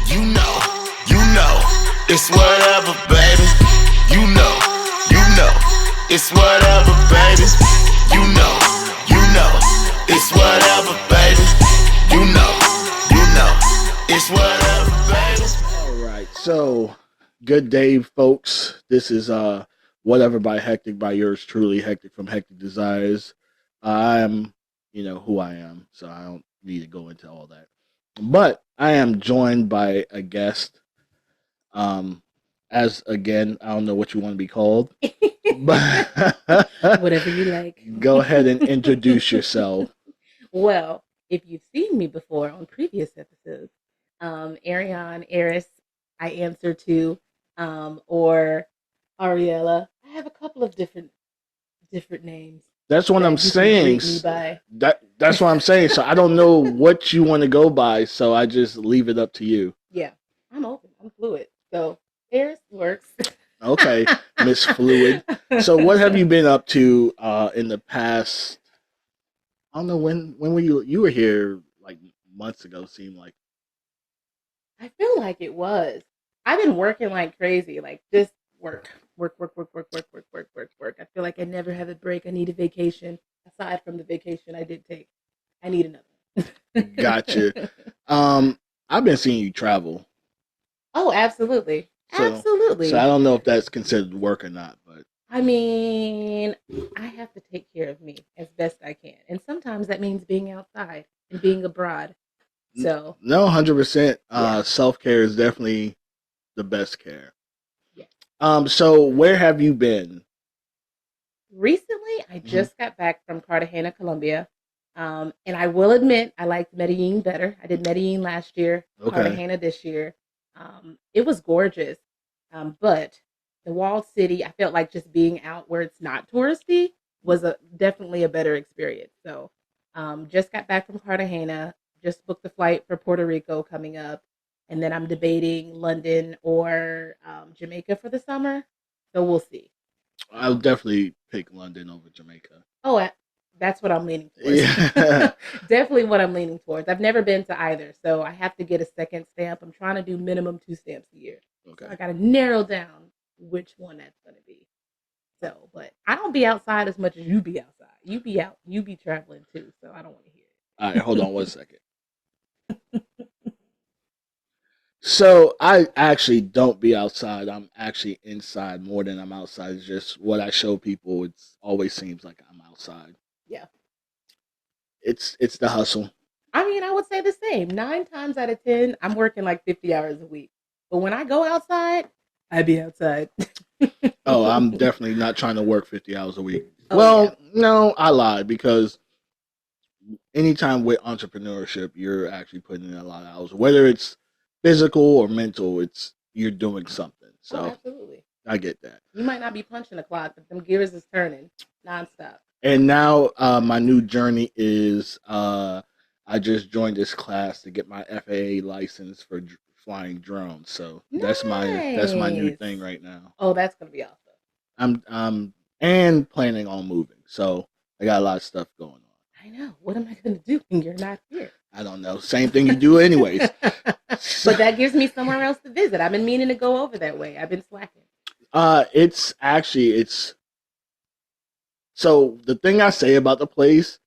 You know, it's whatever, baby. You know, it's whatever, baby. You know, it's whatever, baby. You know, it's whatever, baby. All right, so good day, folks. This is whatever by Hektek by yours truly, Hektek from Hektek Desires. I am, who I am, so I don't need to go into all that. But I am joined by a guest. As again, I don't know what you want to be called, but Whatever you like. go ahead and introduce yourself. Well, if you've seen me before on previous episodes, Aris, I answer to, or Ariella. I have a couple of different names. That's what that I'm you can saying. greet me by. That's what I'm saying. So I don't know what you want to go by, so I just leave it up to you. Yeah, I'm open. I'm fluid. So Aris works. Okay, Miss Fluid. So what have you been up to in the past? I don't know when were you were here like months ago, seemed like. I feel like it was. I've been working like crazy, like just work. I feel like I never have a break. I need a vacation. Aside from the vacation I did take, I need another. Gotcha. I've been seeing you travel. Oh, absolutely. So, Absolutely. So I don't know if that's considered work or not, but I mean, I have to take care of me as best I can. And sometimes that means being outside and being abroad. So no, 100%. Yeah. Self-care is definitely the best care. Yeah. So where have you been? Recently, I just got back from Cartagena, Colombia. And I will admit, I liked Medellin better. I did Medellin last year, Okay. Cartagena this year. It was gorgeous. But the walled city, I felt like just being out where it's not touristy was definitely a better experience. So just got back from Cartagena, just booked the flight for Puerto Rico coming up. And then I'm debating London or Jamaica for the summer. So we'll see. I'll definitely pick London over Jamaica. Oh, that's what I'm leaning towards. Yeah. Definitely what I'm leaning towards. I've never been to either, so I have to get a second stamp. I'm trying to do minimum 2 stamps a year. Okay. So I got to narrow down which one that's going to be. So, but I don't be outside as much as you be outside. You be out. You be traveling too, so I don't want to hear it. All right, hold on one second. So I actually don't be outside. I'm actually inside more than I'm outside. It's just what I show people. It always seems like I'm outside. Yeah. It's the hustle. I mean, I would say the same. 9 times out of 10, I'm working like 50 hours a week. But when I go outside, I be outside. Oh, I'm definitely not trying to work 50 hours a week. Oh, Well, yeah. no, I lied because anytime with entrepreneurship, you're actually putting in a lot of hours. Whether it's physical or mental, you're doing something. So Oh, absolutely. I get that. You might not be punching the clock, but them gears is turning nonstop. And now my new journey is I just joined this class to get my FAA license for flying drones. So that's my new Nice. thing right now. Oh, that's gonna be awesome. I'm and planning on moving. So I got a lot of stuff going on. I know. What am I gonna do when you're not here? I don't know. Same thing you do anyways. But that gives me somewhere else to visit. I've been meaning to go over that way. I've been slacking. It's so the thing I say about the place,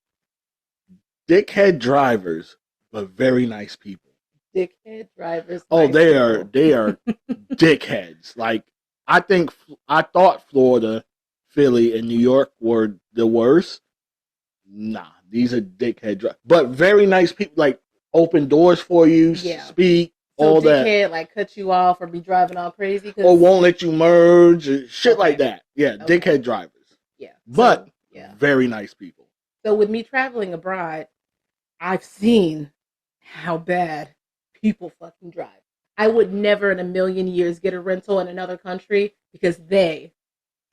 dickhead drivers, but very nice people. Dickhead drivers. Oh, nice they people. are dickheads. Like I thought Florida, Philly, and New York were the worst. Nah, these are dickhead drivers, but very nice people. Like open doors for you, Yeah. speak, So all that. dickhead like cut you off or be driving all crazy. Or won't let you merge, or shit Okay. like that. Yeah, Okay. dickhead drivers. Yeah. But So, yeah. very nice people. So with me traveling abroad, I've seen how bad people fucking drive. I would never in a million years get a rental in another country because they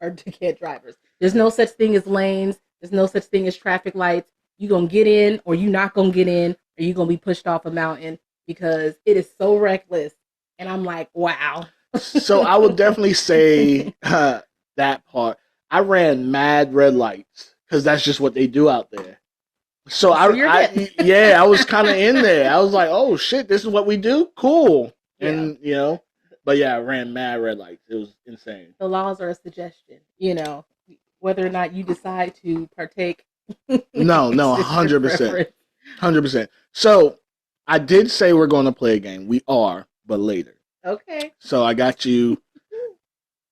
are dickhead drivers. There's no such thing as lanes. There's no such thing as traffic lights. You gonna get in or you not gonna get in or you gonna be pushed off a mountain because it is so reckless. And I'm like, wow. So I would definitely say that part. I ran mad red lights because that's just what they do out there. So you're getting. I was kind of in there. I was like, oh shit, this is what we do. Cool. And but yeah, I ran mad red lights. It was insane. The laws are a suggestion. Whether or not you decide to partake. No, 100%. 100%. So I did say we're going to play a game. We are, but later. Okay. So I got you.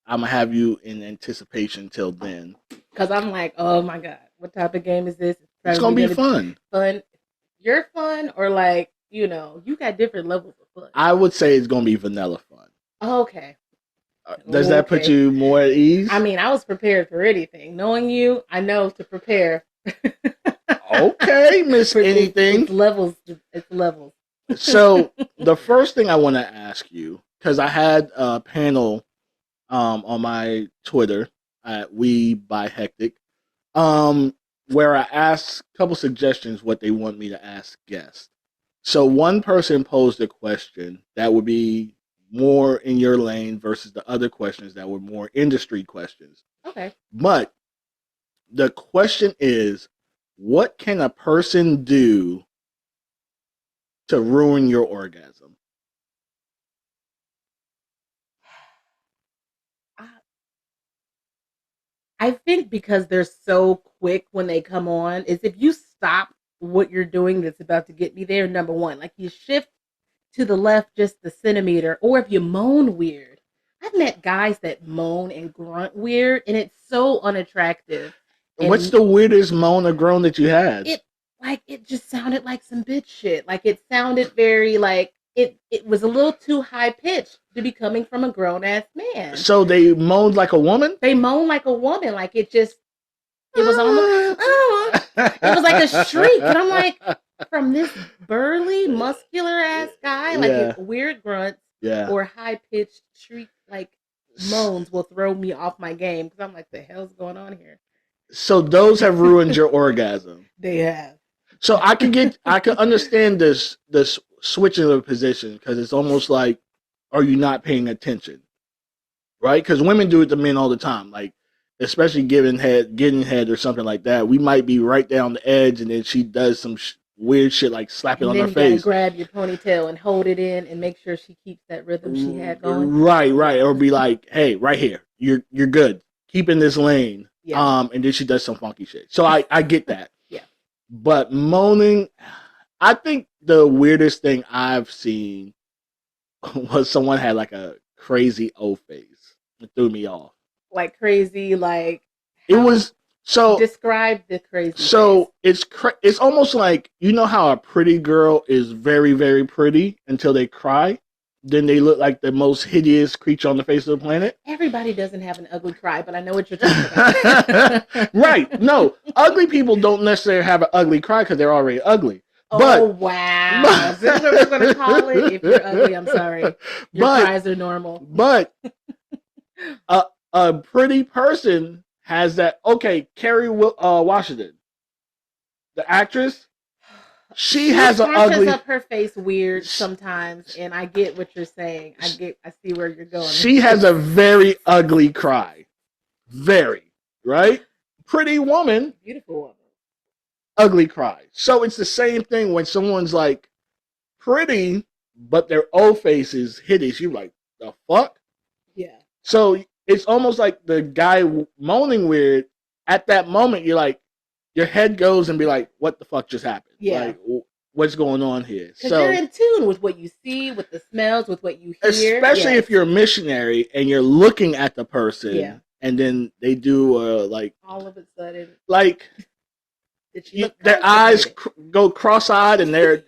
I'm going to have you in anticipation till then. Because I'm like, oh my God, what type of game is this? It's going to be fun. Fun. You're fun, or like, you got different levels of fun. I would say it's going to be vanilla fun. Okay. Does that put you more at ease? I mean, I was prepared for anything. Knowing you, I know to prepare. Okay, Miss Anything. It's levels. It's levels. So the first thing I want to ask you, because I had a panel on my Twitter at We by Hektek, where I asked a couple suggestions what they want me to ask guests. So one person posed a question that would be more in your lane versus the other questions that were more industry questions. Okay. But the question is, what can a person do to ruin your orgasm? I think because they're so quick when they come on, is if you stop what you're doing that's about to get me there, number one, like you shift to the left just the centimeter, or if you moan weird. I've met guys that moan and grunt weird, and it's so unattractive. And what's the weirdest moan or groan that you had? It just sounded like some bitch shit. Like it sounded very like it was a little too high pitched to be coming from a grown ass man. So they moaned like a woman? They moaned like a woman. Like it was almost it was like a shriek. And I'm like, from this burly, muscular ass guy, like weird grunts or high pitched shriek like moans will throw me off my game, because I'm like, the hell's going on here? So those have ruined your orgasm. They have. So I could understand this switching of position, because it's almost like, are you not paying attention? Right? Because women do it to men all the time, like especially getting head or something like that. We might be right down the edge, and then she does some weird shit like slap it on her face. Then you grab your ponytail and hold it in and make sure she keeps that rhythm she had going. Right. Or be like, hey, right here, you're good. Keep in this lane. Yeah. And then she does some funky shit. So I get that. Yeah. But moaning, I think the weirdest thing I've seen was someone had like a crazy O face. It threw me off. Like crazy, like it was. So describe the crazy. So face. It's almost like, you know how a pretty girl is very, very pretty until they cry, then they look like the most hideous creature on the face of the planet. Everybody doesn't have an ugly cry, but I know what you're talking about. Right? No, ugly people don't necessarily have an ugly cry because they're already ugly. Oh, wow. Is this what we're going to call it? If you're ugly, I'm sorry. Your cries are normal. But a pretty person has that. Okay, Kerry Washington, the actress, she has an ugly. Up her face weird sometimes, and I get what you're saying. I see where you're going. She has a very ugly cry. Very, right? Pretty woman. Beautiful woman. Ugly cry. So it's the same thing when someone's like pretty, but their O face is hideous. You're like, the fuck? Yeah. So it's almost like the guy moaning weird. At that moment, you're like, your head goes and be like, what the fuck just happened? Yeah. Like, what's going on here? Because you're in tune with what you see, with the smells, with what you hear. Especially if you're a missionary and you're looking at the person, and then they do like all of a sudden, like their eyes go cross-eyed, and it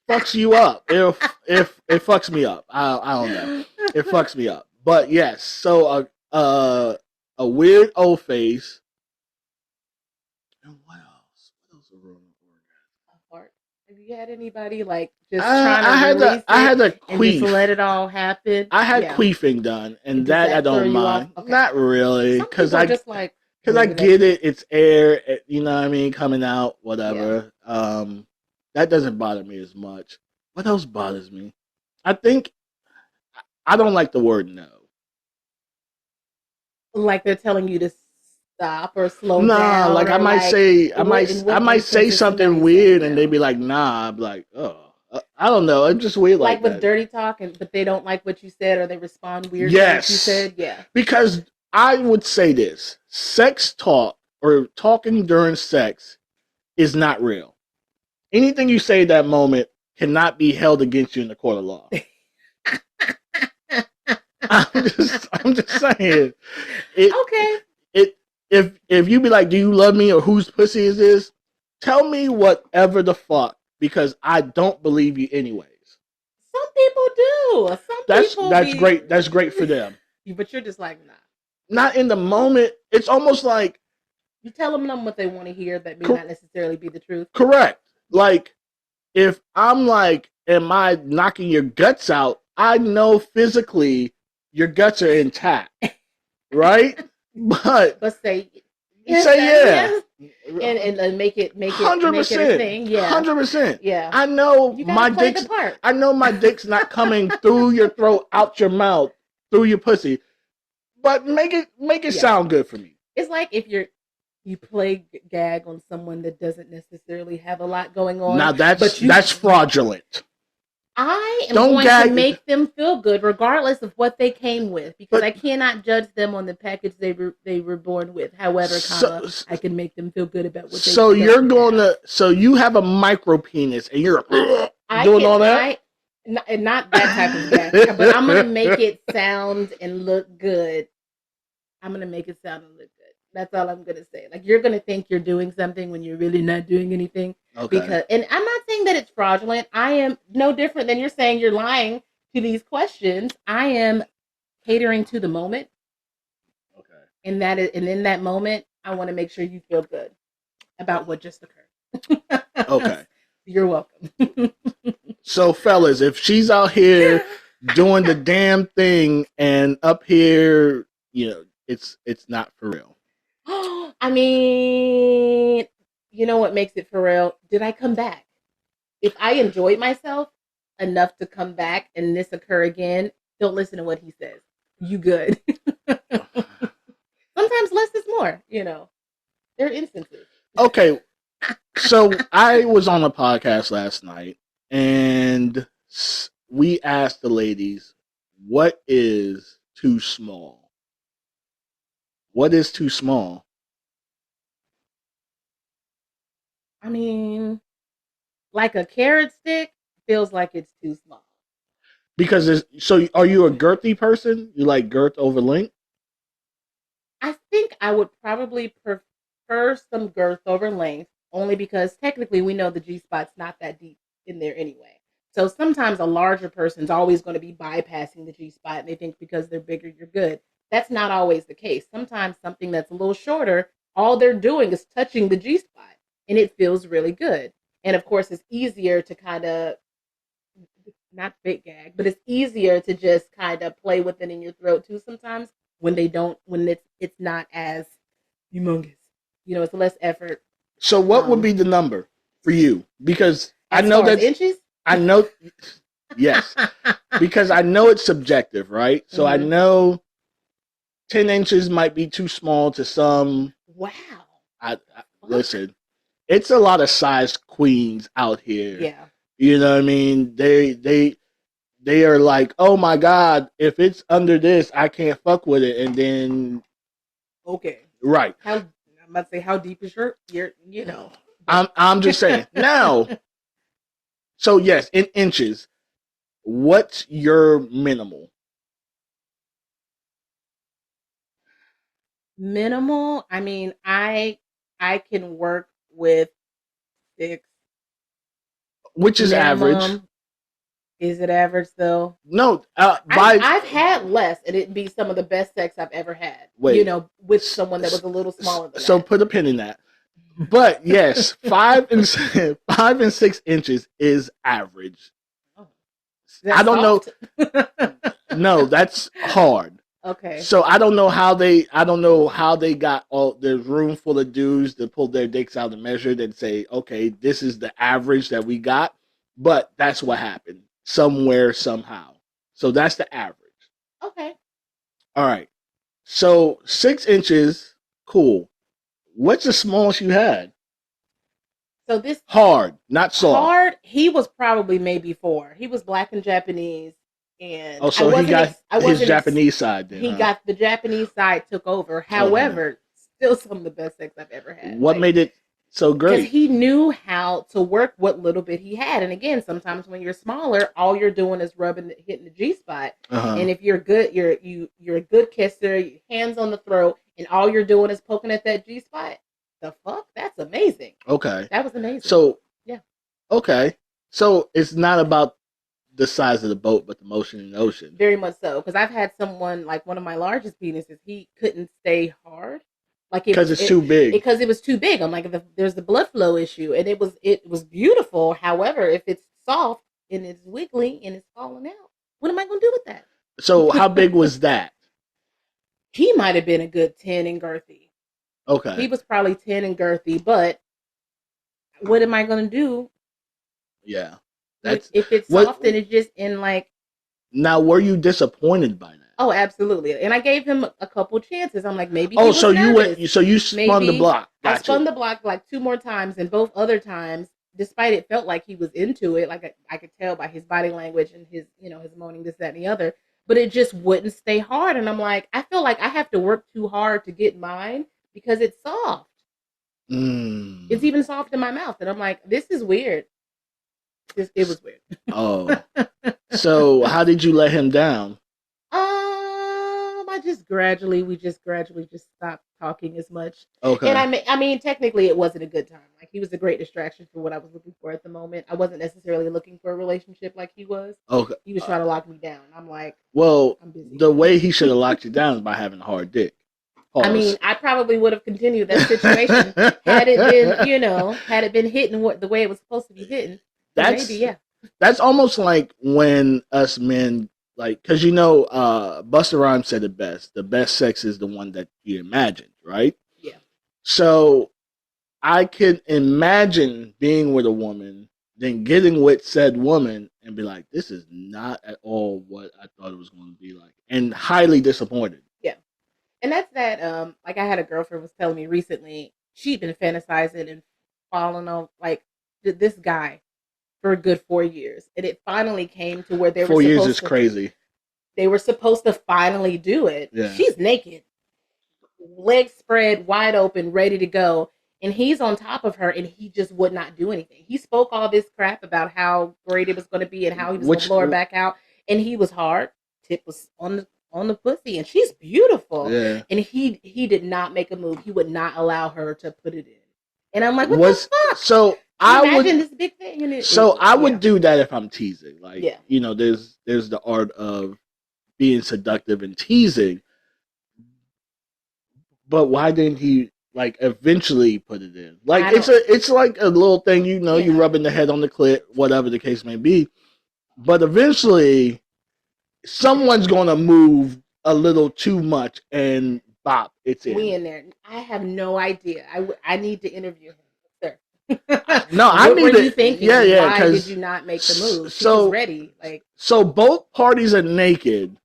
fucks you up. If it fucks me up, I don't know. It fucks me up. But yes, so a weird O face. And what else? What else? A fart. Have you had anybody like just trying to I had a queef. Just let it all happen? I had queefing done, and that I don't mind. Okay. Not really, because I get it. It's air, you know what I mean, coming out, whatever. Yeah. That doesn't bother me as much. What else bothers me? I think I don't like the word no. Like they're telling you to stop or slow Nah, down. like I or might like, say, I what- might, in what I might say instance is something somebody weird, saying and they'd no? be like, "Nah." I'm like, "Oh, I don't know." It's just weird Like like with that. dirty talk, but they don't like what you said, or they respond weird to what you Yes, said. Yeah. because I would say this: sex talk or talking during sex is not real. Anything you say at that moment cannot be held against you in the court of law. I'm just saying. It, Okay. if you be like, "Do you love me?" or "Whose pussy is this?" Tell me whatever the fuck, because I don't believe you anyways. Some people do. Some people That's be, great. That's great for them. but you're just like, nah. Not in the moment. It's almost like You tell them what they want to hear that may Cor- not necessarily be the truth. correct. Like if I'm like, "Am I knocking your guts out?" I know physically your guts are intact, right? But But say you say yeah. and make it make it Hundred make it a percent, thing. Yeah. 100%. Yeah. I know You my gotta play dick's. the part. I know my dick's not coming through your throat, out your mouth, through your pussy, but make it Yeah. sound good for me. It's like if you play gag on someone that doesn't necessarily have a lot going on. Now but that's fraudulent. I am Don't going gag- to make them feel good regardless of what they came with, because But- I cannot judge them on the package they were born with. However, I can make them feel good about what they So you're don't going have. to. So you have a micro penis, and you're I doing can- all that. not that type of gag, but I'm gonna make it sound and look good. I'm gonna make it sound and look good. That's all I'm gonna say. Like, you're gonna think you're doing something when you're really not doing anything. Okay. And I'm not saying that it's fraudulent. I am no different than you're saying you're lying to these questions. I am catering to the moment, Okay. and in that moment, I want to make sure you feel good about what just occurred. Okay. You're welcome. So, fellas, if she's out here doing the damn thing and up here, it's not for real. I mean, you know what makes it for real? Did I come back? If I enjoyed myself enough to come back and this occur again, don't listen to what he says. You good. Sometimes less is more, There are instances. Okay. So I was on a podcast last night, and we asked the ladies, what is too small? What is too small? I mean, like a carrot stick feels like it's too small. Because so are you a girthy person? You like girth over length? I think I would probably prefer some girth over length, only because technically we know the G spot's not that deep in there anyway. So sometimes a larger person's always going to be bypassing the G spot, and they think because they're bigger, you're good. That's not always the case. Sometimes something that's a little shorter, all they're doing is touching the G spot, and it feels really good. And of course, it's easier to kind of, not big gag, but it's easier to just kind of play with it in your throat too sometimes when it's not as humongous. It's less effort. So what would be the number for you? Because I As know far as that inches. I know, yes, because I know it's subjective, right? So I Mhm. know 10 inches might be too small to some. Wow. Listen, it's a lot of size queens out here. Yeah. You know what I mean? They are like, "Oh my God, if it's under this, I can't fuck with it." And then, Okay. right. I'm about to say, how deep is your I'm just saying. Now, so yes, in inches, what's your minimal? Minimal. I mean, I can work with 6. Which is average. Minimum. Is it average though? No, I've had less, and it'd be some of the best sex I've ever had. Wait. With someone that was a little smaller than so that. put a pin in that. But yes, 5 and 6 inches is average. That's I don't soft? know. No, that's hard. Okay. So I don't know how they got all. There's room full of dudes to pull their dicks out and measure it and say, okay, this is the average that we got. But that's what happened somewhere, somehow. So that's the average. Okay. All right. So 6 inches Cool. What's the smallest you had? So this Hard, not soft. hard, he was probably maybe 4. He was black and Japanese, and Oh, so he got I his wasn't Japanese side then. he Huh? got the Japanese side took over. However, still some of the best sex I've ever had. What made it so Because great? he knew how to work what little bit he had. And again, sometimes when you're smaller, all you're doing is hitting the G spot. And if you're good, you're a good kisser, hands on the throat, and all you're doing is poking at that G spot. The fuck? That's amazing. Okay. That was amazing. So yeah. Okay. So it's not about the size of the boat, but the motion in the ocean. Very much so. Because I've had someone, like one of my largest penises, he couldn't stay hard. Like because it's too big. Because it was too big. I'm like, there's the blood flow issue, and it was beautiful. However, if it's soft and it's wiggly and it's falling out, what am I going to do with that? So how big was that? He might have been a good 10 and girthy. Okay. He was probably 10 and girthy, but what am I going to do? Yeah. If it's soft and it's just in like. Now, were you disappointed by that? Oh, absolutely. And I gave him a couple chances. I'm like, maybe. Oh, so you spun the block. Gotcha. I spun the block like 2 more times, and both other times, despite it felt like he was into it, like I could tell by his body language and his, his moaning, this, that, and the other, but it just wouldn't stay hard. And I'm like, I feel like I have to work too hard to get mine because it's soft. It's even soft in my mouth. And I'm like, this is weird. It was weird. Oh. So how did you let him down? We just gradually stopped talking as much. Okay. And I mean, technically it wasn't a good time. Like, he was a great distraction for what I was looking for at the moment. I wasn't necessarily looking for a relationship like he was. Okay. He was trying to lock me down. I'm like, well, I'm busy. The way he should have locked you down is by having a hard dick. Pause. I mean, I probably would have continued that situation had it been hitting the way it was supposed to be hitting. Maybe, yeah. That's almost like when us men, like, because Busta Rhymes said it best. The best sex is the one that you imagined, right? Yeah. So I can imagine being with a woman, then getting with said woman and be like, this is not at all what I thought it was going to be like. And highly disappointed. Yeah. And that's that, like, I had a girlfriend was telling me recently, she'd been fantasizing and falling on, like, this guy for a good 4 years. And it finally came to where they were 4 years is crazy. They were supposed to finally do it. Yeah. She's naked, legs spread, wide open, ready to go. And he's on top of her, and he just would not do anything. He spoke all this crap about how great it was going to be and how he was going to blow her back out. And he was hard. Tip was on the pussy, and she's beautiful. Yeah. And he did not make a move. He would not allow her to put it in. And I'm like, what the fuck? So imagine this big thing. And I would do that if I'm teasing. Like, yeah. There's the art of being seductive and teasing. But why didn't he like eventually put it in? Like, it's like a little thing, you rubbing the head on the clit, whatever the case may be. But eventually someone's gonna move a little too much and bop, it's in. We in there. I have no idea. I need to interview him, sir. No, what were you thinking? Yeah. Why did you not make the move? She was ready. Like, so both parties are naked,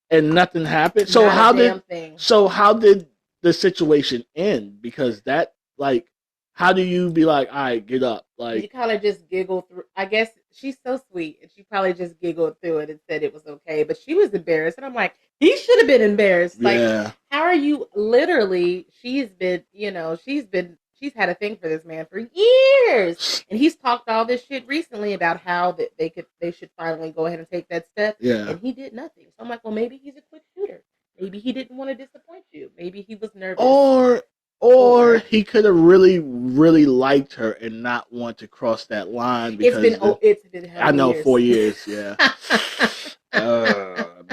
and nothing happened. So how did the situation end? Because that, like, how do you be like, all right, get up? Like, you kind of just giggle through. I guess she's so sweet, and she probably just giggled through it and said it was okay. But she was embarrassed, and I'm like, he should have been embarrassed. Like, how are you? Literally, she's had a thing for this man for years, and he's talked all this shit recently about how that they should finally go ahead and take that step. Yeah, and he did nothing. So I'm like, well, maybe he's a quick shooter. Maybe he didn't want to disappoint you. Maybe he was nervous. Or he could have really, really liked her and not want to cross that line because it's been I know years. 4 years, yeah.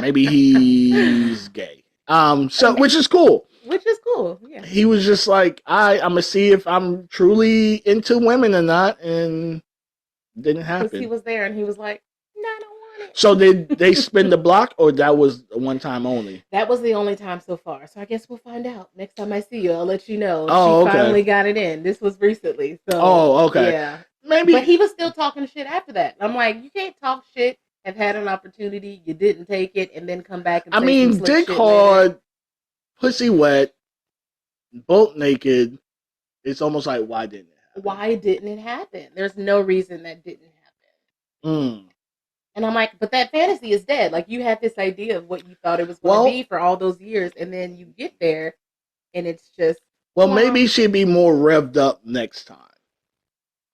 Maybe he's gay. Which is cool. Which is cool, yeah. He was just like, I'm gonna see if I'm truly into women or not, and didn't happen. Because he was there and he was like, no, I don't want it. So did they spin the block, or that was one time only? That was the only time so far. So I guess we'll find out. Next time I see you, I'll let you know. Oh, she okay. finally got it in. This was recently. So, okay. Yeah. Maybe. But he was still talking shit after that. I'm like, you can't talk shit, have had an opportunity, you didn't take it, and then come back and say some slick dick shit hard. later. pussy wet, both naked. It's almost like, why didn't it happen? Why didn't it happen? There's no reason that didn't happen. And I'm like, but that fantasy is dead. Like, you had this idea of what you thought it was going to be for all those years, and then you get there, and it's just... Well, maybe she'd be more revved up next time.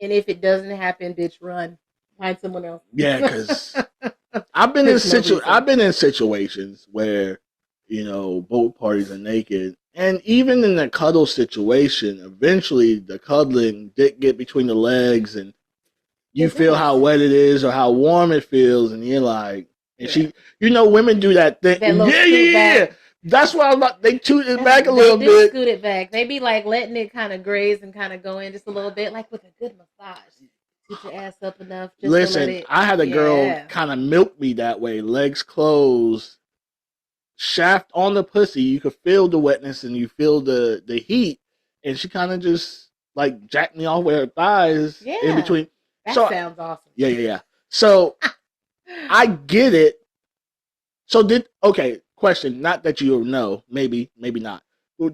And if it doesn't happen, bitch, run. Find someone else. Yeah, because I've been in situations where, you know, both parties are naked. And even in the cuddle situation, eventually the cuddling did get between the legs and you feel how wet it is or how warm it feels. And you're like, and she, you know, women do that thing. Yeah. That's why I'm like, they toot it back a little bit. They scoot it back. They be like letting it kind of graze and kind of go in just a little bit, like with a good massage. Put your ass up enough. Just Listen, to let it, I had a girl kind of milk me that way, legs closed, shaft on the pussy. You could feel the wetness and you feel the heat, and she kind of just like jacked me off with her thighs in between. That sounds awesome. Yeah. So I get it. So question, not that you know, maybe not.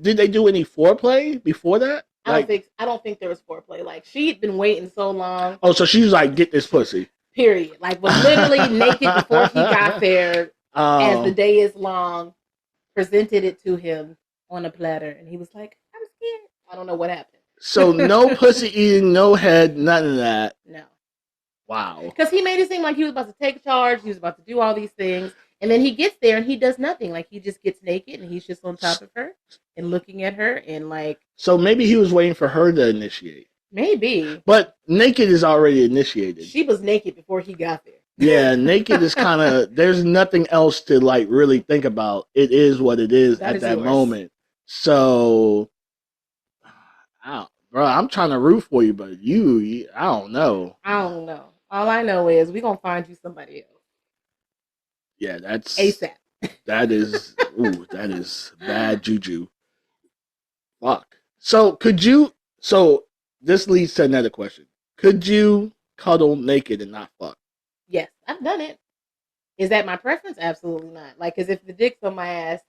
Did they do any foreplay before that? I don't think there was foreplay. Like, she had been waiting so long. Oh, so she was like, get this pussy. Period. Like, was literally naked before he got there. As the day is long, presented it to him on a platter, and he was like, I'm scared. I don't know what happened. So no pussy eating, no head, none of that. No. Wow. Because he made it seem like he was about to take charge. He was about to do all these things. And then he gets there and he does nothing. Like, he just gets naked and he's just on top of her and looking at her and like... So maybe he was waiting for her to initiate. Maybe. But naked is already initiated. She was naked before he got there. Yeah, naked is kind of... There's nothing else to like really think about. It is what it is at that moment. So... Bro, I'm trying to root for you, but I don't know. I don't know. All I know is we're going to find you somebody else. Yeah, that's... ASAP. That is bad juju. Fuck. So this leads to another question. Could you cuddle naked and not fuck? Yes, I've done it. Is that my preference? Absolutely not. Like, cause if the dick's on my ass,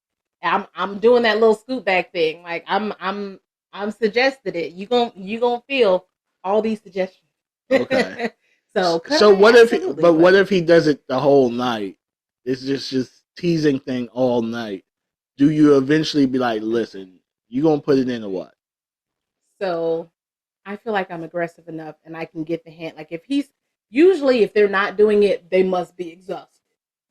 I'm doing that little scoot back thing. Like, I'm suggested it. You gonna feel all these suggestions. Okay. So what if he does it the whole night? It's just teasing thing all night. Do you eventually be like, listen, you gonna put it in or what? So I feel like I'm aggressive enough and I can get the hint. Like, if they're not doing it, they must be exhausted.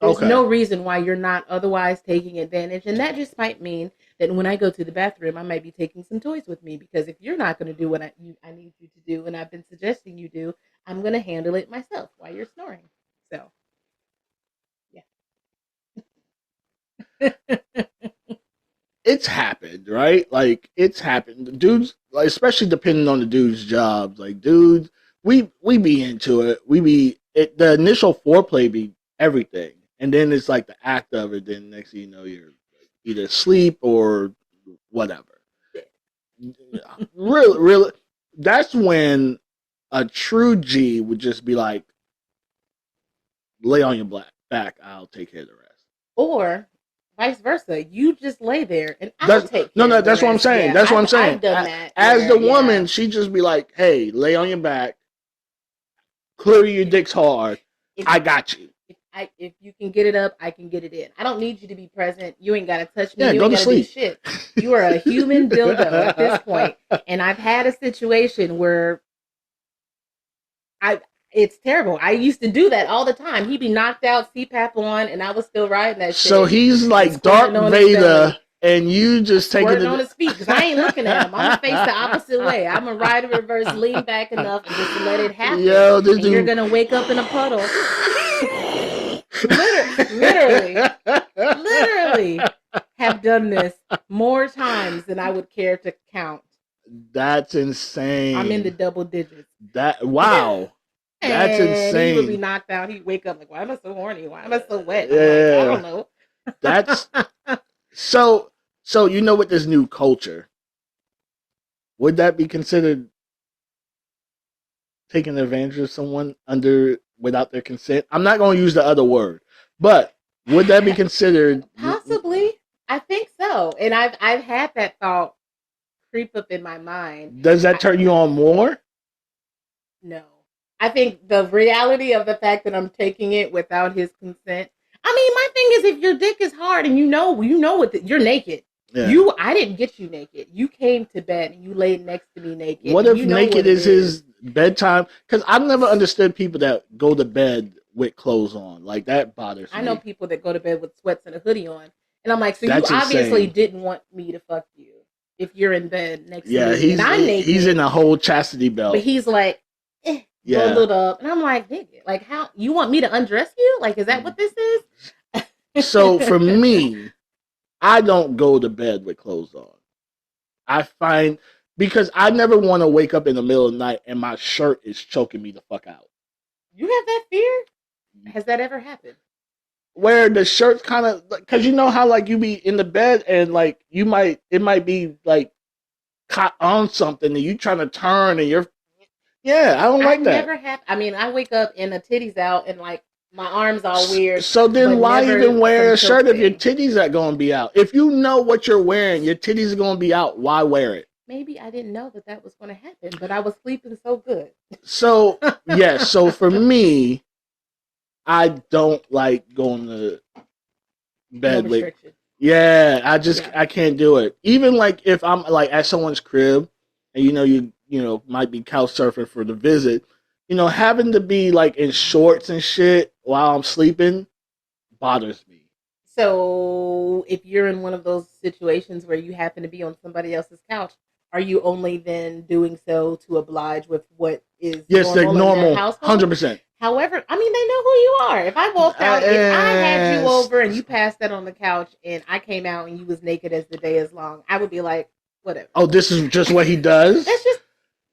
There's no reason why you're not otherwise taking advantage. And that just might mean that when I go to the bathroom, I might be taking some toys with me, because if you're not going to do what I need you to do, and I've been suggesting you do, I'm going to handle it myself while you're snoring. So, yeah. It's happened, right? Like, it's happened. The dudes, like, especially depending on the dude's jobs, like, dudes, we be into it. The initial foreplay be everything. And then it's like the act of it. Then next thing you know, you're either asleep or whatever. Really, that's when a true G would just be like, lay on your back, I'll take care of the rest. Or vice versa. You just lay there and I'll take care of the rest. That's what I'm saying. That's what I'm saying. I've done that. As the woman, she just be like, hey, lay on your back, clear your dicks hard. I got you. If you can get it up, I can get it in. I don't need you to be present. You ain't got to touch me. Yeah, you go ain't to got to sleep. do shit. You are a human dildo at this point. And I've had a situation where it's terrible. I used to do that all the time. He'd be knocked out, CPAP on, and I was still riding that shit. So he's like Darth Vader, and you just taking it on his feet, because I ain't looking at him. I'm gonna face the opposite way. I'm gonna ride in reverse, lean back enough, and just let it happen. Yo, you're gonna wake up in a puddle. literally have done this more times than I would care to count. That's insane. I'm in the double digits. Wow. That's insane. He would be knocked out. He'd wake up like, why am I so horny? Why am I so wet? Yeah. Like, I don't know. That's so you know, with this new culture, would that be considered taking advantage of someone without their consent? I'm not going to use the other word, but would that be considered? Possibly. I think so. And I've had that thought creep up in my mind. Does that turn you on more? No. I think the reality of the fact that I'm taking it without his consent. I mean, my thing is, if your dick is hard and you know you're naked. Yeah. I didn't get you naked. You came to bed and you laid next to me naked. What if you know naked what is his bedtime? Because I've never understood people that go to bed with clothes on. Like, that bothers me. I know people that go to bed with sweats and a hoodie on. And I'm like, so That's you obviously insane. didn't want me to fuck you if you're in bed next to me. Yeah, And I'm naked. he's in a whole chastity belt. But he's like, bundled up. And I'm like, nigga, like, how you want me to undress you? Like, is that what this is? So for me, I don't go to bed with clothes on. I find, because I never want to wake up in the middle of the night and my shirt is choking me the fuck out. You have that fear? Has that ever happened? Where the shirt's kind of, because you know how like you be in the bed and like it might be like caught on something and you trying to turn and you're, I don't like that. Never have. I mean, I wake up and the titties out and like my arms all weird. So then why even wear a shirt if your thing. titties are going to be out? If you know what you're wearing, your titties are going to be out, why wear it? Maybe I didn't know that was going to happen, but I was sleeping so good. So, so for me, I don't like going to bed with. I can't do it. Even like if I'm like at someone's crib and you might be couch surfing for the visit, having to be like in shorts and shit while I'm sleeping bothers me. So if you're in one of those situations where you happen to be on somebody else's couch, are you only then doing so to oblige with what is normal in their household? 100%. However, I mean, they know who you are. If I walked out, if I had you over and you passed that on the couch and I came out and you was naked as the day is long, I would be like, whatever. Oh, this is just what he does? That's just...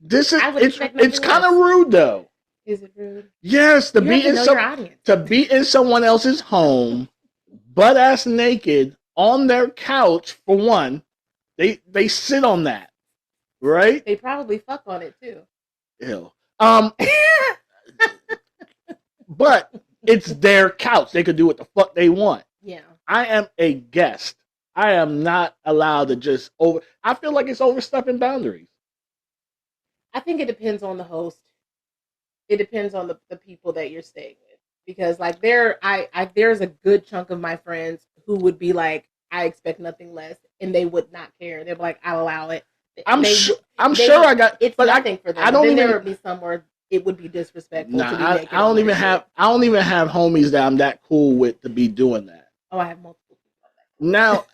It's kind of rude though. Is it rude? Yes, to be in someone else's home, butt ass naked on their couch for one. They sit on that, right? They probably fuck on it too. Ew. But it's their couch. They could do what the fuck they want. Yeah. I am a guest. I am not allowed to just I feel like it's overstepping boundaries. I think it depends on the host. It depends on the people that you're staying with. Because like there's a good chunk of my friends who would be like, I expect nothing less, and they would not care. They'd be like, I'll allow it. I'm sure I got. It's but nothing for them. I don't then even. there would be somewhere it would be disrespectful. Nah, to be naked I don't even have. I don't even have homies that I'm that cool with to be doing that. Oh, I have multiple people. Now,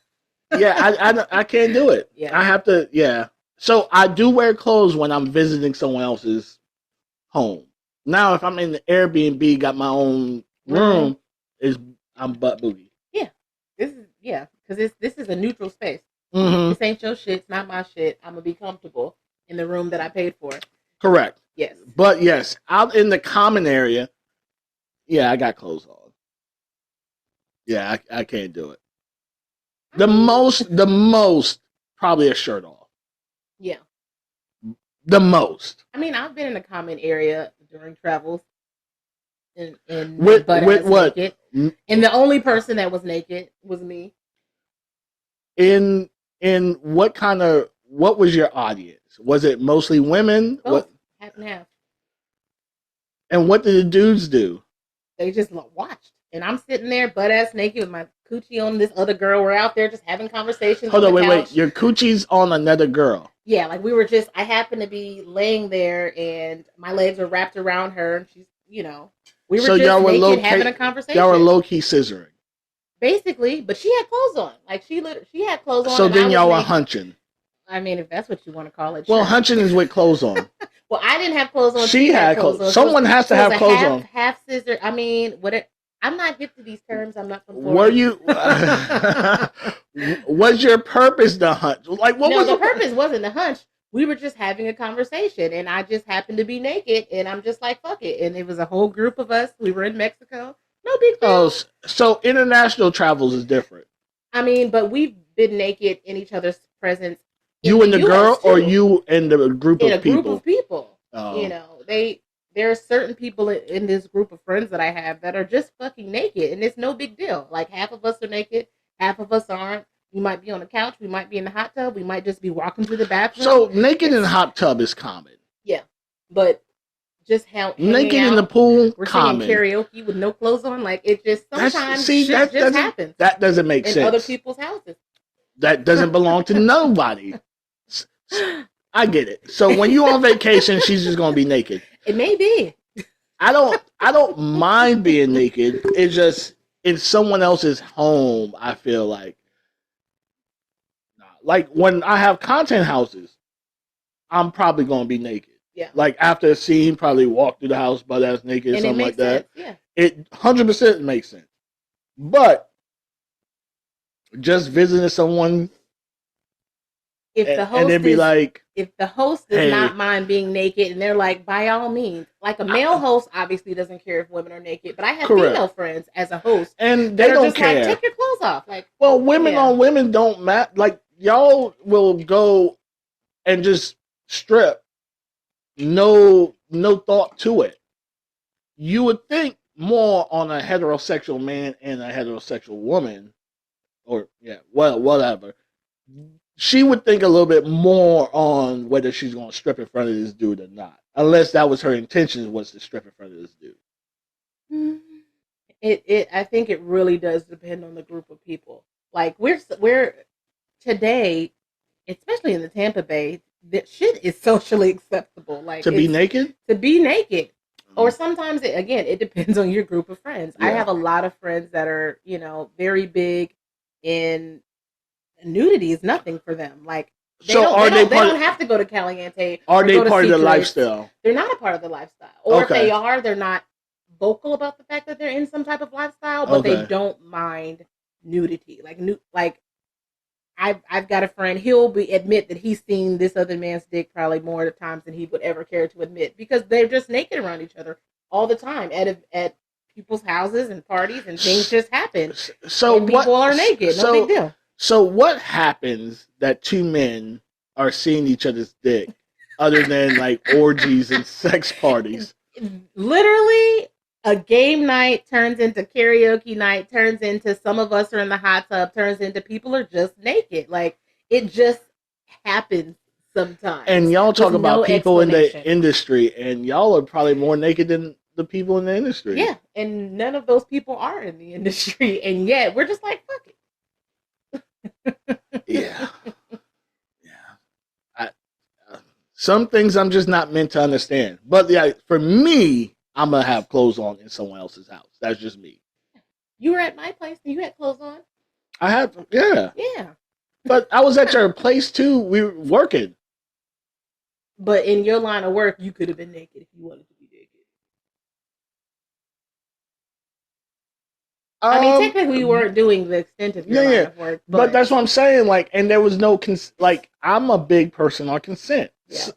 I can't do it. Yeah, I have to. Yeah, so I do wear clothes when I'm visiting someone else's home. Now, if I'm in the Airbnb, got my own room, I'm butt booty. Yeah, because this is a neutral space. Mm-hmm. This ain't your shit. It's not my shit. I'm gonna be comfortable in the room that I paid for. Correct. Yes. But yes, out in the common area, I got clothes on. Yeah, I can't do it. The most, probably a shirt off. Yeah. The most. I mean, I've been in a common area during travels. With what? Naked. And the only person that was naked was me. In what was your audience? Was it mostly women? Both. Half and half. And what did the dudes do? They just watched. And I'm sitting there butt ass naked with my coochie on this other girl. We're out there just having conversations. Hold on, wait. Your coochie's on another girl. Yeah, like I happened to be laying there and my legs were wrapped around her and she's, we were just naked having a conversation. Y'all were low-key scissoring. Basically, but she had clothes on. Like she had clothes on. So then y'all were hunching. I mean, if that's what you want to call it. Well, sure. Hunching is with clothes on. Well, I didn't have clothes on. She had clothes on. Someone has to have clothes on. Half scissor. I mean, I'm not hip to these terms. I'm not from Florida. Were you? Was your purpose to hunch? Like, what was the purpose? Wasn't to hunch. We were just having a conversation, and I just happened to be naked, and I'm just like, fuck it. And it was a whole group of us. We were in Mexico. No big deal. Oh, so international travels is different. I mean, but we've been naked in each other's presence. You and the girl, too. Or you and the group of people? In a group of people. Oh. There are certain people in this group of friends that I have that are just fucking naked, and it's no big deal. Like, half of us are naked, half of us aren't. We might be on the couch. We might be in the hot tub. We might just be walking through the bathroom. So naked in the hot tub is common. Yeah, but just naked out, in the pool, we're common. singing karaoke with no clothes on. Like it just sometimes that just happens. That doesn't make sense. In other people's houses. That doesn't belong to nobody. I get it. So when you're on vacation, she's just gonna be naked. It may be. I don't mind being naked. It's just in someone else's home. I feel like when I have content houses, I'm probably gonna be naked. Yeah. Like after a scene, probably walk through the house butt ass naked, and something like that. Yeah. It 100% makes sense. But just visiting someone, if the host does not mind being naked, and they're like, by all means, like a male host obviously doesn't care if women are naked, but I have female friends as a host, and they don't care. Like, take your clothes off. Like, well, women on women don't matter. Like y'all will go and just strip. No thought to it. You would think more on a heterosexual man and a heterosexual woman, or whatever. She would think a little bit more on whether she's going to strip in front of this dude or not, unless that was her intention, was to strip in front of this dude. I think it really does depend on the group of people. Like we're today, especially in the Tampa Bay, that shit is socially acceptable. Like to be naked. Or sometimes it depends on your group of friends. Yeah. I have a lot of friends that are, very big in nudity is nothing for them. Like they don't have to go to Caliente. Are they part of the lifestyle? They're not a part of the lifestyle. Or if they are, they're not vocal about the fact that they're in some type of lifestyle, but they don't mind nudity. Like I've got a friend, he'll admit that he's seen this other man's dick probably more times than he would ever care to admit, because they're just naked around each other all the time at people's houses and parties, and things just happen. So people are naked, no big deal. So what happens that two men are seeing each other's dick other than like orgies and sex parties? Literally, a game night turns into karaoke night, turns into some of us are in the hot tub, turns into people are just naked. Like, it just happens sometimes. And y'all talk about people in the industry, and y'all are probably more naked than the people in the industry. Yeah, and none of those people are in the industry, and yet we're just like, fuck it. Yeah. Some things I'm just not meant to understand. But yeah, for me, I'm going to have clothes on in someone else's house. That's just me. You were at my place and you had clothes on? I had, yeah. Yeah. But I was at your place too. We were working. But in your line of work, you could have been naked if you wanted to be naked. I mean, technically, we weren't doing the extent of your line of work. But that's what I'm saying. Like, and there was no, I'm a big person on consent. Yeah. So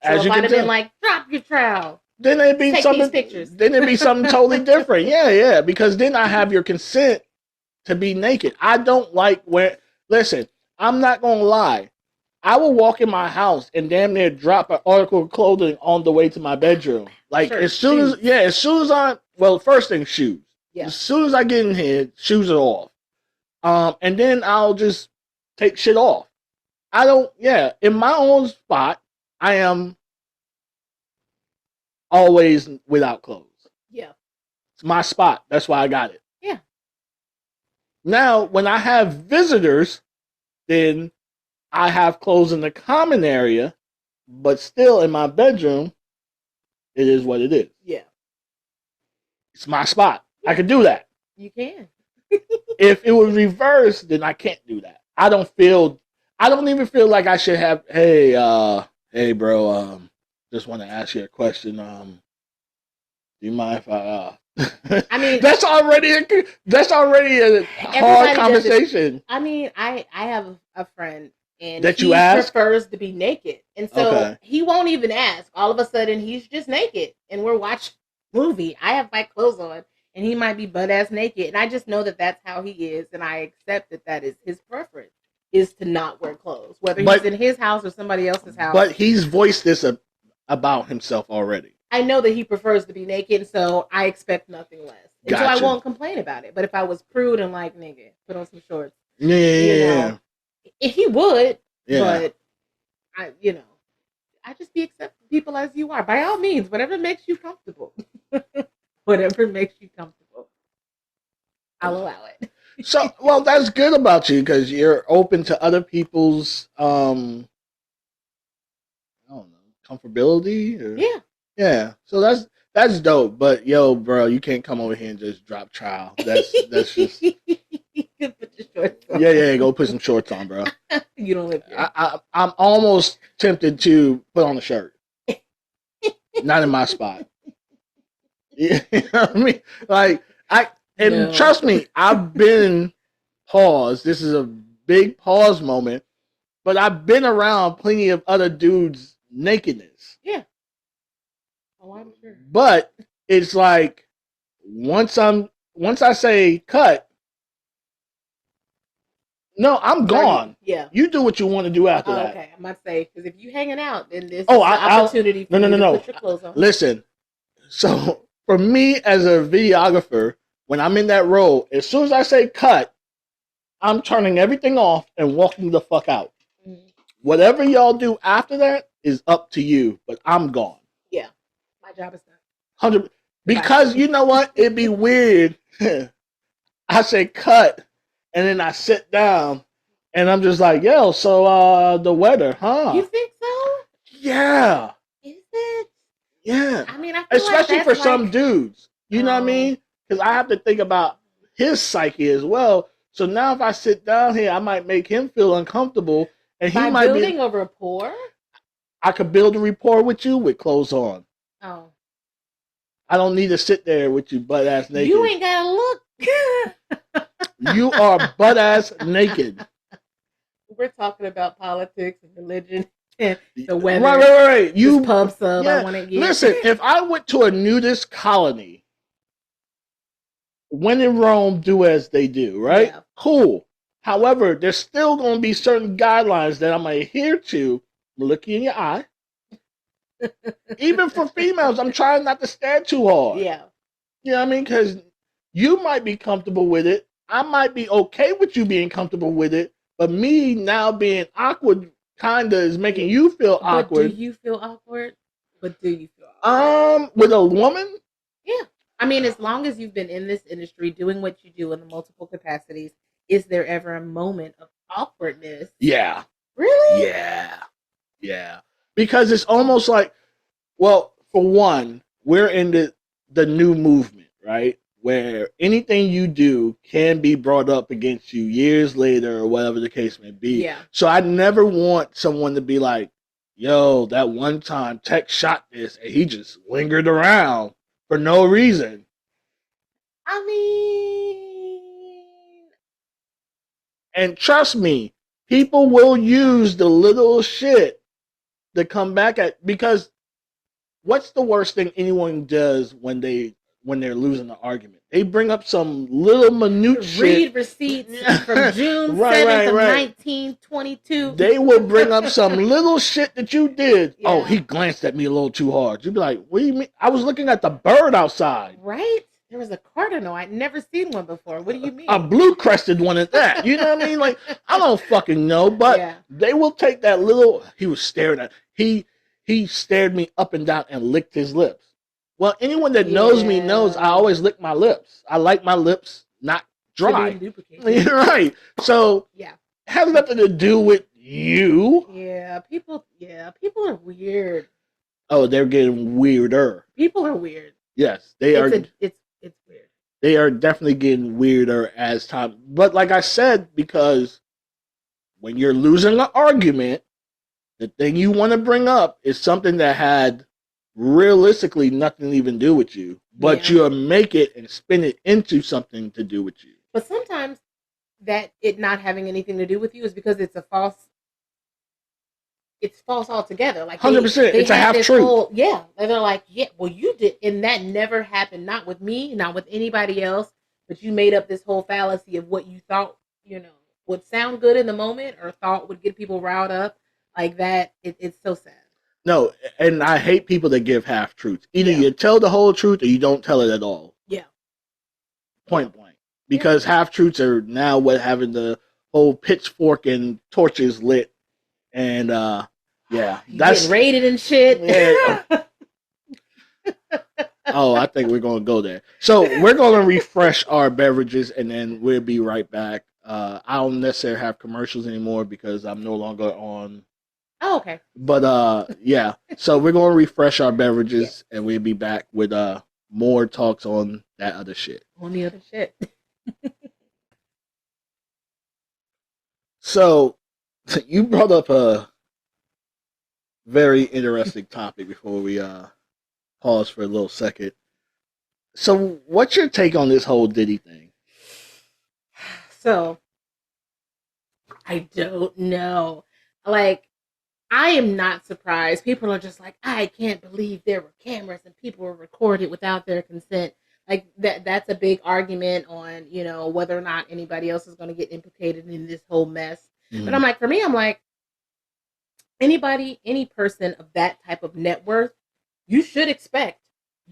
if I'd have been like, drop your trowel. Then it'd be something. Then it'd be something totally different. Yeah. Because then I have your consent to be naked. I don't like listen, I'm not gonna lie. I will walk in my house and damn near drop an article of clothing on the way to my bedroom. Like as soon as first thing, shoes. Yeah. As soon as I get in here, shoes are off. And then I'll just take shit off. In my own spot, I am always without clothes. Yeah. It's my spot. That's why I got it. Yeah. Now, when I have visitors, then I have clothes in the common area, but still in my bedroom, it is what it is. Yeah. It's my spot. I can do that. You can. If it was reversed, then I can't do that. I don't even feel like I should have, hey bro, just want to ask you a question. Do you mind if I I mean, that's already a hard conversation. I mean, I have a friend and that he prefers to be naked. And so he won't even ask. All of a sudden he's just naked and we're watching a movie. I have my clothes on and he might be butt ass naked. And I just know that that's how he is. And I accept that is his preference, is to not wear clothes, whether he's in his house or somebody else's house. But he's voiced this about himself already. I know that he prefers to be naked, so I expect nothing less. And so I won't complain about it. But if I was prude and like, nigga, put on some shorts, Yeah, yeah. If he would, Yeah. but I just be accepting people as you are. By all means, whatever makes you comfortable. Whatever makes you comfortable. I'll allow it. So, well, that's good about you because you're open to other people's, I don't know, comfortability. Or, Yeah. yeah. So that's dope. But yo, bro, you can't come over here and just drop trial. That's just. Put your shorts on. Yeah. Go put some shorts on, bro. You don't live here. I'm almost tempted to put on a shirt. Not in my spot. You know what I mean? Like No. trust me, I've been pause. This is a big pause moment, but I've been around plenty of other dudes' nakedness. Yeah. Oh, I'm sure. But it's like once I say cut, no, I'm gone. Yeah. You do what you want to do after that. Okay, I must say because if you hanging out, then this is an opportunity for you to put your clothes on. Listen, so for me as a videographer, when I'm in that role, as soon as I say cut, I'm turning everything off and walking the fuck out. Mm-hmm. Whatever y'all do after that is up to you, but I'm gone. Yeah, my job is done. 100. Because you know what? It'd be weird. I say cut, and then I sit down, and I'm just like, yo, so the weather, huh? You think so? Yeah. Is it? Yeah. I mean, I feel especially like for some dudes. You know what I mean? Because I have to think about his psyche as well. So now if I sit down here, I might make him feel uncomfortable. And he might building a rapport? I could build a rapport with you with clothes on. Oh. I don't need to sit there with you butt ass naked. You ain't gotta look. You are butt ass naked. We're talking about politics and religion and the weather. Right. You pub sub. I want to get. Listen, if I went to a nudist colony, when in Rome, do as they do, right? Yeah. Cool. However, there's still going to be certain guidelines that I'm going to adhere to. Look you in your eye. Even for females, I'm trying not to stare too hard. Yeah. You know what I mean? Because you might be comfortable with it. I might be okay with you being comfortable with it. But me now being awkward kind of is making you feel awkward. Do you feel awkward? With a woman? Yeah. I mean, as long as you've been in this industry doing what you do in the multiple capacities, is there ever a moment of awkwardness? Yeah. Really? Yeah. Because it's almost like, well, for one, we're in the new movement, right? Where anything you do can be brought up against you years later or whatever the case may be. Yeah. So I never want someone to be like, yo, that one time Tech shot this and he just lingered around for no reason. I mean... And trust me, people will use the little shit to come back at, because what's the worst thing anyone does when they're losing an argument? They bring up some little minute shit. Read receipts from June 7th of 1922. They will bring up some little shit that you did. Yeah. Oh, he glanced at me a little too hard. You'd be like, what do you mean? I was looking at the bird outside. Right? There was a cardinal. I'd never seen one before. What do you mean? A blue-crested one at that. You know what I mean? Like, I don't fucking know, but they will take that little... He was staring at... He stared me up and down and licked his lips. Well, anyone that knows me knows I always lick my lips. I like my lips not dry. You're right. So, it has nothing to do with you. Yeah, people are weird. Oh, they're getting weirder. People are weird. Yes, they are. It's weird. They are definitely getting weirder as time. But like I said, because when you're losing an argument, the thing you want to bring up is something that had realistically nothing to even do with you, but you'll make it and spin it into something to do with you. But sometimes that it not having anything to do with you is because it's false altogether. Like 100%, it's a half truth. They're like, well, you did, and that never happened. Not with me, not with anybody else. But you made up this whole fallacy of what you thought, would sound good in the moment or thought would get people riled up. Like that, it's so sad. No, and I hate people that give half truths. Either you tell the whole truth or you don't tell it at all. Yeah. Point blank. Because half truths are now what having the whole pitchfork and torches lit, and yeah, that's getting raided and shit. Yeah. Oh, I think we're gonna go there. So we're gonna refresh our beverages, and then we'll be right back. I don't necessarily have commercials anymore because I'm no longer on. Oh, okay. But yeah. So we're gonna refresh our beverages, and we'll be back with more talks on that other shit. On the other shit. So you brought up a very interesting topic before we pause for a little second. So what's your take on this whole Diddy thing? So I don't know. Like, I am not surprised. People are just like, I can't believe there were cameras and people were recorded without their consent. Like that's a big argument on, whether or not anybody else is going to get implicated in this whole mess. Mm-hmm. But I'm like, for me, I'm like, any person of that type of net worth, you should expect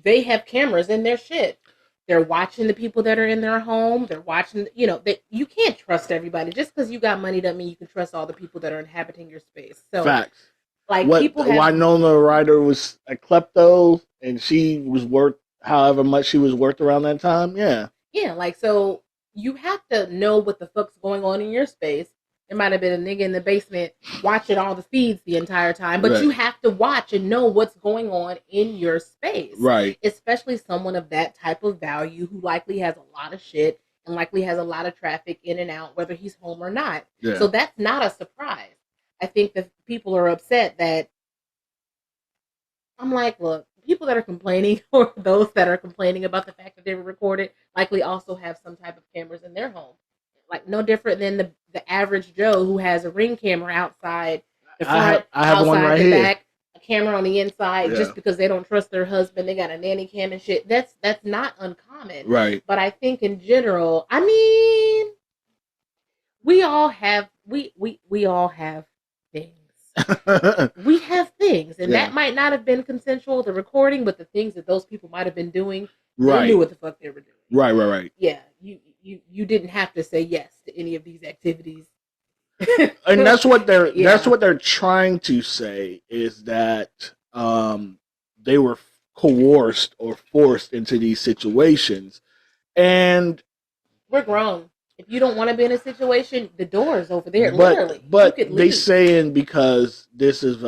they have cameras in their shit. They're watching the people that are in their home. They're watching, you can't trust everybody. Just because you got money doesn't mean you can trust all the people that are inhabiting your space. So, facts. Like, people have... Winona Ryder was a klepto, and she was worth however much she was worth around that time. Yeah. Yeah, like, so you have to know what the fuck's going on in your space. There might have been a nigga in the basement watching all the feeds the entire time, but you have to watch and know what's going on in your space. Right. Especially someone of that type of value who likely has a lot of shit and likely has a lot of traffic in and out, whether he's home or not. Yeah. So that's not a surprise. I think that people are upset that... I'm like, look, people that are complaining or those that are complaining about the fact that they were recorded likely also have some type of cameras in their home. Like, no different than the average Joe who has a Ring camera outside the front, I have outside one right the here. back, a camera on the inside, just because they don't trust their husband. They got a nanny cam and shit. That's not uncommon. Right. But I think in general, I mean, we all have we all have things. We have things, and that might not have been consensual, the recording, but the things that those people might have been doing, they knew what the fuck they were doing. Right. Yeah, you didn't have to say yes to any of these activities. And that's what they're trying to say, is that they were coerced or forced into these situations, and we're grown. If you don't want to be in a situation, the door is over there. But, literally, but they saying because this is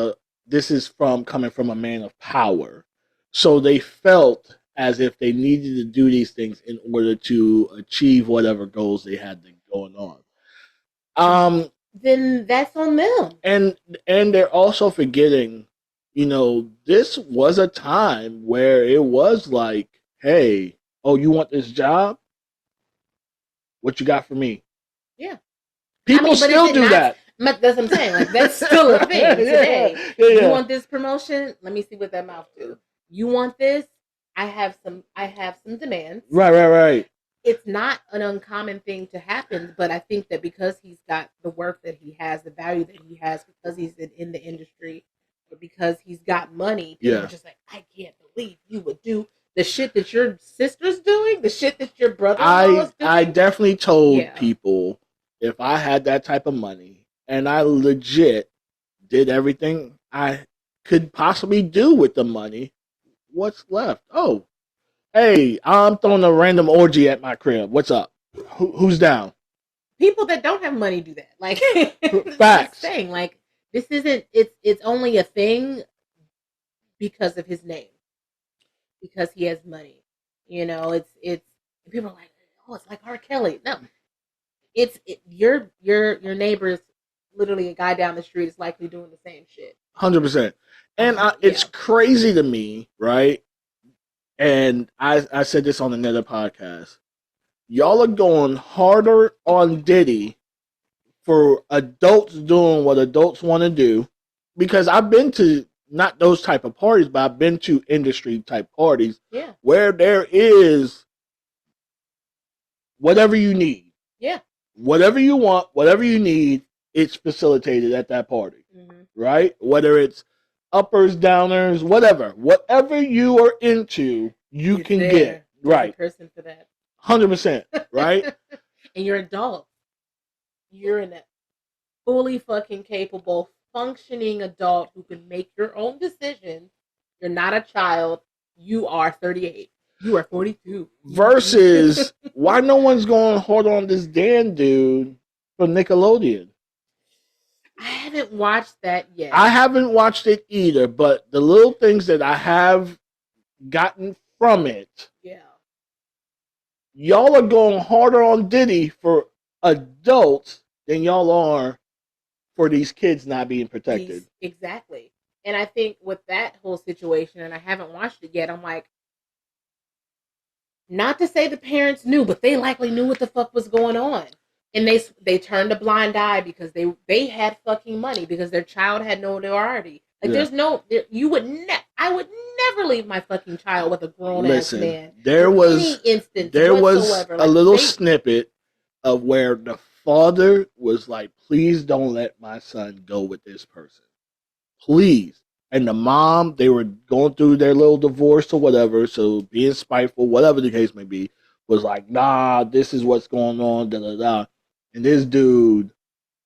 coming from a man of power, so they felt as if they needed to do these things in order to achieve whatever goals they had going on. Then that's on them. And they're also forgetting, this was a time where it was like, hey, oh, you want this job? What you got for me? Yeah. People still do that. That's what I'm saying. Like, that's still a thing today. Yeah. You want this promotion? Let me see what that mouth do. You want this? I have some demands. Right. It's not an uncommon thing to happen, but I think that because he's got the worth that he has, the value that he has, because he's in the industry, or because he's got money, people are just like, I can't believe you would do the shit that your sister's doing, the shit that your brother-in-law is doing. I definitely told people, if I had that type of money and I legit did everything I could possibly do with the money, what's left? Oh, hey, I'm throwing a random orgy at my crib. What's up? Who's down? People that don't have money do that. Like, facts. Saying, like, this isn't. It's only a thing because of his name, because he has money. It's people are like, oh, it's like R. Kelly. No, your neighbor is literally a guy down the street is likely doing the same shit. 100%. And it's crazy to me, right? And I said this on another podcast. Y'all are going harder on Diddy for adults doing what adults want to do, because I've been to not those type of parties, but I've been to industry type parties where there is whatever you need. Yeah. Whatever you want, whatever you need, it's facilitated at that party. Mm-hmm. Right? Whether it's uppers, downers, whatever you are into, you can get. Right. Person for that. 100%. Right? And you're adult. you're in a fully fucking capable, functioning adult who can make your own decisions. You're not a child. You are 38. You are 42. Versus, why no one's going hard on this Dan dude from Nickelodeon? I haven't watched that yet. I haven't watched it either, but the little things that I have gotten from it, yeah. y'all are going harder on Diddy for adults than y'all are for these kids not being protected. Exactly. And I think with that whole situation, and I haven't watched it yet, I'm like, not to say the parents knew, but they likely knew what the fuck was going on. And they turned a blind eye because they had fucking money because their child had no notoriety. Like there's no, I would never leave my fucking child with a grown ass man. There was a little snippet of where the father was like, "Please don't let my son go with this person, please." And the mom, they were going through their little divorce or whatever, so being spiteful, whatever the case may be, was like, "Nah, this is what's going on." Da da da. And this dude,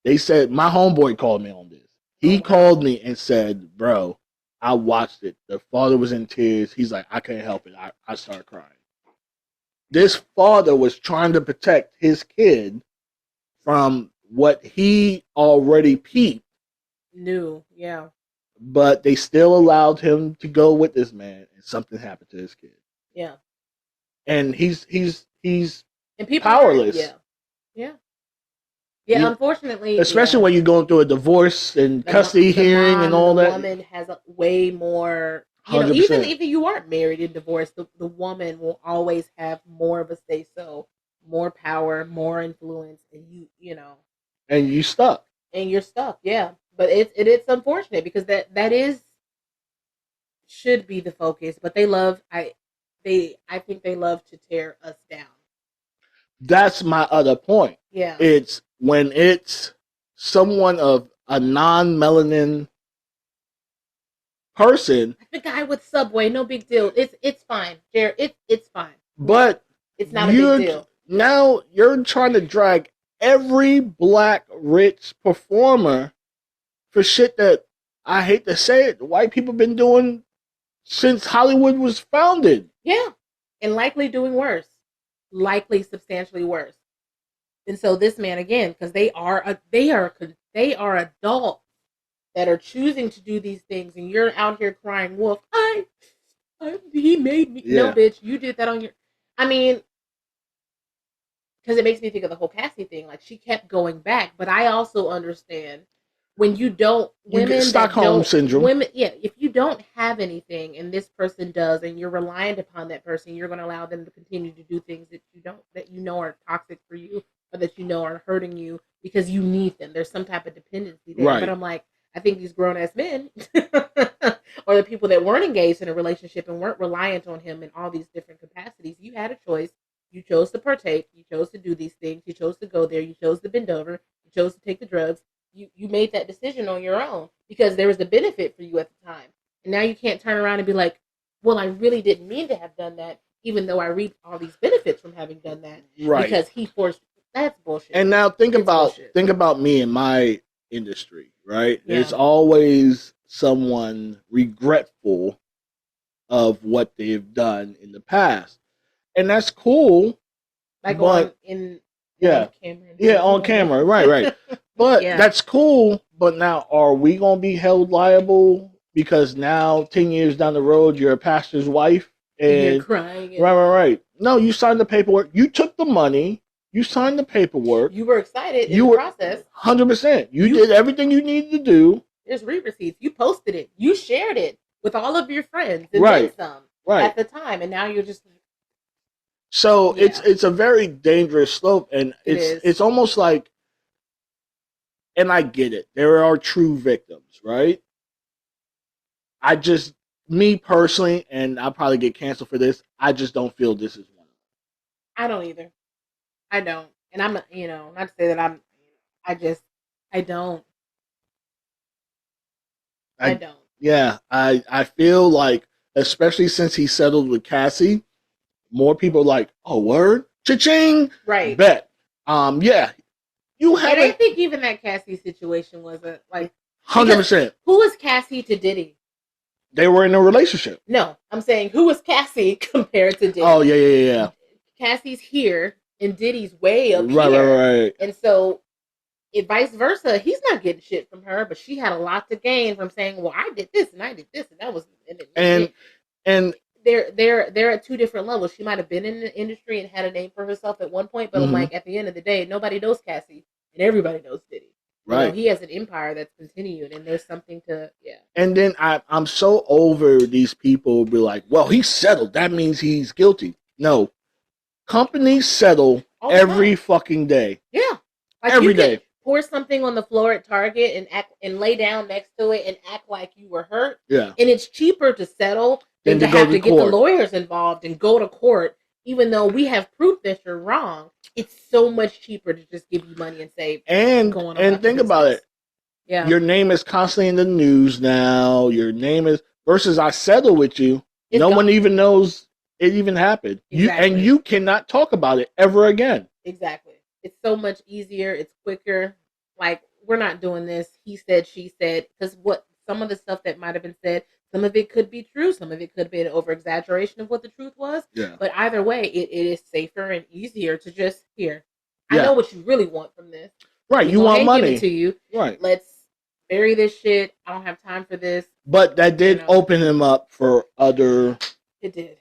they said, my homeboy called me on this. He called me and said, "Bro, I watched it. The father was in tears. He's like, I can't help it. I started crying." This father was trying to protect his kid from what he already peeped. Knew, yeah. But they still allowed him to go with this man, and something happened to his kid. Yeah. And he's and people powerless. Yeah, unfortunately. Especially when you're going through a divorce and custody hearing and all that. The woman has a way more, even if you aren't married and divorced, the woman will always have more of a say-so, more power, more influence, and and you stuck. And you're stuck, yeah. But it's unfortunate because that should be the focus. But I think they love to tear us down. That's my other point. Yeah. It's when it's someone of a non-melanin person. The guy with Subway, no big deal. It's fine, Jared. It's fine. But it's not a big deal. Now you're trying to drag every black rich performer for shit that, I hate to say it, white people been doing since Hollywood was founded. Yeah, and likely doing worse. Likely substantially worse. And so this man, again, because they are adults that are choosing to do these things, and you're out here crying wolf. He made me. Yeah. No, bitch, you did that on your. I mean, because it makes me think of the whole Cassie thing. Like, she kept going back, but I also understand when you don't, women, Stockholm syndrome. Women, yeah, if you don't have anything and this person does, and you're reliant upon that person, you're going to allow them to continue to do things that you know are toxic for you, or that you know are hurting you because you need them. There's some type of dependency there. Right. But I'm like, I think these grown ass men, or the people that weren't engaged in a relationship and weren't reliant on him in all these different capacities, you had a choice. You chose to partake. You chose to do these things. You chose to go there. You chose to bend over. You chose to take the drugs. You made that decision on your own because there was a benefit for you at the time. And now you can't turn around and be like, well, I really didn't mean to have done that, even though I reaped all these benefits from having done that. Right. Because he forced. That's bullshit. And now think about me in my industry, right? Yeah. There's always someone regretful of what they've done in the past. And that's cool. Like on camera. Yeah, on camera. Right. But that's cool. But now, are we going to be held liable because now 10 years down the road, you're a pastor's wife and you're crying? Right. No, you signed the paperwork. You took the money. You signed the paperwork. You were excited in the process. 100%. You did everything you needed to do. There's receipts. You posted it. You shared it with all of your friends and then some at the time. And now you're just... So it's a very dangerous slope, and it's almost like, and I get it, there are true victims, right? Me personally, and I'll probably get canceled for this, I just don't feel this is one of them. I don't either. I don't. And I'm not, not to say that I don't. I don't. Yeah, I feel like, especially since he settled with Cassie, more people are like, oh, word? Cha-ching! Right. Bet. Yeah. You And I haven't think even that Cassie situation was a like 100%. who was Cassie to Diddy? They were in a relationship. No, I'm saying who was Cassie compared to Diddy? Oh yeah. Cassie's here and Diddy's way up Right, here. right. And so if vice versa, he's not getting shit from her, but she had a lot to gain from saying, "Well, I did this and I did this and that was." And they're at two different levels. She might have been in the industry and had a name for herself at one point, but I'm like, at the end of the day, nobody knows Cassie and everybody knows Diddy. Right. You know, he has an empire that's continued, and there's something to And then I'm so over these people be like, well, he settled. That means he's guilty. No, companies settle every fucking day. Yeah, like every day. Pour something on the floor at Target and act and lay down next to it and act like you were hurt. Yeah, and it's cheaper to settle than to have to get the lawyers involved and go to court. Even though we have proof that you're wrong, it's so much cheaper to just give you money and say, and think about it. Yeah, your name is constantly in the news now. Your name is versus I settle with you. It's no gone. one even knows it even happened. Exactly. You cannot talk about it ever again. Exactly. It's so much easier. It's quicker. Like, we're not doing this. He said, she said. Because some of the stuff that might have been said, some of it could be true. Some of it could be an over-exaggeration of what the truth was. Yeah. But either way, it is safer and easier to just, here, I know what you really want from this. Right. You want money. Give it to you. Right. Let's bury this shit. I don't have time for this. But that did open him up for other... It did.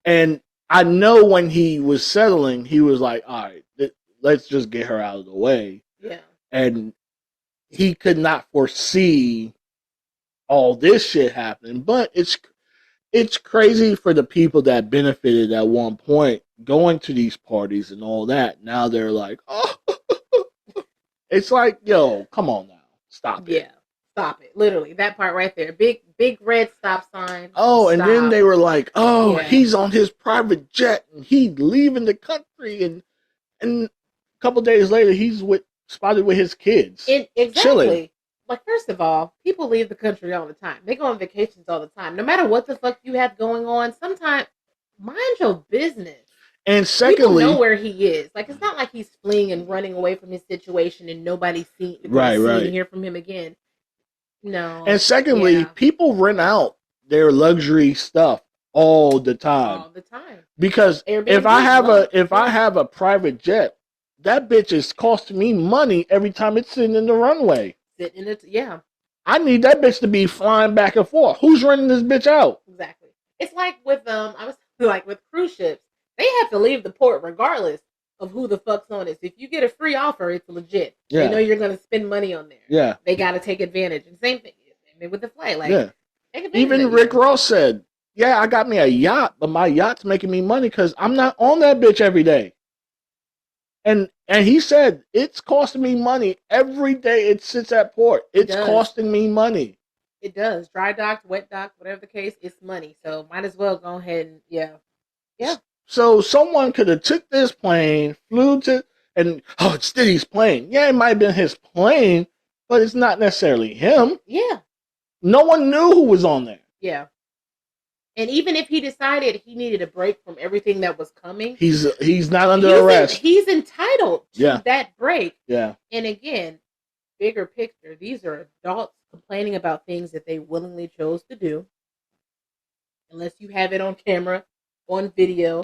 And I know when he was settling, he was like, all right, let's just get her out of the way. Yeah. And he could not foresee all this shit happening. But it's crazy for the people that benefited at one point going to these parties and all that. Now they're like, oh, it's like, yo, come on now. Stop it. Yeah. Stop it. Literally. That part right there. Big red stop sign. Oh, and then they were like, oh, Yeah. he's on his private jet and he's leaving the country. And a couple days later, he's spotted with his kids. Exactly. Chilling. Like, first of all, people leave the country all the time. They go on vacations all the time. No matter what the fuck you have going on, sometimes mind your business. And secondly, people know where he is. Like, it's not like he's fleeing and running away from his situation and nobody's seen and hear from him again. No. And secondly, people rent out their luxury stuff all the time. All the time. Because if I have a private jet, that bitch is costing me money every time it's sitting in the runway. I need that bitch to be flying back and forth. Who's renting this bitch out? Exactly. It's like with with cruise ships, they have to leave the port regardless of who the fuck's on it. So if you get a free offer, it's legit. Yeah. They know you're going to spend money on there. Yeah. They got to take advantage. And same thing with the flight. Like, even Rick Ross said, yeah, I got me a yacht, but my yacht's making me money because I'm not on that bitch every day. And he said, it's costing me money every day it sits at port. It's costing me money. It does. Dry dock, wet dock, whatever the case, it's money. So might as well go ahead and, Yeah. So someone could have took this plane, flew to, and, it's Diddy's plane. Yeah, it might have been his plane, but it's not necessarily him. Yeah. No one knew who was on there. Yeah. And even if he decided he needed a break from everything that was coming, he's not under arrest. He's entitled to that break. Yeah. And again, bigger picture, these are adults complaining about things that they willingly chose to do. Unless you have it on camera, on video,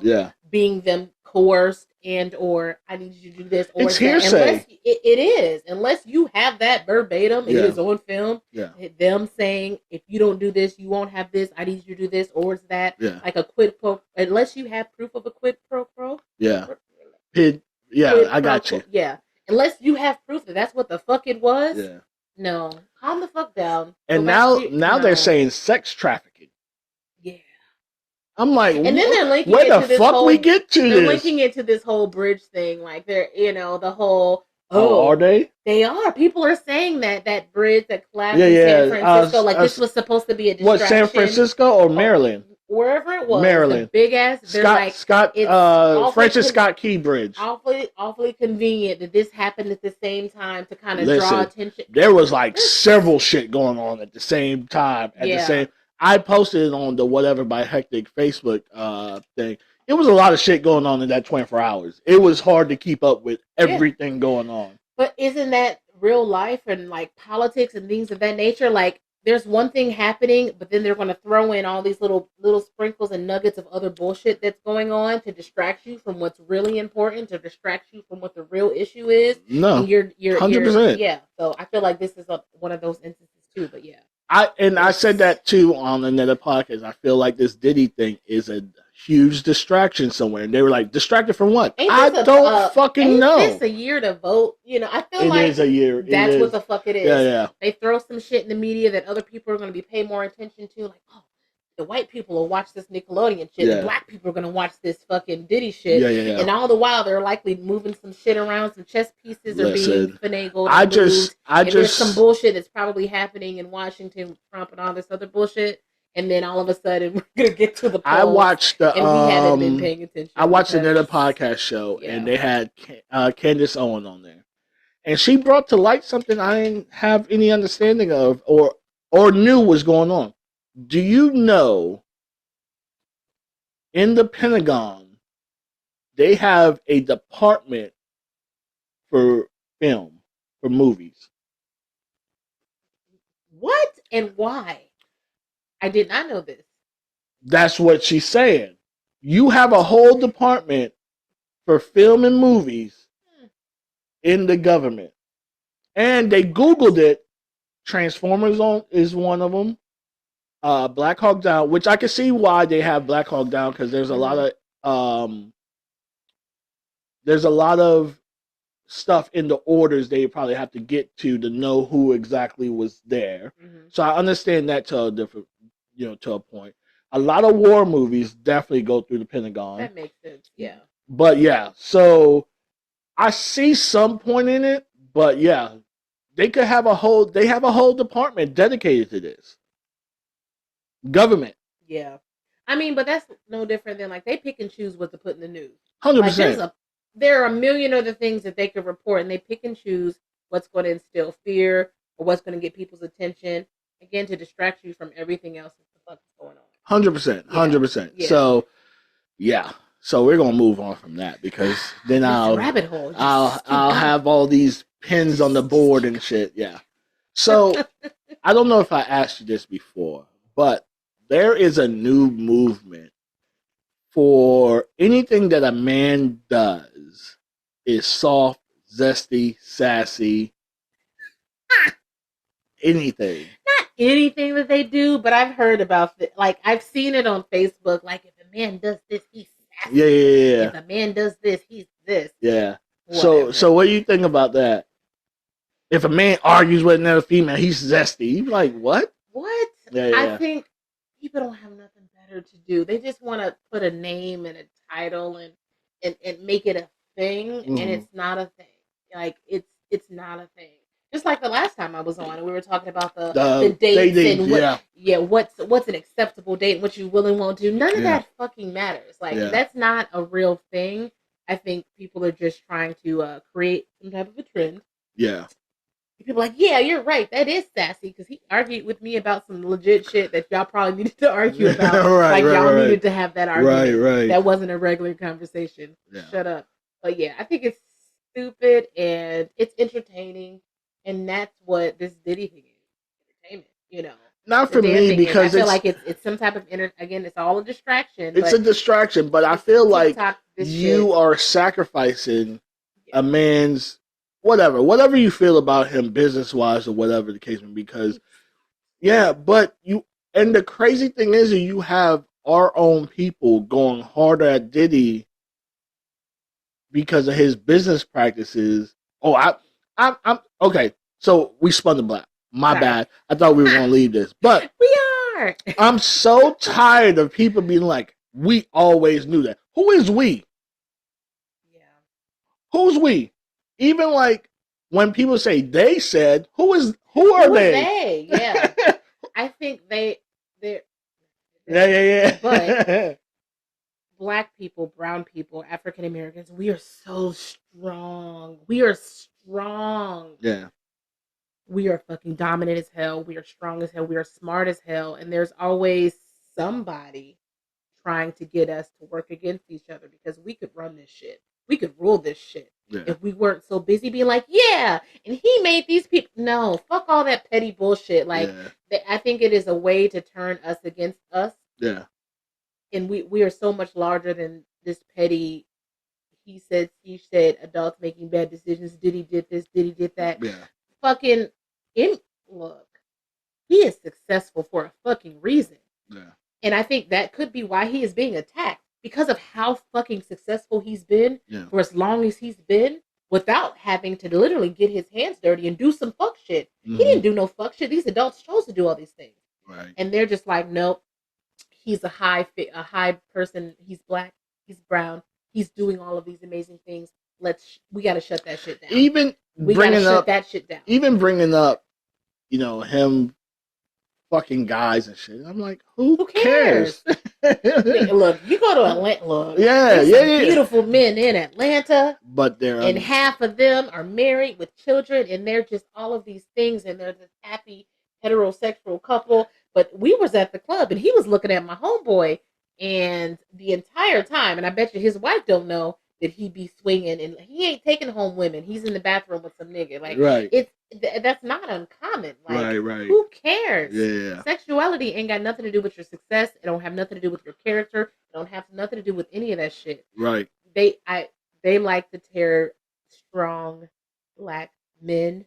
being them coerced and or I need you to do this or it's hearsay. It is. Unless you have that verbatim, it is on film. Yeah. Them saying, if you don't do this, you won't have this. I need you to do this, or it's that. Yeah. Like a quid pro. Unless you have proof of a quid pro quo. Yeah. I got you. Yeah. Unless you have proof that that's what the fuck it was. Yeah. No. Calm the fuck down. And now they're saying sex trafficking. Yeah. I'm like, and then they're linking where the fuck we get to this? They're linking it to this whole bridge thing. Like they're, the whole. Are they? They are. People are saying that bridge that collapsed in San Francisco, this was supposed to be a distraction. What, San Francisco or Maryland? Wherever it was. Maryland. Big ass. Francis Scott Key Bridge. Awfully convenient that this happened at the same time to kind of draw attention. There was like several shit going on at the same time. I posted it on the Whatever by Hektek Facebook thing. It was a lot of shit going on in that 24 hours. It was hard to keep up with everything going on. But isn't that real life and like politics and things of that nature? Like there's one thing happening, but then they're going to throw in all these little sprinkles and nuggets of other bullshit that's going on to distract you from what's really important, to distract you from what the real issue is. No, And you're 100%. yeah. So I feel like this is one of those instances too. But yeah, I said that too on another podcast. I feel like this Diddy thing is a huge distraction somewhere, and they were like, distracted from what? I don't fucking know. Ain't this a year to vote? You know, I feel It like is a year. That's what the fuck it is. Yeah. They throw some shit in the media that other people are going to be paying more attention to. Like, oh, the white people will watch this Nickelodeon shit. Yeah. The black people are going to watch this fucking Diddy shit. Yeah. And all the while, they're likely moving some shit around. Some chess pieces are being finagled. There's some bullshit that's probably happening in Washington with Trump and all this other bullshit. And then all of a sudden, we're gonna get to the polls. I watched the. And we haven't been paying attention. I watched another podcast show, and they had Candace Owen on there, and she brought to light something I didn't have any understanding of, or knew was going on. Do you know? In the Pentagon, they have a department for film, for movies. What and why? I did not know this. That's what she's saying. You have a whole department for film and movies in the government. And they Googled it. Transformers is one of them. Black Hawk Down, which I can see why they have Black Hawk Down, because there's a lot of stuff in the orders they probably have to get to know who exactly was there. Mm-hmm. So I understand that to a different, to a point. A lot of war movies definitely go through the Pentagon. That makes sense, yeah. But yeah, so I see some point in it, but yeah, they have a whole department dedicated to this. Government. Yeah. I mean, but that's no different than like they pick and choose what to put in the news. 100%. Like there are a million other things that they could report, and they pick and choose what's going to instill fear or what's going to get people's attention, again, to distract you from everything else that's going on. 100%. 100%. Yeah. So, yeah. So we're going to move on from that, because then I'll have all these pins on the board and shit. Yeah. So I don't know if I asked you this before, but there is a new movement for anything that a man does is soft, zesty, sassy, anything. Not anything that they do, but I've heard about it. Like, I've seen it on Facebook. Like, if a man does this, he's sassy. Yeah. If a man does this, he's this. Yeah. Whatever. So what do you think about that? If a man argues with another female, he's zesty. You're like, what? What? Yeah. I think people don't have nothing better to do. They just want to put a name and a title and make it a thing, mm-hmm. and it's not a thing. Like, it's not a thing. Just like the last time I was on, and we were talking about the dates and what's an acceptable date and what you will and won't do. None of that fucking matters. Like, that's not a real thing. I think people are just trying to create some type of a trend. Yeah. People are like, yeah, you're right. That is sassy, because he argued with me about some legit shit that y'all probably needed to argue about. Y'all needed to have that argument. Right. That wasn't a regular conversation. Yeah. Shut up. But yeah, I think it's stupid and it's entertaining, and that's what this Diddy thing is. Entertainment, Not for me, because I feel like it's some type of again, it's all a distraction. It's a distraction, but I feel like you are sacrificing a man's whatever you feel about him business wise or whatever the case may be, because but and the crazy thing is that you have our own people going harder at Diddy because of his business practices. I'm okay. So we spun the block. My bad. I thought we were gonna leave this, but we are. I'm so tired of people being like, we always knew that. Who is we? Yeah. Who's we? Even like when people say they said, who are they? Yeah. I think they're Yeah. But Black people, brown people, African Americans, we are so strong. We are strong. Yeah. We are fucking dominant as hell. We are strong as hell. We are smart as hell. And there's always somebody trying to get us to work against each other, because we could run this shit. We could rule this shit. if we weren't so busy being like, yeah, and he made these people. No, fuck all that petty bullshit. Like, I think it is a way to turn us against us. Yeah. And we are so much larger than this petty, he said, she said, adults making bad decisions. Diddy did this, Diddy did that. Yeah. Fucking, look, he is successful for a fucking reason. Yeah. And I think that could be why he is being attacked. Because of how fucking successful he's been for as long as he's been, without having to literally get his hands dirty and do some fuck shit. He didn't do no fuck shit. These adults chose to do all these things. Right. And they're just like, nope, he's a high person. He's black. He's brown. He's doing all of these amazing things. We got to shut that shit down. We got to shut that shit down. Even bringing up, him fucking guys and shit. I'm like, who cares? Look, you go to Atlanta. Look, beautiful men in Atlanta, but and half of them are married with children, and they're just all of these things, and they're this happy heterosexual couple. But we was at the club, and he was looking at my homeboy, and the entire time, and I bet you his wife don't know that he be swinging, and he ain't taking home women. He's in the bathroom with some nigga. Like, that's not uncommon. Like, right. Who cares? Yeah. Sexuality ain't got nothing to do with your success. It don't have nothing to do with your character. It don't have nothing to do with any of that shit. Right. They like to tear strong black men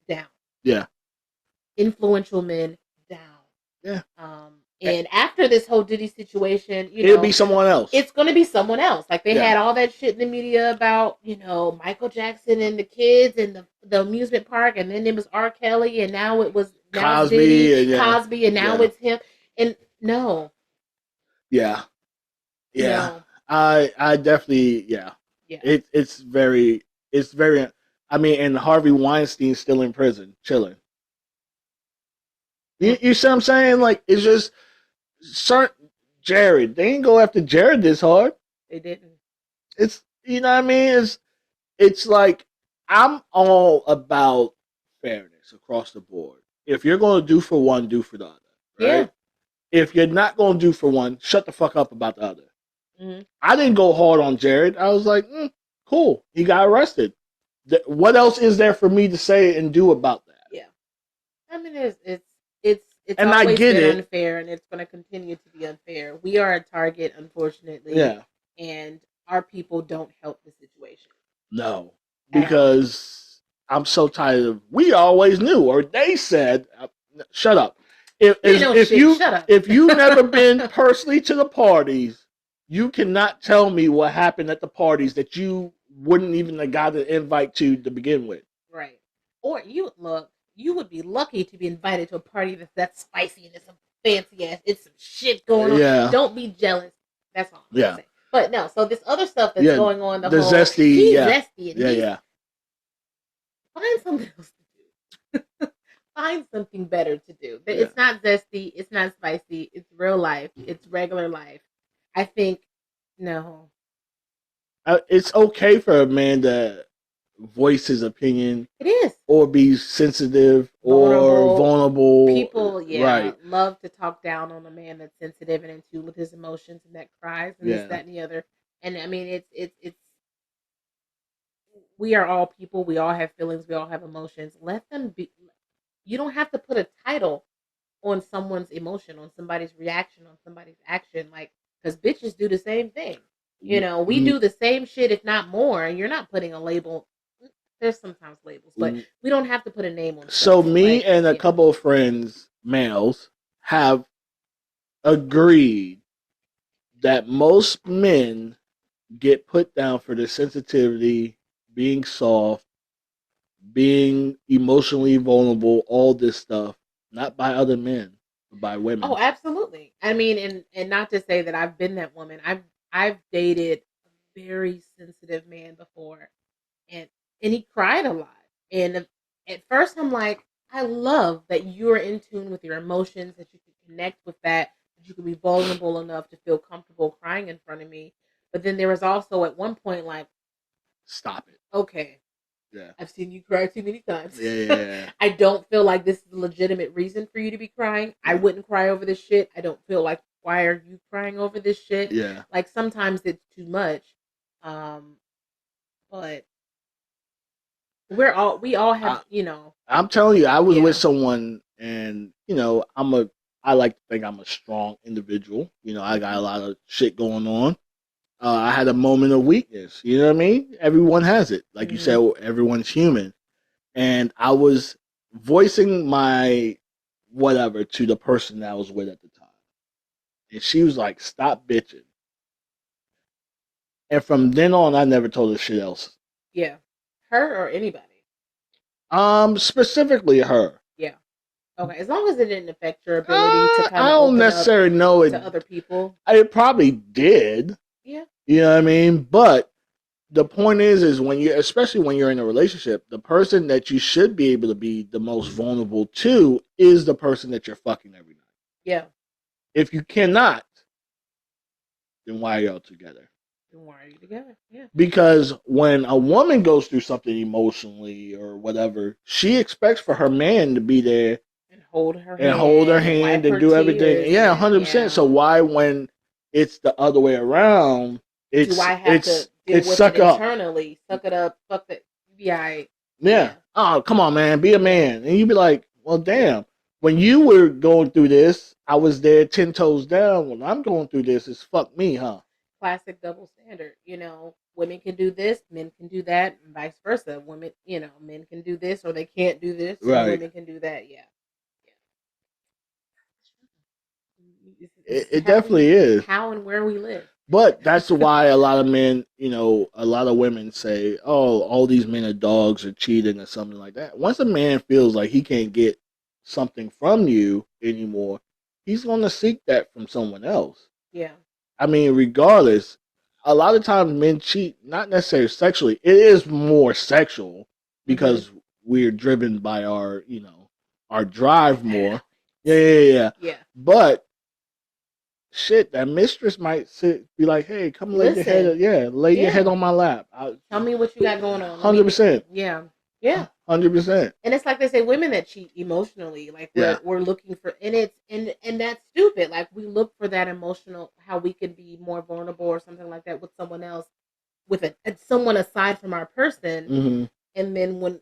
down. Yeah. Influential men down. Yeah. And after this whole Diddy situation, it'll be someone else. It's going to be someone else. Like, they had all that shit in the media about, Michael Jackson and the kids and the amusement park, and then it was R. Kelly, and now it was Cosby, Diddy, Cosby, and now it's him. And no. Yeah. Yeah. No. I definitely, yeah. It's very, I mean, and Harvey Weinstein's still in prison, chilling. You see what I'm saying? Like, it's just Jared. They didn't go after Jared this hard. They didn't. It's, you know what I mean? It's like, I'm all about fairness across the board. If you're going to do for one, do for the other. Right? Yeah. If you're not going to do for one, shut the fuck up about the other. Mm-hmm. I didn't go hard on Jared. I was like, cool. He got arrested. What else is there for me to say and do about that? Yeah. I mean, it's and always I get been it. unfair, and it's going to continue to be unfair. We are a target, unfortunately. Yeah. And our people don't help the situation. No. Because I'm so tired of, we always knew, or they said, shut up. If you've never been personally to the parties, you cannot tell me what happened at the parties that you wouldn't even have got an invite to begin with. Right. Or you would be lucky to be invited to a party that's spicy and it's some fancy ass, it's some shit going on. Yeah. Don't be jealous. That's all I'm saying. But no, so this other stuff that's going on, the whole zesty, he's zesty. And find something else to do. Find something better to do. It's not zesty, it's not spicy, it's real life, it's regular life. I think, no. It's okay for a man to voice his opinion. It is. Or be sensitive or vulnerable. People, love to talk down on a man that's sensitive and in tune with his emotions and that cries and this, that, and the other. And I mean, it's we are all people. We all have feelings. We all have emotions. Let them be. You don't have to put a title on someone's emotion, on somebody's reaction, on somebody's action. Like, because bitches do the same thing. We do the same shit, if not more. And you're not putting a label. There's sometimes labels, but we don't have to put a name on it. So me and a couple of friends, males, have agreed that most men get put down for their sensitivity, being soft, being emotionally vulnerable, all this stuff, not by other men, but by women. Oh, absolutely. I mean, and not to say that I've been that woman. I've dated a very sensitive man before, and he cried a lot. And at first I'm like, I love that you're in tune with your emotions, that you can connect with that you can be vulnerable enough to feel comfortable crying in front of me. But then there was also at one point like, stop it. Okay. Yeah. I've seen you cry too many times. Yeah. I don't feel like this is a legitimate reason for you to be crying. I wouldn't cry over this shit. I don't feel like, why are you crying over this shit? Yeah. Like sometimes it's too much. But We all have, I'm telling you, I was Yeah. with someone, and I like to think I'm a strong individual. I got a lot of shit going on. I had a moment of weakness. You know what I mean? Everyone has it. Like you said, everyone's human. And I was voicing my whatever to the person that I was with at the time. And she was like, stop bitching. And from then on, I never told her shit else. Yeah. Her or anybody? Specifically her. Yeah. Okay. As long as it didn't affect your ability to kind of I don't open necessarily know it to other people. It probably did. Yeah. You know what I mean? But the point is when especially when you're in a relationship, the person that you should be able to be the most vulnerable to is the person that you're fucking every night. Yeah. If you cannot, then why are y'all together? Then why are you together? Yeah. Because when a woman goes through something emotionally or whatever, she expects for her man to be there and hold her hand and do everything. Yeah, 100%. So why, when it's the other way around, do I have to deal with it internally? Suck it up. Fuck that. Yeah. Oh, come on, man. Be a man. And you'd be like, well, damn. When you were going through this, I was there 10 toes down. When I'm going through this, it's fuck me, huh? Classic double standard. Women can do this, men can do that, and vice versa. Women, men can do this or they can't do this, and women can do that. Yeah. It definitely is. How and where we live. But that's why a lot of men, a lot of women say, oh, all these men are dogs or cheating or something like that. Once a man feels like he can't get something from you anymore, he's going to seek that from someone else. Yeah. I mean, regardless, a lot of times men cheat, not necessarily sexually. It is more sexual because we're driven by our drive more. Yeah. But shit, that mistress might be like, "Hey, come lay your head on my lap. Tell me what you got going on." 100%. Yeah. 100%. And it's like they say, women that cheat emotionally, like we're looking for, and that's stupid. Like we look for that emotional, how we can be more vulnerable or something like that with someone else, with someone aside from our person, and then when.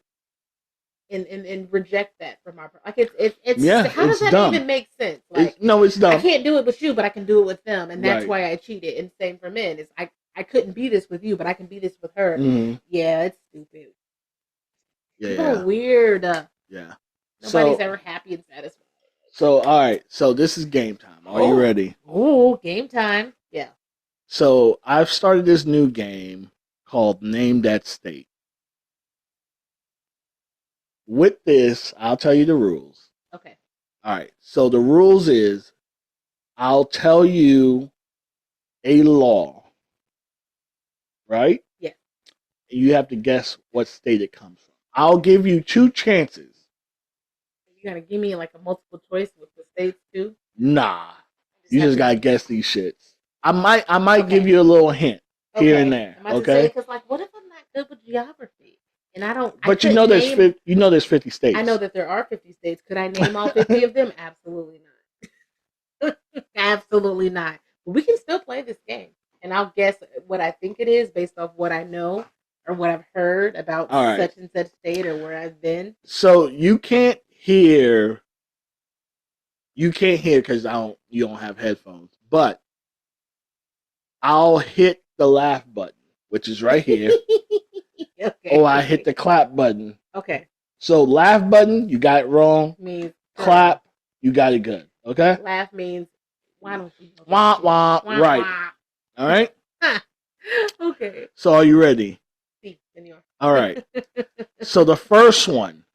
And reject that from our like it's how does that dumb. even make sense? Like it's dumb. I can't do it with you, but I can do it with them, and that's why I cheated. And same for men. It's I couldn't be this with you, but I can be this with her. Yeah, it's stupid. People are weird. Yeah. Nobody's ever happy and satisfied. So all right, so this is game time. Are you ready? Oh, game time. Yeah. So I've started this new game called Name That State. With this, I'll tell you the rules. Okay. All right. So the rules is I'll tell you a law, right? Yeah. You have to guess what state it comes from. I'll give you 2 chances. You're going to give me like a multiple choice with the states too? Nah. You just got to guess these shits. I might give you a little hint here and there. Okay. Because like, what if I'm not good with geography? And I don't. But there's 50 states. I know that there are 50 states. Could I name all 50 of them? Absolutely not. Absolutely not. But we can still play this game, and I'll guess what I think it is based off what I know or what I've heard about such and such state or where I've been. So you can't hear because you don't have headphones. But I'll hit the laugh button, which is right here. Okay. Or I hit the clap button. Okay. So laugh button, you got it wrong. Means clap, you got it good. Okay. Laugh means why don't you? Wah wah. Right. Wah. All right. Okay. So are you ready? Sí, señor. All right. So the first one,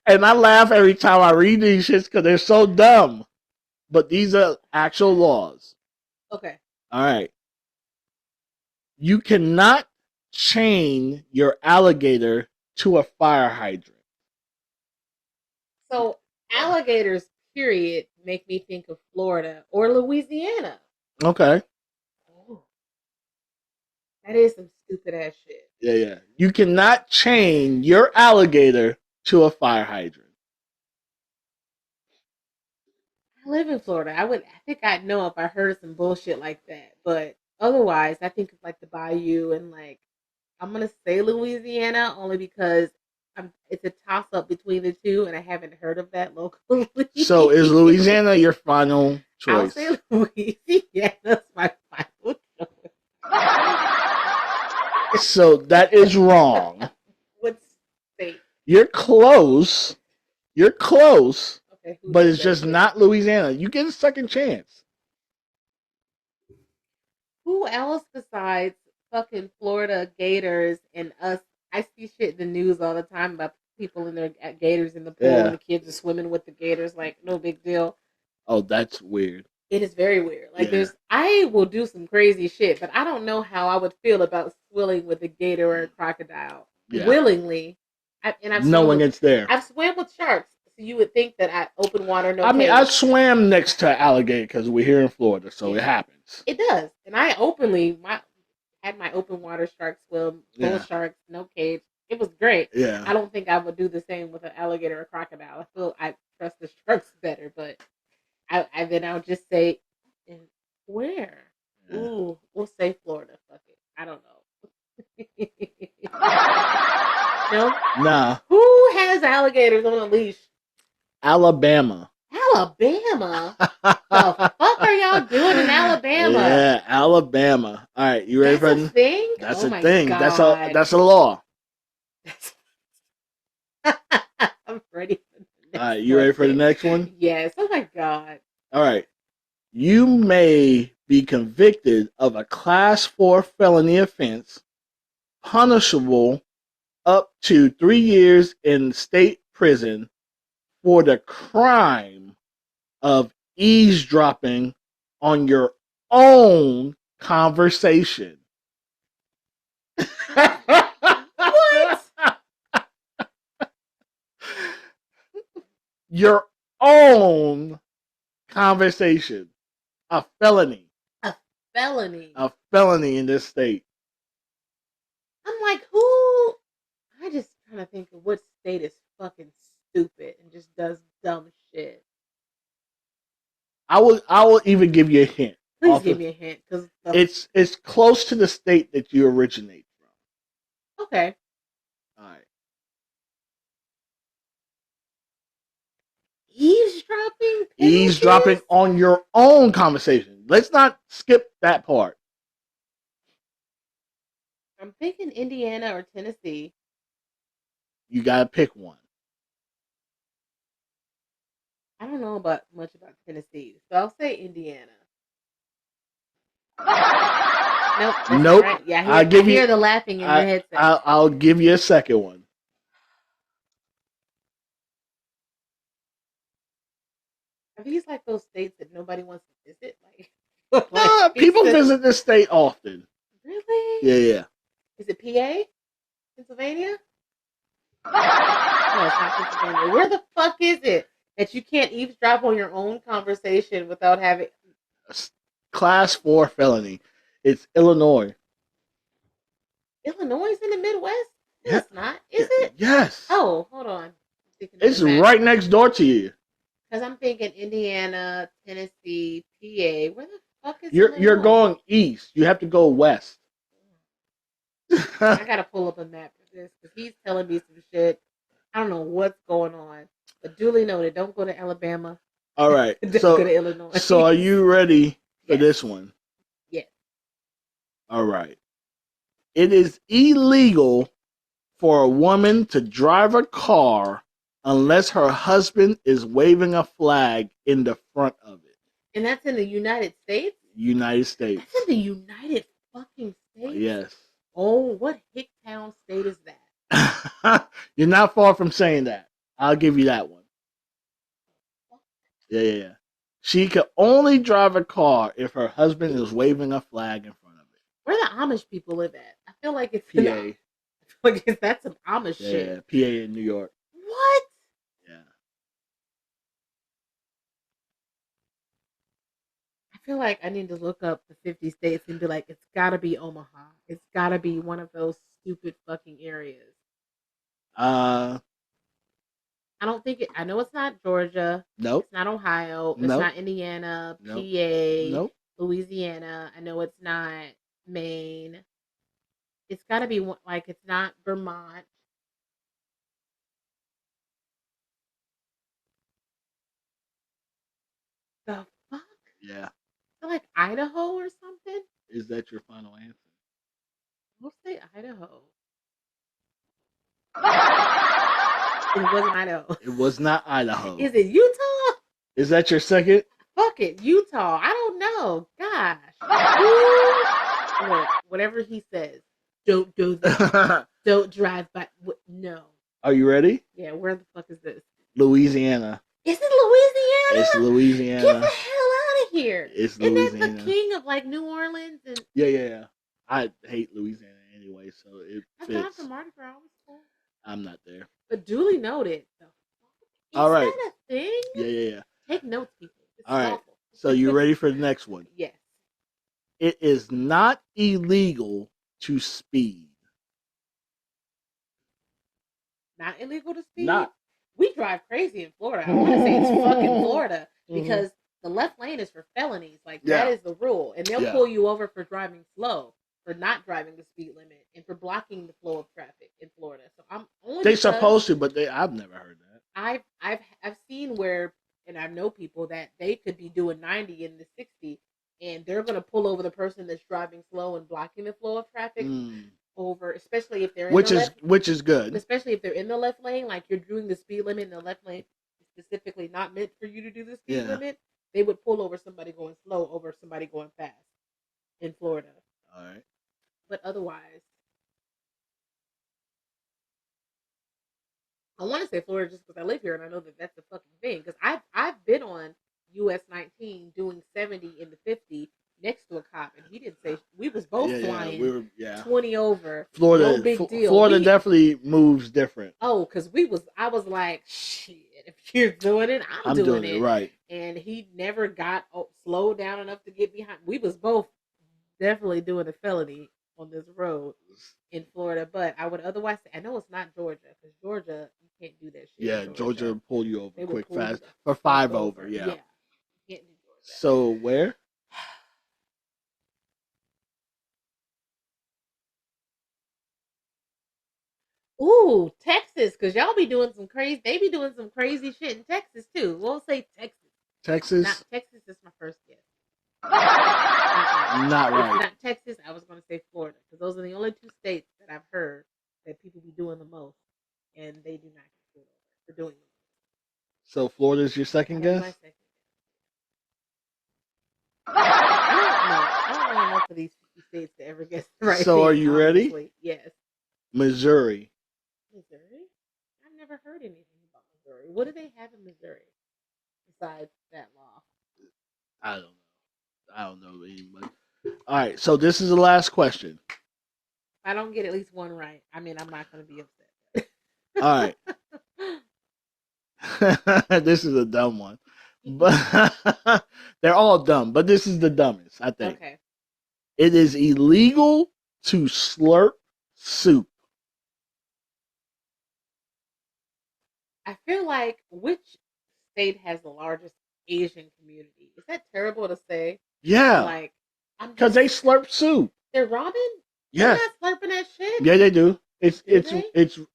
and I laugh every time I read these shits because they're so dumb, but these are actual laws. Okay. All right. You cannot chain your alligator to a fire hydrant. So alligators, period, make me think of Florida or Louisiana. Okay. Oh, that is some stupid ass shit. Yeah. You cannot chain your alligator to a fire hydrant. I live in Florida. I think I'd know if I heard some bullshit like that. But otherwise, I think of like the bayou and like I'm gonna say Louisiana only because it's a toss up between the two, and I haven't heard of that locally. So is Louisiana your final I'll choice? say Louisiana's my final choice. So that is wrong. What state? You're close. You're close, Okay, but it's just not Louisiana. You get a second chance. Who else besides fucking Florida Gators and us? I see shit in the news all the time about people in their gators in the pool Yeah. and the kids are swimming with the gators like no big deal. Oh, that's weird. It is very weird. Like Yeah. I will do some crazy shit, but I don't know how I would feel about swimming with a gator or a crocodile willingly. Knowing it's there. I've swam with sharks, so you would think that at open water, no. I mean, I swam next to an alligator because we're here in Florida, so it happens. It does, and I openly had my open water shark swim, full sharks, no cage. It was great. Yeah. I don't think I would do the same with an alligator or crocodile. I feel I trust the sharks better, but then I'll just say, where? Yeah. Ooh, we'll say Florida. Fuck it. I don't know. No? Nah. Who has alligators on a leash? Alabama. Alabama? The fuck are y'all doing in Alabama? Yeah, Alabama. All right, you ready for a thing? That's a thing. God. That's a law. I'm ready for the next All right, you ready for the next one? Yes. Oh my God. All right. You may be convicted of a class 4 felony offense, punishable up to 3 years in state prison for the crime of eavesdropping on your own conversation. What? Your own conversation. A felony. A felony. A felony in this state. I'm like, who? I just trying to think of what state is fucking stupid and just does dumb shit. I will even give you a hint. Please give me a hint, because it's close to the state that you originate from. Okay. All right. Eavesdropping? Eavesdropping on your own conversation. Let's not skip that part. I'm thinking Indiana or Tennessee. You gotta pick one. I don't know much about Tennessee, so I'll say Indiana. Nope. Right. Yeah, I hear the laughing in your headset. I'll give you a second one. Are these like those states that nobody wants to visit? People visit this state often. Really? Yeah. Is it PA? Pennsylvania? No, it's not Pennsylvania. Where the fuck is it that you can't eavesdrop on your own conversation without having Class 4 felony? It's Illinois. Illinois is in the Midwest? No, it's not. Is it? Yes. Oh, hold on. It's right next door to you. Because I'm thinking Indiana, Tennessee, PA. Where the fuck is You're going east. You have to go west. I gotta pull up a map for this because he's telling me some shit. I don't know what's going on. But duly noted, don't go to Alabama. All right. Go to Illinois. So are you ready for this one? Yes. All right. It is illegal for a woman to drive a car unless her husband is waving a flag in the front of it. And that's in the United States? United States. That's in the United fucking States? Yes. Oh, what hicktown state is that? You're not far from saying that. I'll give you that one. Yeah. She can only drive a car if her husband is waving a flag in front of it. Where the Amish people live at? I feel like it's PA. I feel like that's some Amish shit. Yeah, PA in New York. What? Yeah. I feel like I need to look up the 50 states and be like, it's gotta be Omaha. It's gotta be one of those stupid fucking areas. I don't think I know it's not Georgia. Nope. It's not Ohio. It's not Indiana, PA, Louisiana. I know it's not Maine. It's got to be like it's not Vermont. The fuck? Yeah. Is it like Idaho or something? Is that your final answer? We'll say Idaho. It wasn't Idaho. It was not Idaho. Is it Utah? Is that your second? Fuck it, Utah. I don't know. Gosh. Look, whatever he says. Don't do that. Don't drive by. No. Are you ready? Yeah, where the fuck is this? Louisiana. Is it Louisiana? It's Louisiana. Get the hell out of here. It's Isn't Louisiana. that the king of like New Orleans? And Yeah. I hate Louisiana anyway, so it I've gone fits. to Mardi Gras. I was cool. I'm not there. But duly noted. All right. Is that a thing? Yeah. Take notes, people. It's All right. awful. So you ready for the next one? Yes. It is not illegal to speed. Not illegal to speed? Not. We drive crazy in Florida. I want to say it's fucking Florida because the left lane is for felonies. Like, that is the rule. And they'll pull you over for driving slow, for not driving the speed limit, and for blocking the flow of traffic in Florida. So I'm only They supposed to, but I've never heard that. I've seen where, and I know people that they could be doing 90 in the 60, and they're going to pull over the person that's driving slow and blocking the flow of traffic over, especially if they're in which is good. Especially if they're in the left lane, like you're doing the speed limit in the left lane, specifically not meant for you to do the speed limit. They would pull over somebody going slow over somebody going fast in Florida. All right. But otherwise, I want to say Florida just because I live here and I know that that's the fucking thing. Because I've been on US 19 doing 70 in the 50 next to a cop, and he didn't say we was both flying. We were 20 over. Florida, no big deal. Florida definitely moves different. Oh, because I was like, shit. If you're doing it, I'm doing it. Right. And he never got slowed down enough to get behind. We was both definitely doing a felony on this road in Florida, but I would otherwise say, I know it's not Georgia, because Georgia, you can't do that shit. Yeah, Georgia will pull you over quick, fast, for 5 over. Yeah. You can't do Georgia. So where? Ooh, Texas, because y'all be doing some crazy. They be doing some crazy shit in Texas too. We'll say Texas. Texas. Not Texas is my first guess. Not right. Not Texas. I was going to say Florida, because those are the only two states that I've heard that people be doing the most, and they do not get pulled over for doing it. So Florida's your second guess? My second guess. I don't know enough of these 50 states to ever guess the right. So are you ready? Yes. Missouri. Missouri? I've never heard anything about Missouri. What do they have in Missouri besides that law? I don't know anybody. All right, so this is the last question. If I don't get at least one right, I mean, I'm not going to be upset. All right. This is a dumb one. But they're all dumb, but this is the dumbest, I think. Okay. It is illegal to slurp soup. I feel like which state has the largest Asian community? Is that terrible to say? Yeah. Like, because they slurp soup. They're ramen? Yeah. They're not slurping that shit? Yeah, they do. Do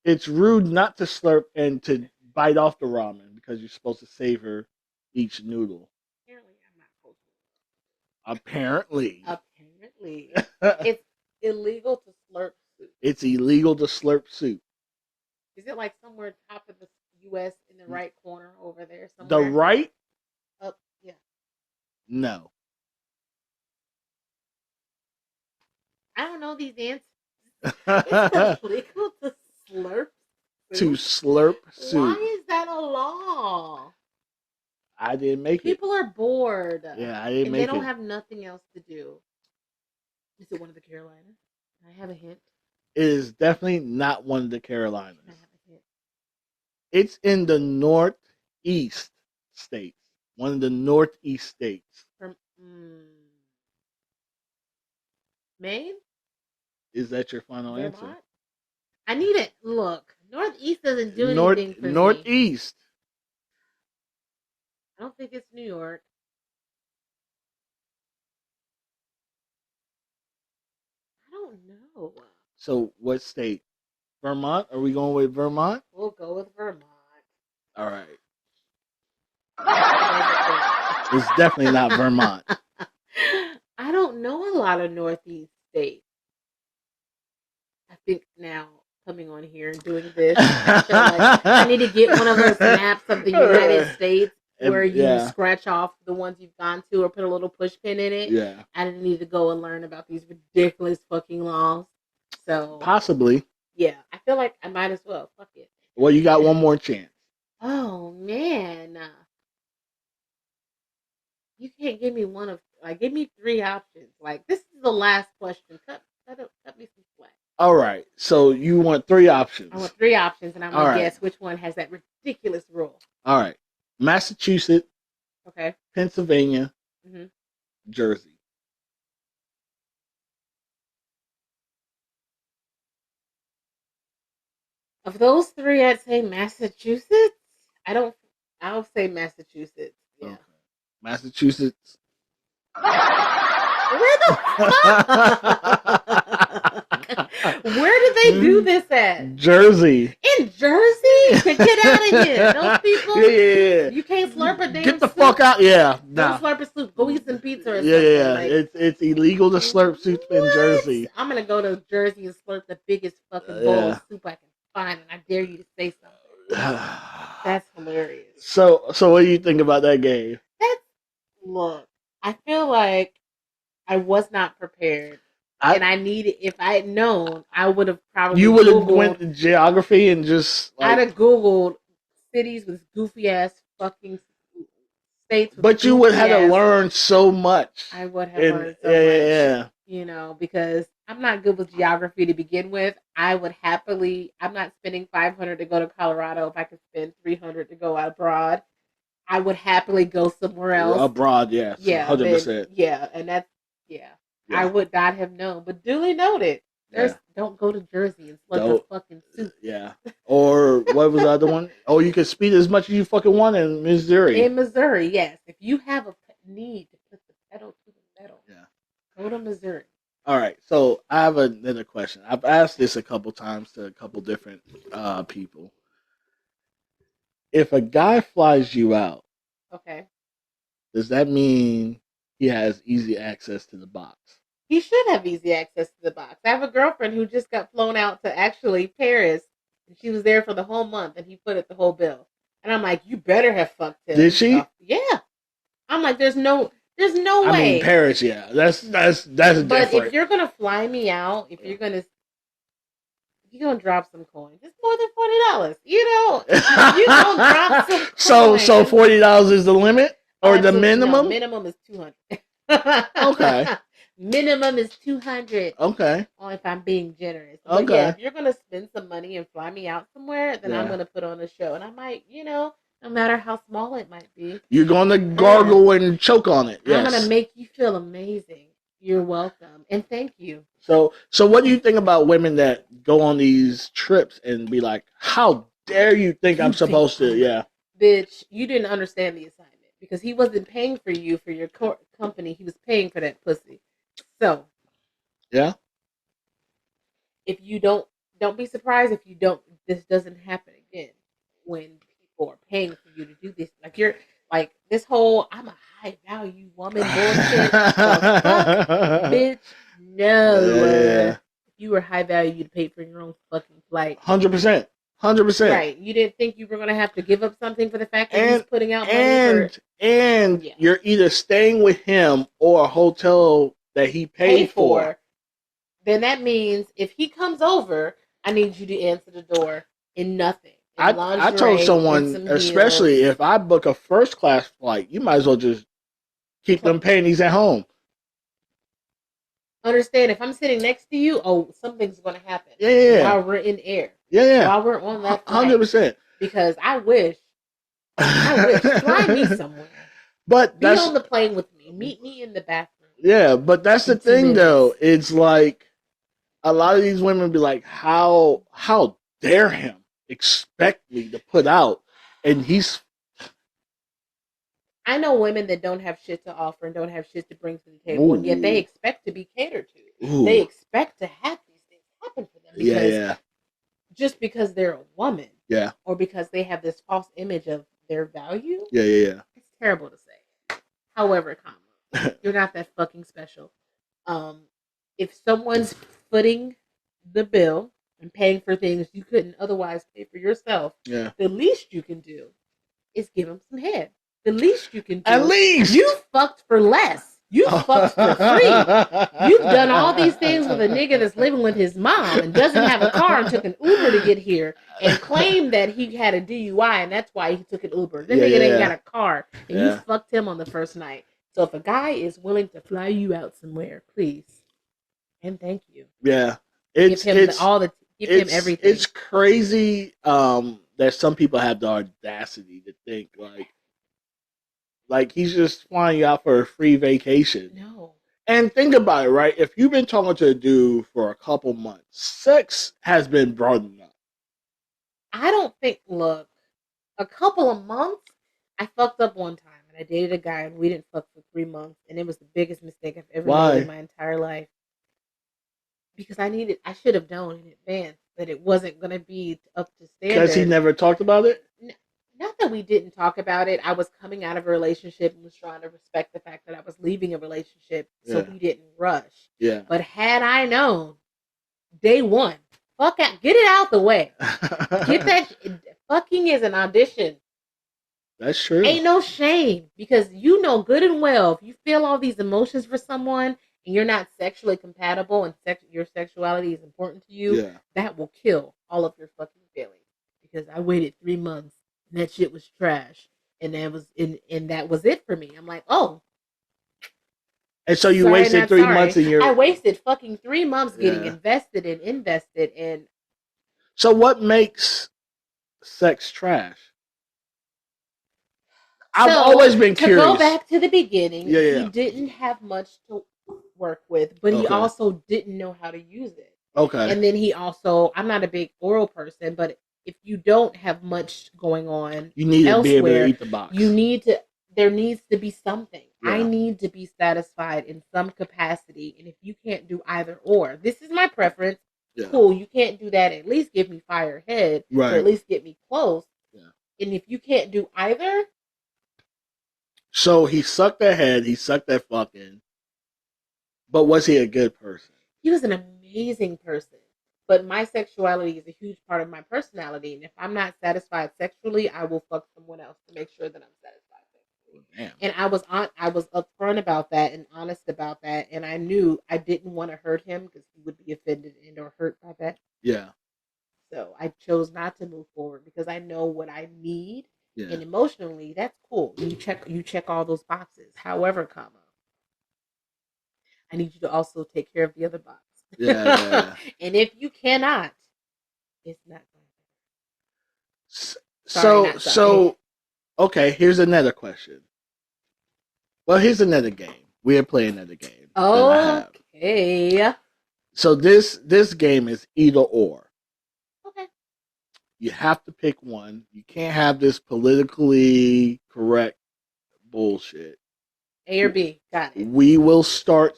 It's rude not to slurp and to bite off the ramen because you're supposed to savor each noodle. Apparently, I'm not supposed to. Apparently. It's illegal to slurp soup. It's illegal to slurp soup. Is it like somewhere top of the U.S. in the right corner over there somewhere? The right? Up, yeah. No. I don't know these answers. It's illegal to slurp soup? To slurp soup. Why is that a law? I didn't make People are bored. Yeah, I didn't and make it. they don't have nothing else to do. Is it one of the Carolinas? Can I have a hint? It is definitely not one of the Carolinas. Can I have a hint? It's in the northeast states. One of the northeast states. From Maine? Is that your final answer? Vermont? I need it. Look, northeast doesn't do anything for me. Northeast. I don't think it's New York. I don't know. So what state? Vermont? Are we going with Vermont? We'll go with Vermont. All right. It's definitely not Vermont. I don't know a lot of Northeast states. I think now coming on here and doing this, I feel like I need to get one of those maps of the United States where you scratch off the ones you've gone to or put a little push pin in it. Yeah. I need to go and learn about these ridiculous fucking laws. So possibly. Yeah, I feel like I might as well. Fuck it. Well, you got one more chance. Oh man. You can't give me one of give me 3 options. Like this is the last question. Cut me some slack. All right. So you want 3 options. I want 3 options, and I'm gonna guess which one has that ridiculous rule. All right. Massachusetts. Okay. Pennsylvania. Mm-hmm. Jersey. Of those 3, I'd say Massachusetts. I'll say Massachusetts. Yeah. Okay. Massachusetts. Where the fuck? Where did they do this at? Jersey. In Jersey? Get out of here. Those people. Yeah. You can't slurp a damn Get the soup. fuck out. Yeah. Nah. Don't slurp a soup. Go eat some pizza or something. Yeah. Like, it's illegal to slurp soup in Jersey. I'm gonna go to Jersey and slurp the biggest fucking bowl of soup I can find, and I dare you to say something. That's hilarious. So what do you think about that game? Look, I feel like I was not prepared. And if I had known, I would have probably You would have went to geography and just I'd have Googled cities with goofy ass fucking states. But you would have to learn so much. I would have learned so much. Yeah. You know, because I'm not good with geography to begin with. I'm not spending $500 to go to Colorado if I could spend $300 to go out abroad. I would happily go somewhere else. Abroad, yes. Yeah. 100%. Yeah, and that's, yeah. I would not have known. But duly noted. Don't go to Jersey and slurp the fucking soup. Yeah. Or what was the other one? Oh, you can speed as much as you fucking want in Missouri. In Missouri, yes. If you have a need to put the pedal to the metal, go to Missouri. All right. So I have another question. I've asked this a couple times to a couple different people. If a guy flies you out, does that mean he has easy access to the box? He should have easy access to the box. I have a girlfriend who just got flown out to actually Paris, and she was there for the whole month, and he put it the whole bill. And I'm like, you better have fucked him. Did she? Yeah. I'm like, there's no way. I mean, Paris, yeah. That's different. But if you're gonna fly me out, if you're gonna drop some coins, it's more than $40. You don't drop some coins. So $40 is the limit or the minimum? No, minimum is $200. Okay. Minimum is $200. Okay. Only if I'm being generous. But yeah, if you're gonna spend some money and fly me out somewhere, then I'm gonna put on a show, and I might, no matter how small it might be, you're gonna gargle and choke on it. Yes. I'm gonna make you feel amazing. You're welcome, and thank you. So what do you think about women that go on these trips and be like, "How dare you think I'm supposed to?" Yeah. Bitch, you didn't understand the assignment because he wasn't paying for you for your company. He was paying for that pussy. So, yeah. If you don't be surprised if this doesn't happen again when people are paying for you to do this. Like you're like this whole I'm a high value woman bullshit. Bitch, no. Yeah. If you were high value, you'd pay for your own fucking flight. 100%. 100%. Right. You didn't think you were going to have to give up something for the fact that he's putting out money and you're either staying with him or a hotel that he paid for. Then that means if he comes over, I need you to answer the door in nothing. I told someone, especially if I book a first class flight, you might as well just keep them panties at home. Understand, if I'm sitting next to you, something's going to happen. Yeah. While we're in air. Yeah. While we're on that flight. 100%. Because I wish, fly me somewhere. But be on the plane with me. Meet me in the bathroom. Yeah, but that's the thing, though. It's like a lot of these women be like, "How dare him expect me to put out?" And he's. I know women that don't have shit to offer and don't have shit to bring to the table, and yet they expect to be catered to. Ooh. They expect to have these things happen for them. Yeah, Because yeah, just because they're a woman yeah, or because they have this false image of their value, yeah, yeah, it's terrible to say. However, yeah. you're not that fucking special. If someone's footing the bill and paying for things you couldn't otherwise pay for yourself, Yeah. the least you can do is give them some head. The least you can do. At least You fucked for less. You fucked for free. You've done all these things with a nigga that's living with his mom and doesn't have a car and took an Uber to get here and claimed that he had a DUI and that's why he took an Uber. The nigga ain't got a car and you fucked him on the first night. So if a guy is willing to fly you out somewhere, please and thank you. Yeah, give him everything. It's crazy that some people have the audacity to think like he's just flying you out for a free vacation. No. And think about it, right? If you've been talking to a dude for a couple months, sex has been broadened up. I don't think. Look, a couple of months. I fucked up one time, and I dated a guy, and we didn't fuck for 3 months, and it was the biggest mistake I've ever made in my entire life. Because I should have known in advance that it wasn't going to be up to standard. Because he never talked about it? Not that we didn't talk about it. I was coming out of a relationship and was trying to respect the fact that I was leaving a relationship, so we didn't rush. Yeah. But had I known, day one, fuck out, get it out the way. Get that. Fucking is an audition. That's true. Ain't no shame, because you know good and well if you feel all these emotions for someone and you're not sexually compatible and your sexuality is important to you, that will kill all of your fucking feelings. Because I waited 3 months and that shit was trash, and that was it for me. I'm like, oh. And so you wasted 3 months in your. I wasted fucking 3 months getting invested. And so what makes sex trash? I've always been curious. To go back to the beginning, he didn't have much to work with, but he also didn't know how to use it. Okay. And then he also, I'm not a big oral person, but if you don't have much going on, you need to be able to eat the box. There needs to be something. Yeah. I need to be satisfied in some capacity. And if you can't do either or, this is my preference. Yeah. Cool. You can't do that. At least give me fire head. Right. Or at least get me close. Yeah. And if you can't do either. So he sucked that head. He sucked that fucking. But was he a good person? He was an amazing person. But my sexuality is a huge part of my personality. And if I'm not satisfied sexually, I will fuck someone else to make sure that I'm satisfied sexually. Damn. And I was upfront about that and honest about that. And I knew I didn't want to hurt him because he would be offended and or hurt by that. Yeah. So I chose not to move forward because I know what I need. Yeah. And emotionally, that's cool. You check all those boxes. However, I need you to also take care of the other box. Yeah. And if you cannot, it's not going to. So, okay, here's another question. Well, here's another game. We are playing another game. Okay. So this game is either or. Okay. You have to pick one. You can't have this politically correct bullshit. A or B. Got it. We will start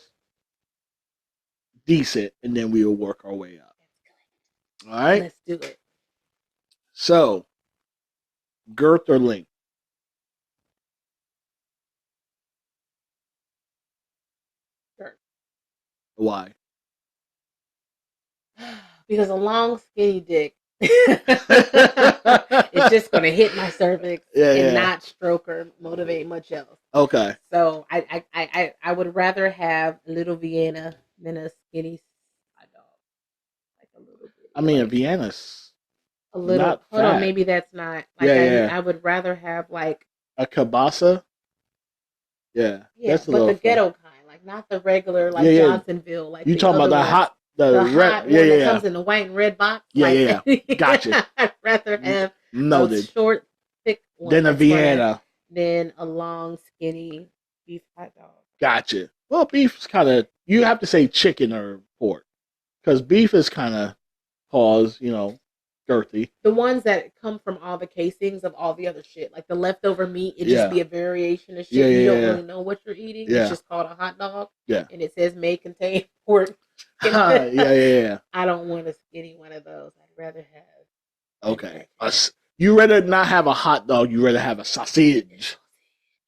decent, and then we will work our way up. All right? Let's do it. So, girth or length? Girth. Why? Because a long, skinny dick it's just going to hit my cervix and not stroke or motivate much else. Okay. So I would rather have a little Vienna than a skinny dog. Like a little bit. I mean, a Vienna's a little. Not hold fat. on, maybe that's not. Like I would rather have like a kielbasa. Yeah, that's but the ghetto kind, like not the regular like Johnsonville. Like you talking about the hot. The hot one that comes in the white and red box. Yeah. Gotcha. I'd rather have Noted. a short, thick one than a Vienna. Than a long, skinny beef hot dog. Gotcha. Well, beef's kind of, you have to say chicken or pork. Because beef is kind of, girthy. The ones that come from all the casings of all the other shit. Like the leftover meat, it just be a variation of shit. You don't really know what you're eating. It's just called a hot dog. Yeah. And it says may contain pork, Yeah. I don't want a skinny one of those. I'd rather have. Okay. You rather not have a hot dog. You rather have a sausage.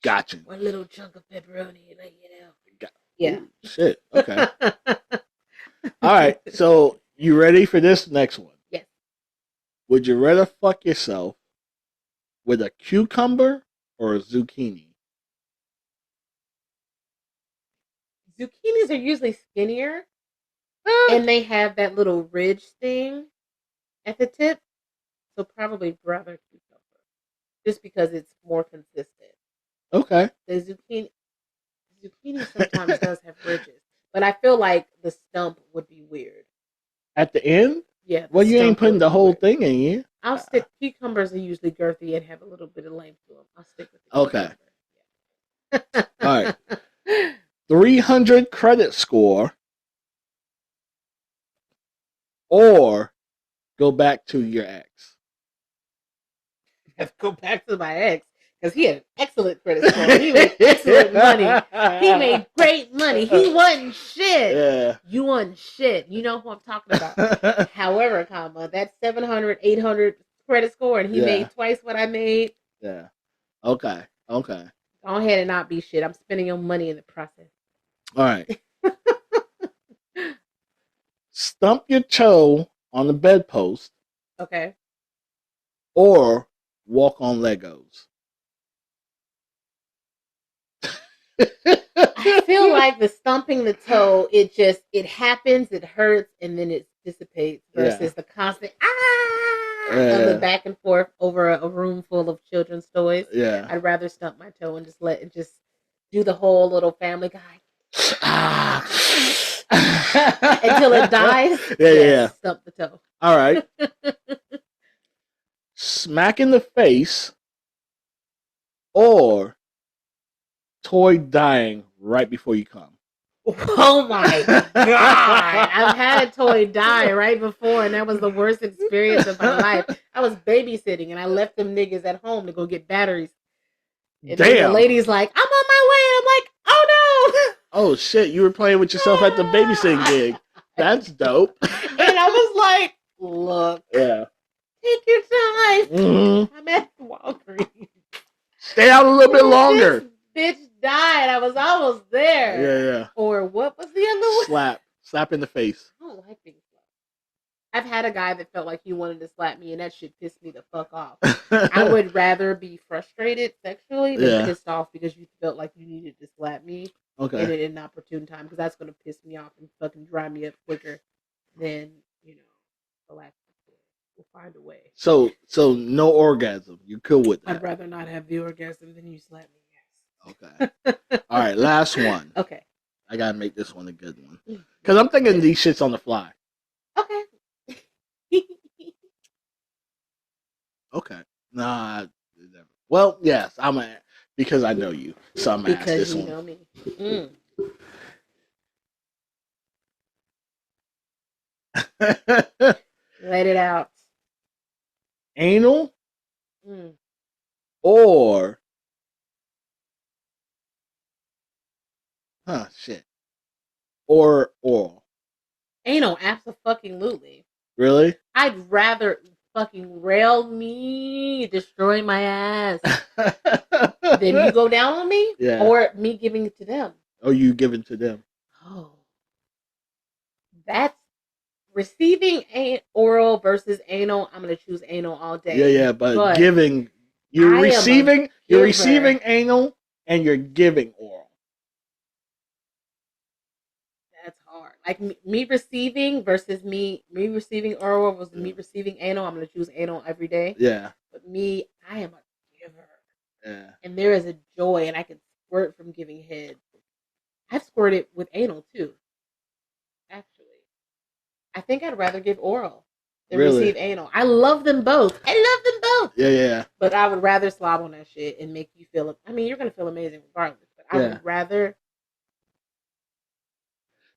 Gotcha. One little chunk of pepperoni, like Yeah. Ooh, shit. Okay. All right. So you ready for this next one? Yes. Would you rather fuck yourself with a cucumber or a zucchini? Zucchinis are usually skinnier, and they have that little ridge thing at the tip. So probably rather cucumber, just because it's more consistent. Okay. The zucchini sometimes does have ridges, but I feel like the stump would be weird. At the end? Yeah. Well, you ain't putting the whole thing in you. I'll stick. Cucumbers are usually girthy and have a little bit of length to them. I'll stick with the Okay. All right. 300 credit score, or go back to your ex. Let's go back to my ex, because he had an excellent credit score. He made excellent money. He made great money. He wasn't shit. Yeah. You wasn't shit. You know who I'm talking about. However, that 700, 800 credit score, and he made twice what I made. Yeah. Okay. Go ahead and not be shit. I'm spending your money in the process. All right. Stump your toe on the bedpost. Okay. Or walk on Legos. I feel like the stumping the toe, it happens, it hurts, and then it dissipates versus the constant of the back and forth over a room full of children's toys. Yeah. I'd rather stump my toe and just do the whole little Family Guy until it dies. Yeah. Stump the toe. All right. Smack in the face, or toy dying right before you come. Oh my god! I've had a toy die right before, and that was the worst experience of my life. I was babysitting, and I left them niggas at home to go get batteries. And the lady's like, "I'm on my way," and I'm like, "Oh no!" Oh shit! You were playing with yourself at the babysitting gig. That's dope. And I was like, "Look, take your time. Mm-hmm. I'm at Walgreens. Stay out a little bit longer." This bitch died. I was almost there. Yeah. Or what was the other one? Slap in the face. I don't like being slapped. I've had a guy that felt like he wanted to slap me, and that shit pissed me the fuck off. I would rather be frustrated sexually than pissed off because you felt like you needed to slap me at an inopportune time, because that's going to piss me off and fucking drive me up quicker than, relax. We'll find a way. So no orgasm. You cool with that? I'd rather not have the orgasm than you slap me. Okay. All right, last one. Okay. I gotta make this one a good one, because I'm thinking these shits on the fly. Okay. Okay. Nah. Well, yes, because I know you, so I'm gonna ask this one. Because you know me. Let it out. Anal or shit. Or oral. Anal, abso-fucking-lutely. Really? I'd rather fucking rail me, destroy my ass, than you go down on me, or me giving it to them. Oh, you give it to them. Oh. That's receiving oral versus anal. I'm going to choose anal all day. Yeah, but giving, you're receiving anal and you're giving oral. That's hard. Like me receiving versus me receiving oral versus me receiving anal. I'm going to choose anal every day. Yeah. But I am a giver. Yeah. And there is a joy, and I can squirt from giving head. I've squirted with anal too. Actually, I think I'd rather give oral than receive anal. I love them both. Yeah. But I would rather slob on that shit and make you feel. I mean, you're gonna feel amazing regardless. But I would rather.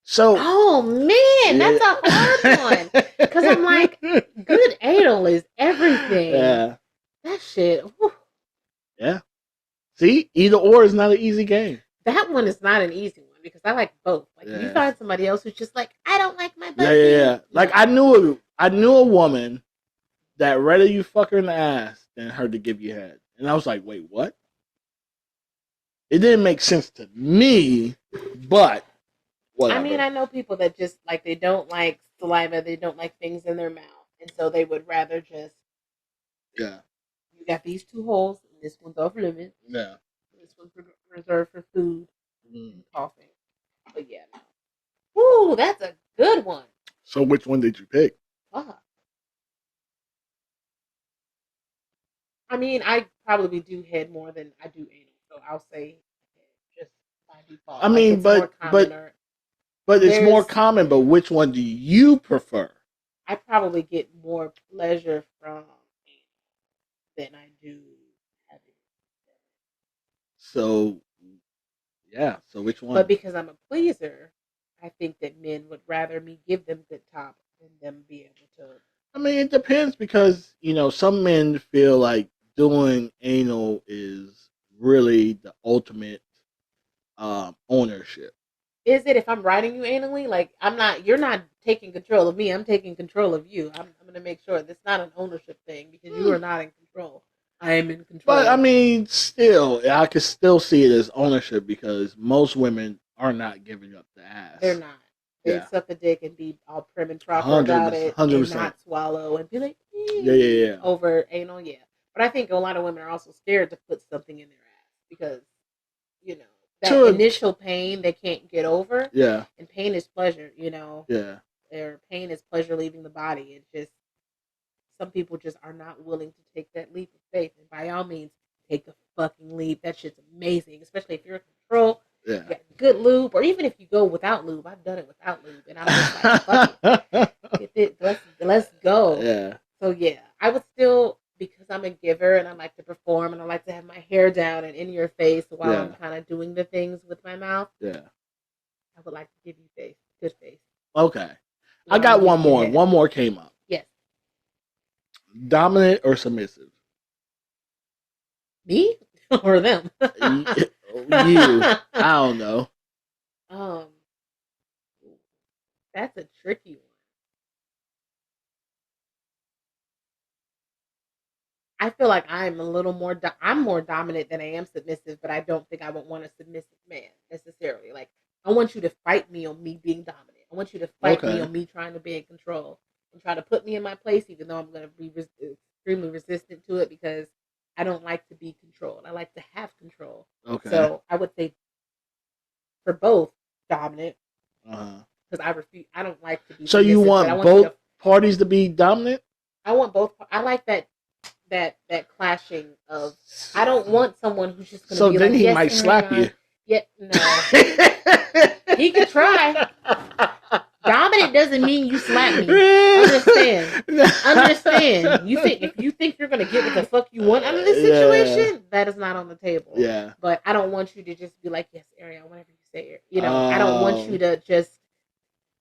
So. Oh man, that's a hard one. Because I'm like, good anal is everything. Yeah. That shit. Whew. Yeah. See, either or is not an easy game. That one is not an easy one because I like both. Like Yeah. you find somebody else who's just like, I don't like my butt. Yeah. Like No. I knew a woman that rather you fuck her in the ass than her to give you head. And I was like, wait, what? It didn't make sense to me, but whatever. I mean, I know people that just like they don't like saliva, they don't like things in their mouth, and so they would rather just Yeah. you got these two holes, and this one's off limits. Yeah. This one's reserved for food Mm. and coughing. But yeah, no. Ooh, that's a good one. So which one did you pick? Fuck. I mean, I probably do head more than I do anal, so I'll say head just by default. I mean, it's more common but it's more there's- common. But which one do you prefer? I probably get more pleasure from anal than I do having. So yeah. So which one? But because I'm a pleaser, I think that men would rather me give them good top than them be able to. I mean, it depends because some men feel like doing anal is really the ultimate ownership. Is it if I'm riding you anally? Like you're not taking control of me. I'm taking control of you. I'm going to make sure that's not an ownership thing because you are not in control. I am in control. But I mean, still, I could still see it as ownership because most women are not giving up the ass. They're not. They Yeah. suck a dick and be all prim and proper about it 100%. and not swallow and be like, Yeah. over anal, yeah. But I think a lot of women are also scared to put something in their ass because, that initial pain they can't get over. Yeah. And pain is pleasure, Yeah. Their pain is pleasure leaving the body. It's just, some people just are not willing to take that leap of faith. And by all means, take the fucking leap. That shit's amazing, especially if you're in control. Yeah. You got good lube, or even if you go without lube. I've done it without lube, and I'm just like, fuck it. Let's go. Yeah. So yeah, I would still, because I'm a giver and I like to perform and I like to have my hair down and in your face while I'm kind of doing the things with my mouth. Yeah. I would like to give you face, good face. Okay. I got one more. Head. One more came up. Yes. Dominant or submissive? Me or them? You. I don't know. That's a tricky one. I feel like I'm a little more. I'm more dominant than I am submissive, but I don't think I would want a submissive man necessarily. Like I want you to fight me on me being dominant. I want you to fight me on me trying to be in control and try to put me in my place, even though I'm going to be extremely resistant to it because I don't like to be controlled. I like to have control. Okay. So I would say for both dominant because I refuse. I don't like to be. So you want both parties to be dominant? I want both. I like that clashing of. I don't want someone who's just going to be like. So then he might slap you. Yeah, no. He could try. Dominant doesn't mean you slap me. Understand. If you think you're gonna get what the fuck you want out of this situation, that is not on the table. Yeah. But I don't want you to just be like, yes, Ariel, whatever you say. I don't want you to just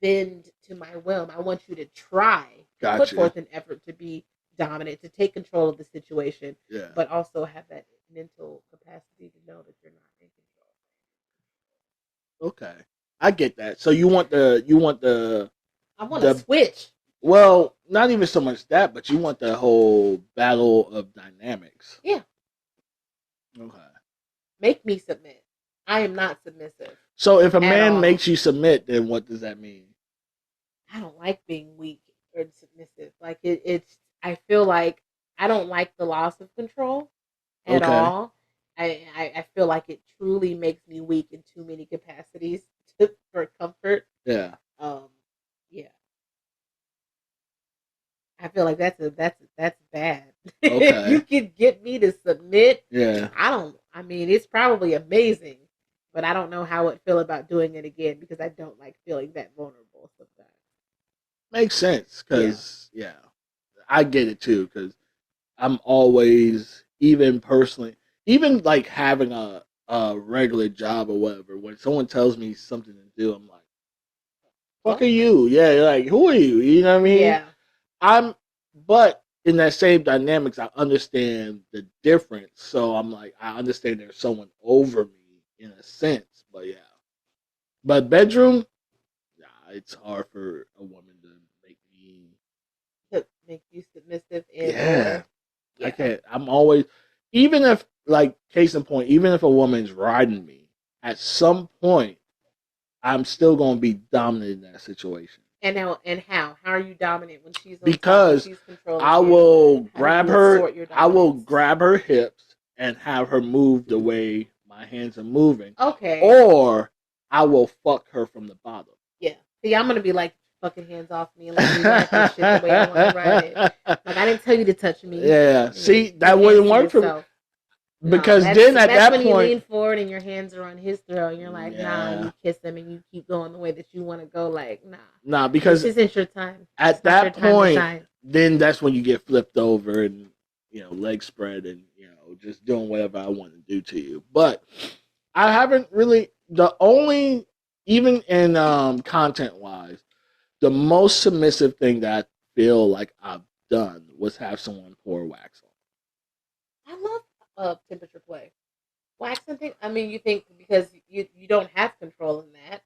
bend to my whim. I want you to try to put forth an effort to be dominant, to take control of the situation. Yeah. But also have that mental capacity to know that you're not in control. Okay. I get that. So you want the I want to switch. Well, not even so much that, but you want the whole battle of dynamics. Yeah. Okay. Make me submit. I am not submissive. So if a man makes you submit, then what does that mean? I don't like being weak or submissive. Like it's I feel like I don't like the loss of control at all. I feel like it truly makes me weak in too many capacities for comfort. Yeah. Yeah. I feel like that's bad. Okay. You could get me to submit. Yeah. I mean, it's probably amazing, but I don't know how I'd feel about doing it again because I don't like feeling that vulnerable sometimes. Makes sense because I get it too because I'm always, even personally, even like having a regular job or whatever, when someone tells me something to do, I'm like, fuck are you? Yeah, like, who are you? You know what I mean? Yeah. But in that same dynamics, I understand the difference. So I'm like, I understand there's someone over me in a sense, but yeah. But bedroom, it's hard for a woman to make me. To make you submissive and Yeah, or I can't. I'm always, even if like case in point, even if a woman's riding me, at some point, I'm still gonna be dominant in that situation. And how are you dominant when she's on top, when Because she's controlling I you? will How do grab you her. assort your I will dominance? grab her hips and have her move the way my hands are moving, Okay. or I will fuck her from the bottom. Yeah. See, I'm gonna be like, fucking hands off me and let me ride this shit the way I want to ride it. Like, I didn't tell you to touch me. Yeah. You See, know, that keep hands wouldn't to work for me yourself. No, because then at that's that when you point, lean forward and your hands are on his throat and you're like, nah, yeah, you kiss him and you keep going the way that you want to go. Like, nah, nah, this because isn't your time. at It's not your that time to point, shine. then that's when you get flipped over and leg spread and just doing whatever I want to do to you. But I haven't really the only even in content wise, the most submissive thing that I feel like I've done was have someone pour wax on. I love temperature play. Waxing thing. I mean, you think because you don't have control in that,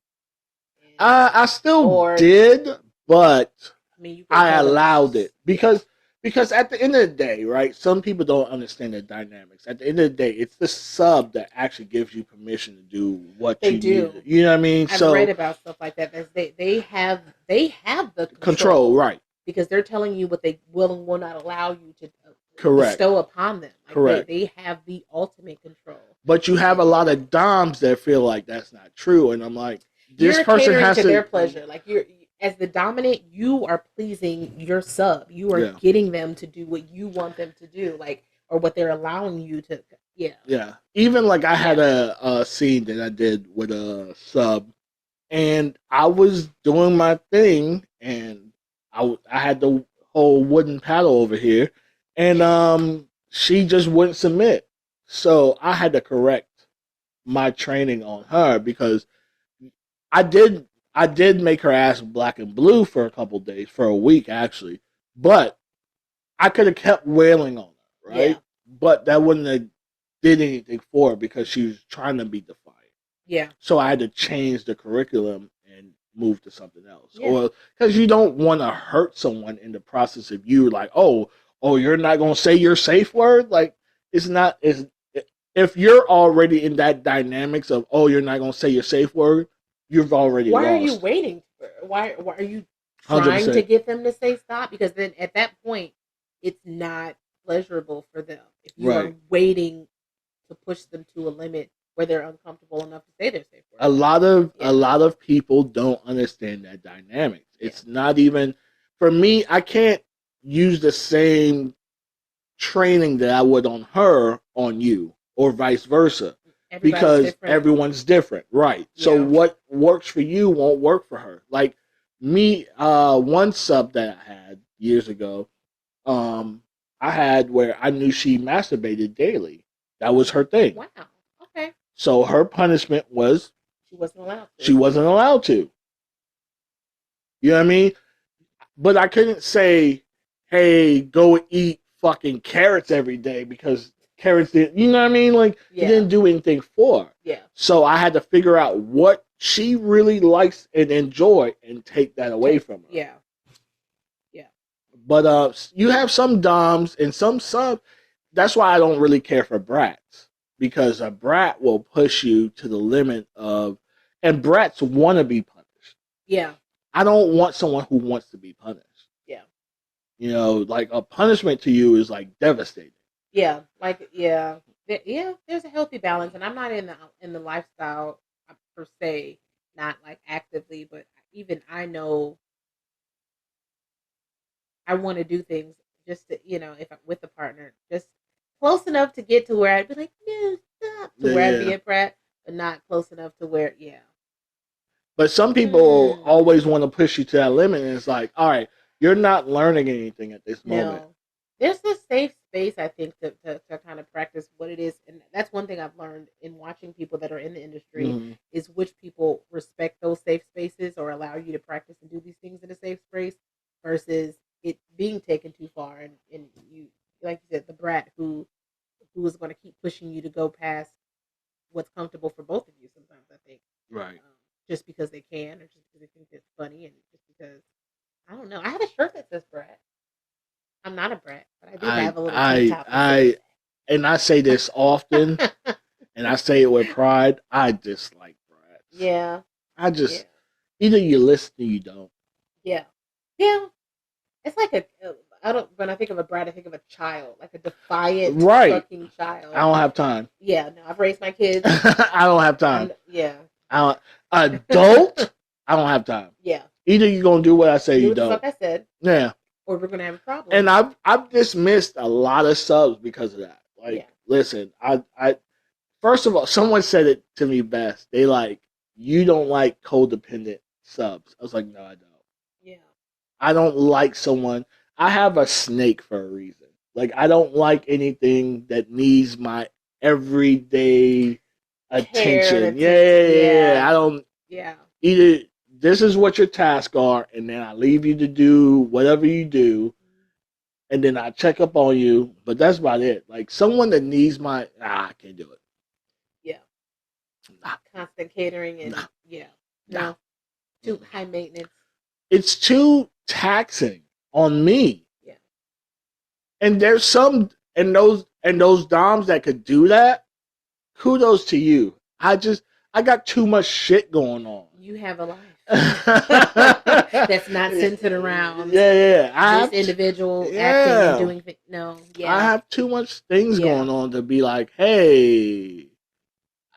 I still or did, but I mean, you can I tell them. allowed it Yeah. because at the end of the day, right? Some people don't understand the dynamics. At the end of the day, it's the sub that actually gives you permission to do what They you do. need. You know what I mean? I've So read about stuff like that. That's they have the control, right? because they're telling you what they will and will not allow you to Correct. bestow upon them. Like Correct. they have the ultimate control. But you have a lot of doms that feel like that's not true, and I'm like, this You're person catering has to to their pleasure. Like you're as the dominant, you are pleasing your sub. You are Yeah. getting them to do what you want them to do, like or what they're allowing you to. Yeah. Yeah. Even like I had a scene that I did with a sub, and I was doing my thing, and I had the whole wooden paddle over here, and she just wouldn't submit. So I had to correct my training on her because I did I did make her ass black and blue for a couple days, for a week actually, but I could have kept wailing on her, right? Yeah. But that wouldn't have did anything for her because she was trying to be defiant. Yeah. So I had to change the curriculum and move to something else. Yeah. Or because you don't want to hurt someone in the process of you like, oh, you're not gonna say your safe word? Like it's not is if you're already in that dynamics of you're not gonna say your safe word, you've already Why lost. are you waiting? Why are you 100%. trying to get them to say stop? Because then at that point, it's not pleasurable for them. If you are Right. waiting to push them to a limit where they're uncomfortable enough to say their safe word. A lot of people don't understand that dynamics. It's not even for me. I can't use the same training that I would on her on you, or vice versa, because different. everyone's different, right? So Yeah. what works for you won't work for her. Like me, one sub that I had years ago, I had where I knew she masturbated daily. That was her thing. Wow. Okay. So her punishment was She wasn't allowed to. she wasn't allowed to. You know what I mean? But I couldn't say, "Hey, go eat fucking carrots every day," because carrots didn't. You know what I mean? Like it didn't do anything for her. Yeah. So I had to figure out what she really likes and enjoy, and take that away from her. Yeah. Yeah. But you have some doms and some sub. That's why I don't really care for brats, because a brat will push you to the limit of, and brats want to be punished. Yeah. I don't want someone who wants to be punished. Yeah. Like a punishment to you is like devastating. Yeah. Like yeah. There's a healthy balance, and I'm not in the lifestyle per se, not like actively, but even I know I want to do things just to, if I'm with a partner, just close enough to get to where I'd be like, yeah, stop, to where I'd be a brat, but not close enough to where, But some people always want to push you to that limit, and it's like, all right, you're not learning anything at this moment. No. There's a safe space, I think, to kind of practice what it is. And that's one thing I've learned in watching people that are in the industry is which people respect those safe spaces or allow you to practice and do these things in a safe space versus it being taken too far. And you, like you said, the brat who is going to keep pushing you to go past what's comfortable for both of you sometimes, I think. Right. just because they can, or just because they think it's funny, and just because I don't know. I have a shirt that says brat. I'm not a brat, but I do have a little tank top that says and I say this often, that. and I say it with pride. I dislike brats. Yeah. I just either you listen or you don't. Yeah. Yeah. It's like I don't. When I think of a brat, I think of a child, like a defiant fucking child. I don't have time. Yeah, no, I've raised my kids. I don't have time. Adult, I don't have time. Yeah. Either you're gonna do what I say, do you don't. What the fuck I said. Yeah. Or we're gonna have a problem. And I've dismissed a lot of subs because of that. Like, listen, I first of all, someone said it to me best. They like, you don't like codependent subs. I was like, no, I don't. Yeah. I don't like someone. I have a snake for a reason. Like, I don't like anything that needs my everyday attention. Yeah. I don't. Yeah. Either this is what your tasks are, and then I leave you to do whatever you do, and then I check up on you. But that's about it. Like, someone that needs my, I can't do it. Yeah. Constant catering and no, too high maintenance. It's too taxing on me. Yeah. And there's some and those doms that could do that. Kudos to you. I got too much shit going on. You have a life that's not centered around this individual acting and doing things. No, I have too much things going on to be like, hey,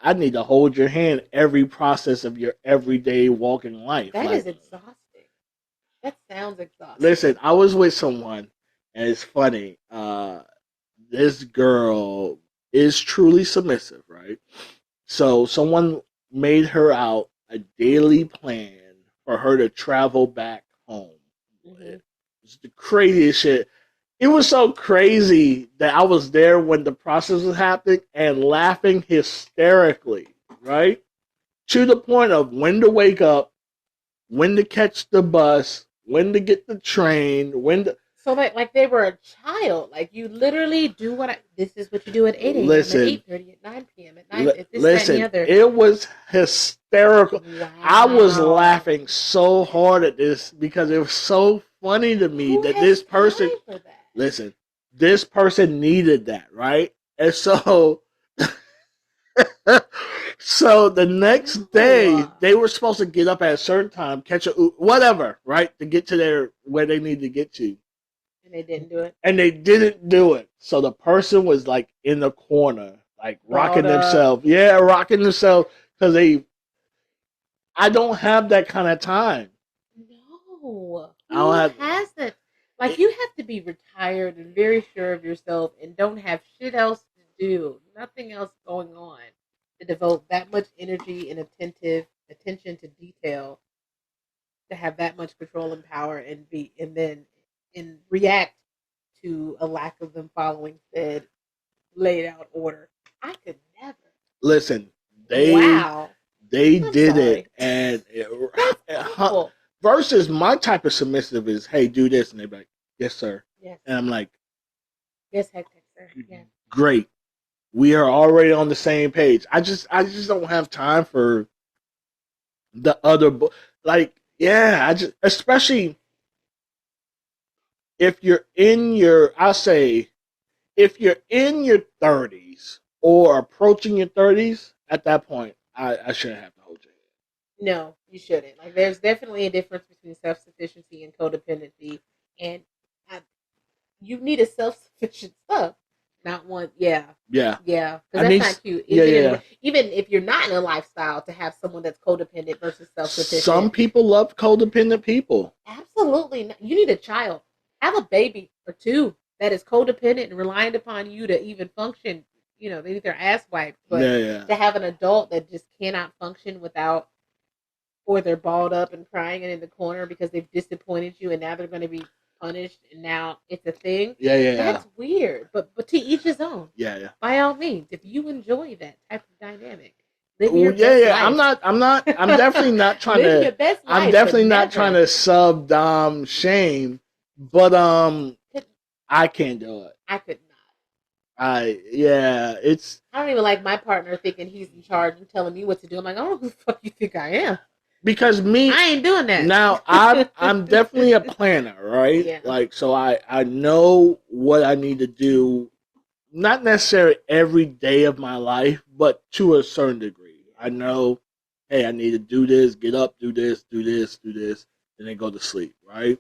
I need to hold your hand every process of your everyday walking life. That is exhausting. That sounds exhausting. Listen, I was with someone, and it's funny. This girl is truly submissive, right? So someone made her out a daily plan for her to travel back home. Mm-hmm. It's the craziest shit. It was so crazy that I was there when the process was happening and laughing hysterically, right? To the point of when to wake up, when to catch the bus, when to get the train, So like they were a child. Like you literally do this is what you do at 8 a.m. Listen, at 8:30, at 9 p.m. at 9. It was hysterical. Wow. I was laughing so hard at this because it was so funny to me that this person. Listen, this person needed that, right? And so, so the next day they were supposed to get up at a certain time, catch a whatever, right, to get to where they need to get to. And they didn't do it. And they didn't do it. So the person was like in the corner, like rocking themselves. Yeah, rocking themselves because I don't have that kind of time. No, who has that? Like, you have to be retired and very sure of yourself and don't have shit else to do, nothing else going on, to devote that much energy and attention to detail, to have that much control and power and react to a lack of them following said laid out order. I could never. Listen, they did it, and versus my type of submissive is, hey, do this, and they're like, yes, sir. Yes. And I'm like, yes, Hektek, sir. Yeah. Great. We are already on the same page. I just don't have time for the other especially if you're in your 30s or approaching your 30s, at that point, I shouldn't have to hold your hand. No, you shouldn't. Like, there's definitely a difference between self-sufficiency and codependency, and you need a self-sufficient stuff, not one. Yeah. Because that's not cute. Even if you're not in a lifestyle, to have someone that's codependent versus self-sufficient. Some people love codependent people. Absolutely, you need a child. Have a baby or two that is codependent and reliant upon you to even function. You know, they need their ass wiped. But to have an adult that just cannot function without, or they're balled up and crying and in the corner because they've disappointed you and now they're going to be punished and now it's a thing. That's weird. But to each his own. By all means, if you enjoy that type of dynamic, live your best life. I'm definitely not trying live your best life, I'm definitely not trying to sub dom shame. But I can't do it. I could not. I don't even like my partner thinking he's in charge and telling me what to do. I'm like, I don't know who the fuck you think I am. because me, I ain't doing that. now I'm definitely a planner, right? Yeah. Like, so I know what I need to do, not necessarily every day of my life, but to a certain degree. I know, hey, I need to do this, get up, do this, do this, do this, and then go to sleep, right?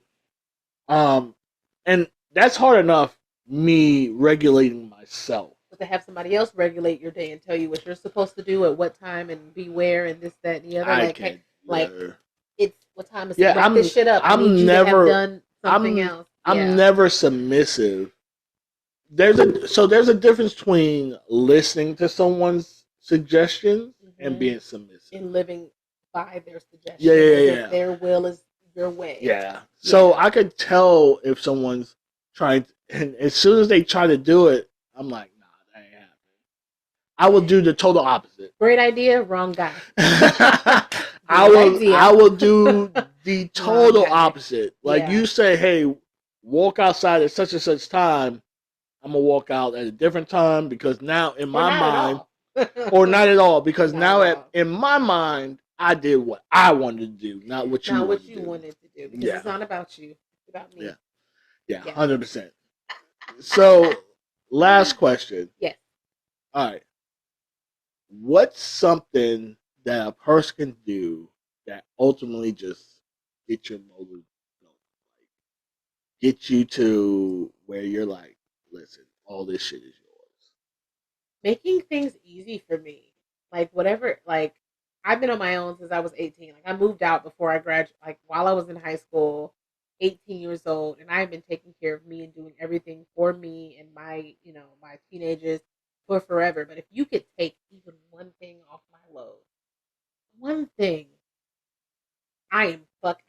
And that's hard enough. Me regulating myself. But to have somebody else regulate your day and tell you what you're supposed to do at what time and be where and this, that, and the other. I Like, can't. like it's what time is it? Yeah, Wrap this shit up. I need you to have done something else. I'm never submissive. There's a difference between listening to someone's suggestions and being submissive. And living by their suggestions. Yeah. Their will is your way. Yeah. So I could tell if someone's trying to, and as soon as they try to do it, I'm like, nah, that ain't happening. I will do the total opposite. Great idea, wrong guy. I will do the total opposite. Like, you say, hey, walk outside at such and such time. I'm gonna walk out at a different time because now in my mind, or not at all, because now in my mind, I did what I wanted to do, not what you wanted to do. Because it's not about you, it's about me. Yeah, 100%. So, last question. Yes. All right. What's something that a person can do that ultimately just get your motive going? Get you to where you're like, listen, all this shit is yours. Making things easy for me. Like, whatever, like, I've been on my own since I was 18. Like, I moved out before I graduated, like, while I was in high school, 18 years old, and I've been taking care of me and doing everything for me and my, my teenagers for forever. But if you could take even one thing off my load, one thing, I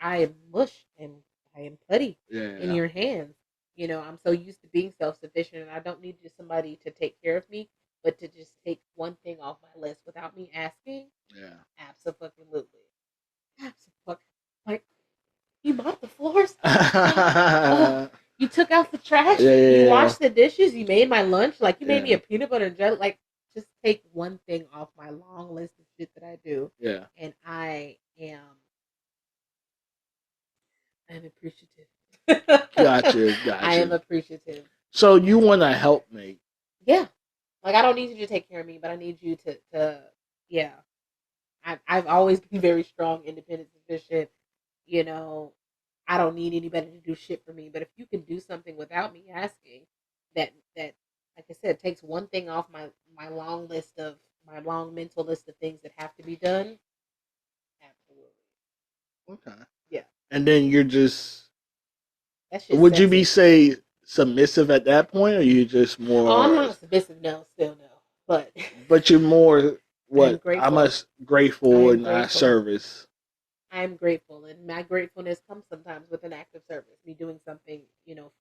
am mush and I am putty in your hands. I'm so used to being self-sufficient, and I don't need just somebody to take care of me, but to just take one thing off my list without me asking. Yeah. Absolutely. Like, you mopped the floors? Oh, you took out the trash? You washed the dishes? You made my lunch? Like, you made me a peanut butter and jelly? Like, just take one thing off my long list of shit that I do. Yeah. And I'm appreciative. Gotcha. I am appreciative. So you want to help me? Yeah. Like, I don't need you to take care of me, but I need you to yeah. I've always been very strong, independent, sufficient. I don't need anybody to do shit for me. But if you can do something without me asking, that like I said, takes one thing off my long list of my long mental list of things that have to be done. Absolutely. Okay. Yeah. And then you're just. Would you be submissive at that point, or you just more? Oh, I'm not submissive. No, still no. But you're more what? I'm grateful and not service. I'm grateful, and my gratefulness comes sometimes with an act of service. Me doing something,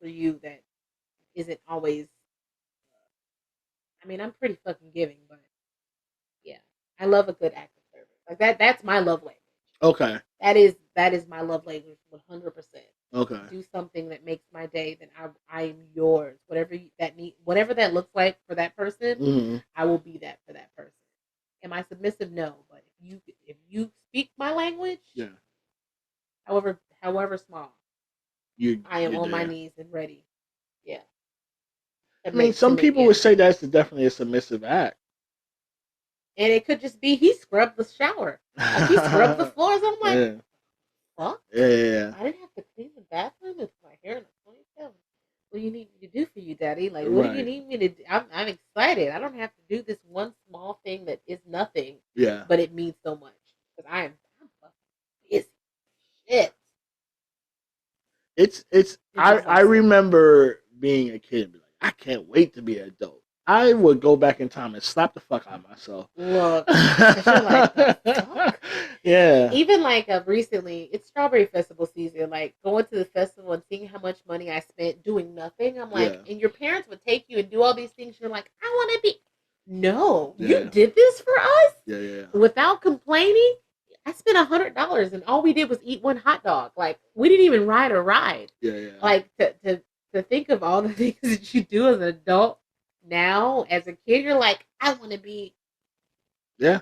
for you that isn't always. I mean, I'm pretty fucking giving, but yeah, I love a good act of service. Like that. That's my love language. Okay. That is my love language, 100%. Okay. Do something that makes my day, then I am yours. Whatever that looks like for that person, I will be that for that person. Am I submissive? No, but if you speak my language, however small, I am on my knees and ready. Yeah. I mean, some people would say that's definitely a submissive act. And it could just be he scrubbed the shower. Like, he scrubbed the floors. I'm like, fuck? Yeah. I didn't have to clean the bathroom and put my hair in a ponytail. What do you need me to do for you, Daddy? Like, what do you need me to do? I'm excited. I don't have to do this one small thing that is nothing. Yeah. But it means so much. Because I'm fucking busy. Shit. I remember being a kid and be like, I can't wait to be an adult. I would go back in time and slap the fuck out of myself. Look, you're like, the fuck? Yeah. Even like recently, it's Strawberry Festival season. Like, going to the festival and seeing how much money I spent doing nothing. I'm like, and your parents would take you and do all these things. You're like, I want to be. No, you did this for us. Yeah. Without complaining. I spent $100 and all we did was eat one hot dog. Like, we didn't even ride a ride. Yeah. Like, to think of all the things that you do as an adult. Now, as a kid, you're like, I want to be. Yeah.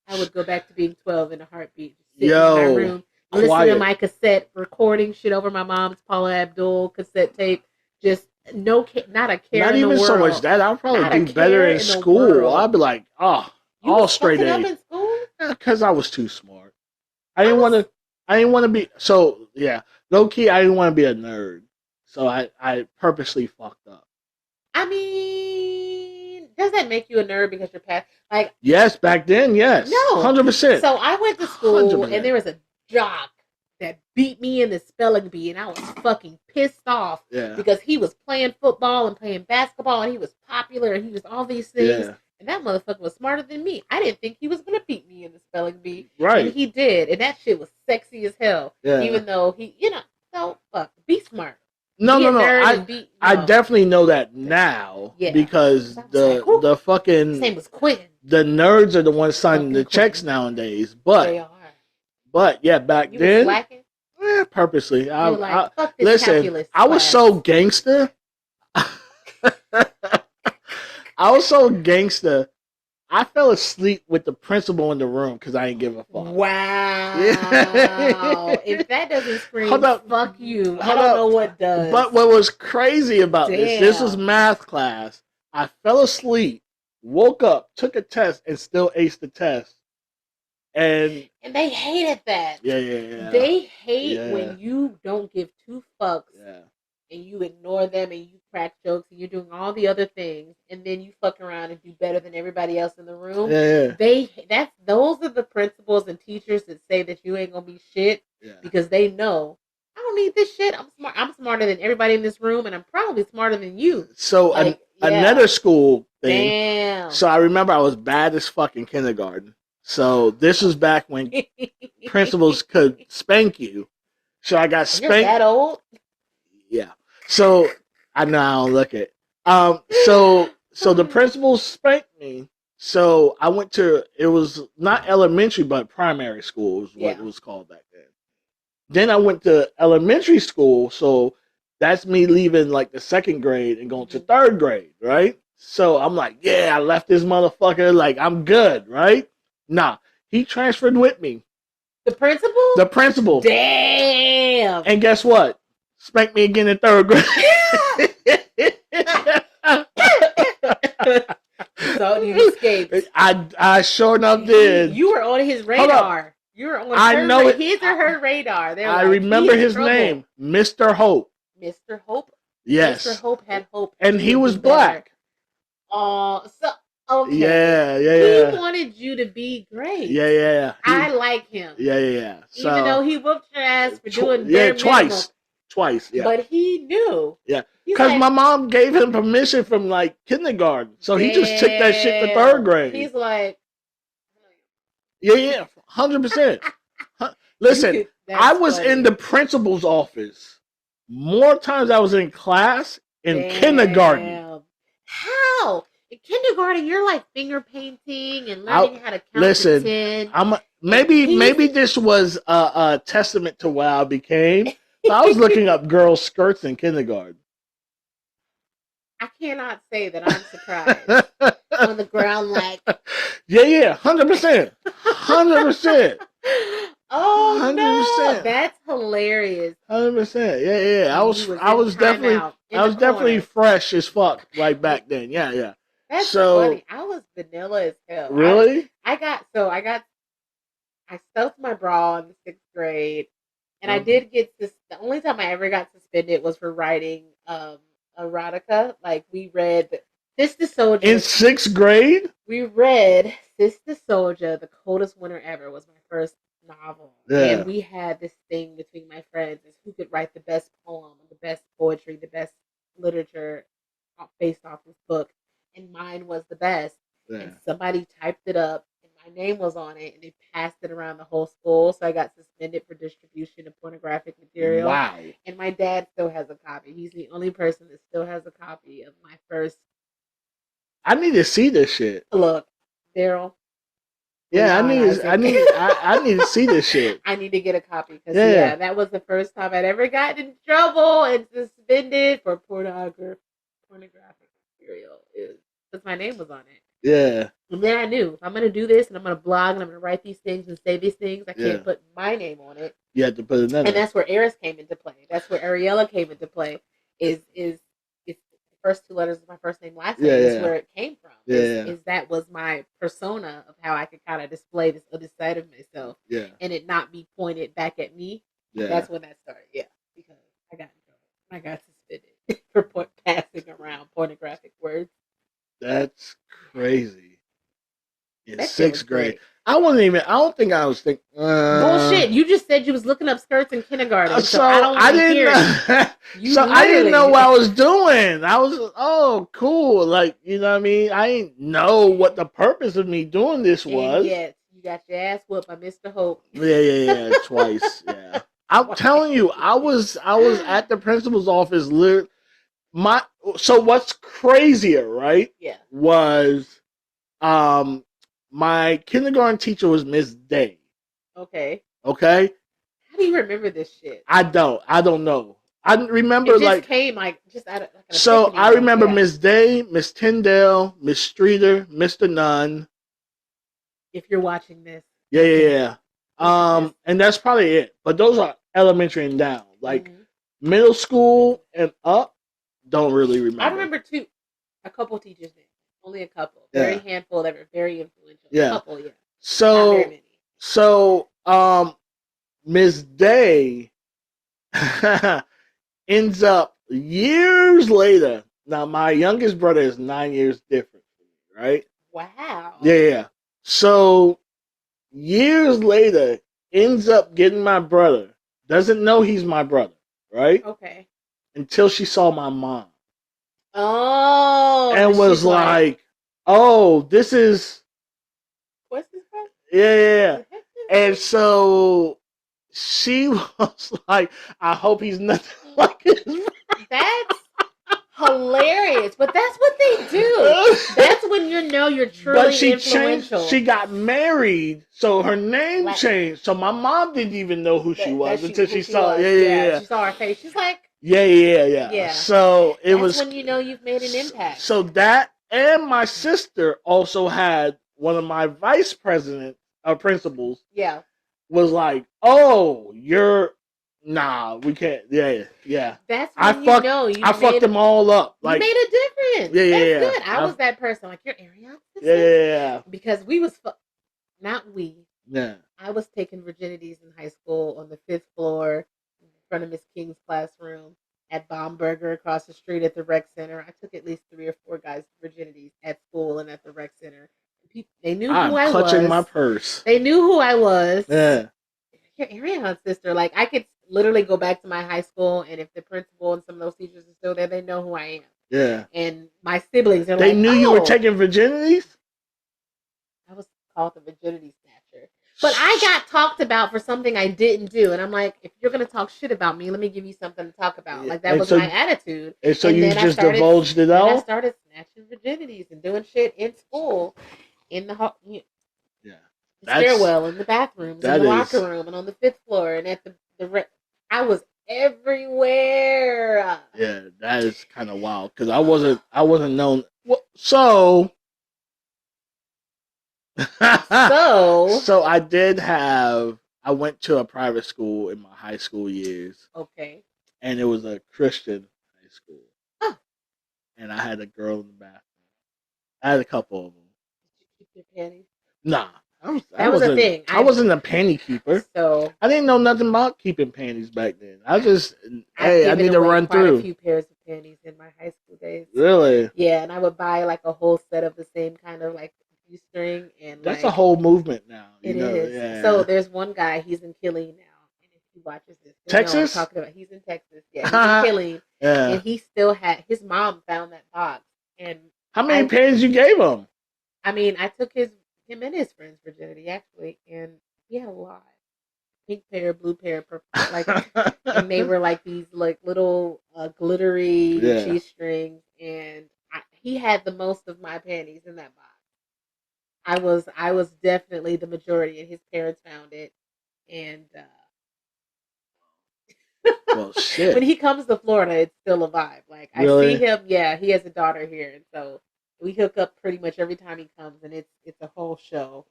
I would go back to being 12 in a heartbeat. Just sit in my Yo, room, listen to quiet. my cassette, recording shit over my mom's Paula Abdul cassette tape. Just not a care Not in the even world. so much that. I'll probably Not a do better care in in the school. world. I'd be like, oh, You all was straight fucking up A. in school? Because I was too smart. I didn't want to. I didn't want to be. So yeah, low key, I didn't want to be a nerd. So I purposely fucked up. I mean, does that make you a nerd because you're past? Like, Yes, back then, yes, no. 100%. So I went to school 100%. and there was a jock that beat me in the spelling bee, and I was fucking pissed off Yeah, because he was playing football and playing basketball, and he was popular, and he was all these things. yeah, And that motherfucker was smarter than me. I didn't think he was gonna beat me in the spelling bee, right. and he did, and that shit was sexy as hell. Yeah. Even though he, so fuck, be smart. No, Be no, a no. nerd I definitely know that now because I was like, the his fucking name was Quentin. the nerds are the ones signing the Fucking checks Quentin. nowadays. They are. But yeah, back You then, was slacking. purposely. You were like, fuck this Listen, calculus I was class. so gangster. I was so gangster. I fell asleep with the principal in the room because I didn't give a fuck. Wow. Yeah. If that doesn't scream, Hold up. fuck you. I Hold don't up. know what does. But what was crazy about this was Damn. math class. I fell asleep, woke up, took a test, and still aced the test. And they hated that. yeah. They hate Yeah. when you don't give two fucks Yeah. and you ignore them and you crack jokes and you're doing all the other things and then you fuck around and do better than everybody else in the room. Yeah. Those are the principals and teachers that say that you ain't gonna be shit because they know I don't need this shit. I'm smart. I'm smarter than everybody in this room, and I'm probably smarter than you. So another school thing. Damn. So I remember I was bad as fuck in kindergarten. So this was back when principals could spank you. So I got spanked. You're that old? Yeah. So I know I don't look it. So the principal spanked me. So I went to, it was not elementary but primary school was what it was called back then. Then I went to elementary school, so that's me leaving like the second grade and going to third grade, right? So I'm like, yeah, I left this motherfucker, like I'm good, right? Nah, he transferred with me. The principal? The principal. Damn. And guess what? Spanked me again in third grade. So you escaped. I sure enough did. You were on his radar. You were on his or her radar. I remember his name, Mr. Hope. Mr. Hope? Yes. Mr. Hope had hope. And he was black. Oh, so okay. Yeah. He wanted you to be great. Yeah. I like him. Yeah. So, even though he whooped your ass for doing bare twice. Yeah. But he knew. Yeah. Because my mom gave him permission from like kindergarten, so he just took that shit to third grade. He's like, yeah, 100%. Listen, I was in the principal's office more times. I was in class in kindergarten. How? In kindergarten, you're like finger painting and learning how to count to 10. Maybe this was a testament to what I became. So I was looking up girls' skirts in kindergarten. I cannot say that I'm surprised. On the ground, like. Yeah, 100%. 100%. Oh, 100%. no. That's hilarious. 100%. Yeah. I was definitely fresh as fuck right back then. Yeah. That's funny. I was vanilla as hell. Really? I stuffed my bra in the 6th grade. And I did get this. The only time I ever got suspended was for writing erotica. Like we read Sister Soldier in 6th grade. We read Sister Soldier, The Coldest Winter Ever was my first novel. Yeah. And we had this thing between my friends is who could write the best poem, the best poetry, the best literature based off this book. And mine was the best. Yeah. And somebody typed it up. My name was on it, and they passed it around the whole school. So I got suspended for distribution of pornographic material. Wow! And my dad still has a copy. He's the only person that still has a copy of my first. I need to see this shit. Look, Daryl. Yeah, I need to see this shit. I need to get a copy because that was the first time I'd ever gotten in trouble and suspended for pornographic material. Because my name was on it. Yeah. And then I knew if I'm gonna do this and I'm gonna blog and I'm gonna write these things and say these things, I Yeah. can't put my name on it. You had to put it in And there. that's where Aris came into play. That's where Ariella came into play. Is the first two letters of my first name, last name. Yeah, Is yeah. where it came from. Yeah, Is that was my persona of how I could kind of display this other side of myself, Yeah. and it not be pointed back at me. Yeah. That's when that started. Yeah, because I got suspended for passing around pornographic words. That's crazy. In That shit was 6th grade. great. I don't think I was thinking. Bullshit! You just said you was looking up skirts in kindergarten, so I don't I wanna didn't hear know. it. So I didn't know what I was doing. I was, oh, cool. Like, you know what I mean? I didn't know what the purpose of me doing this was. And yet, you got your ass whooped by Mr. Hope. Yeah, twice. Yeah. I'm telling you, I was at the principal's office. So what's crazier, right? Yeah. Was my kindergarten teacher was Miss Day. Okay. Okay. How do you remember this shit? I don't know. I remember it just like came like just out of like an so. epiphany, I remember yeah. Miss Day, Miss Tyndale, Miss Streeter, Mr. Nunn. If you're watching this, Yeah. And that's probably it. But those are elementary and down. Like middle school and up, don't really remember. I remember a couple teachers' names. Only a couple. Very handful that were very influential. Yeah. A couple, yeah. So, not very many. Miss Day ends up years later. Now, my youngest brother is 9 years different from me, right? Wow. Yeah. So, years later, ends up getting my brother. Doesn't know he's my brother, right? Okay. Until she saw my mom. Oh. And was like, oh, this is... What's this from? Yeah. And so she was like, I hope he's nothing like his brother. That's hilarious. But that's what they do. That's when you know you're truly influential. She got married, so her name changed. So my mom didn't even know who she was until she saw it. Yeah. She saw her face. She's like, yeah. So that's when you know you've made an impact. So that, and my sister also had one of my vice president principals. Yeah. Was like, oh, we can't. Yeah. That's when you know I fucked them all up. Like, you made a difference. Yeah. Good. I was that person. Like, you're Ariana. Yeah. Because we was not we. Yeah. I was taking virginities in high school on the 5th floor in front of Miss King's classroom at Baumburger across the street at the rec center. I took at least 3 or 4 guys' virginities at school and at the rec center. They knew who I was. I'm clutching my purse. They knew who I was. Yeah. You're Ariana's sister. Like, I could literally go back to my high school, and if the principal and some of those teachers are still there, they know who I am. Yeah. And my siblings are they knew you were taking virginities? I was called the virginity snatcher. But I got talked about for something I didn't do. And I'm like, if you're going to talk shit about me, let me give you something to talk about. Like, that was my attitude. And so you just divulged it out? I started snatching virginities and doing shit in school. In the stairwell, in the bathrooms, in the locker room, and on the 5th floor, and at the I was everywhere. Yeah, that is kind of wild because I wasn't known. So I did have. I went to a private school in my high school years. Okay. And it was a Christian high school. Oh. And I had a girl in the bathroom. I had a couple of them. Did you keep your panties? Nah. That was a thing. I wasn't a panty keeper. So I didn't know nothing about keeping panties back then. I need to run through a few pairs of panties in my high school days. Really? Yeah, and I would buy like a whole set of the same kind of like string, and that's a whole movement now. It is. Yeah. So there's one guy. He's in Killeen now, and if he watches this, Texas. I'm talking about. He's in Texas. Yeah, he's in Killeen. Yeah. And he still had his mom found that box. And how many panties you gave him? I mean, I took him and his friend's virginity actually, and he had a lot. Pink pair, blue pair, purple, like, and they were like these like little glittery cheese strings, and he had the most of my panties in that box. I was definitely the majority, and his parents found it, and well, shit. When he comes to Florida, it's still a vibe. Like, I see him, he has a daughter here, and so We hook up pretty much every time he comes, and it's a whole show.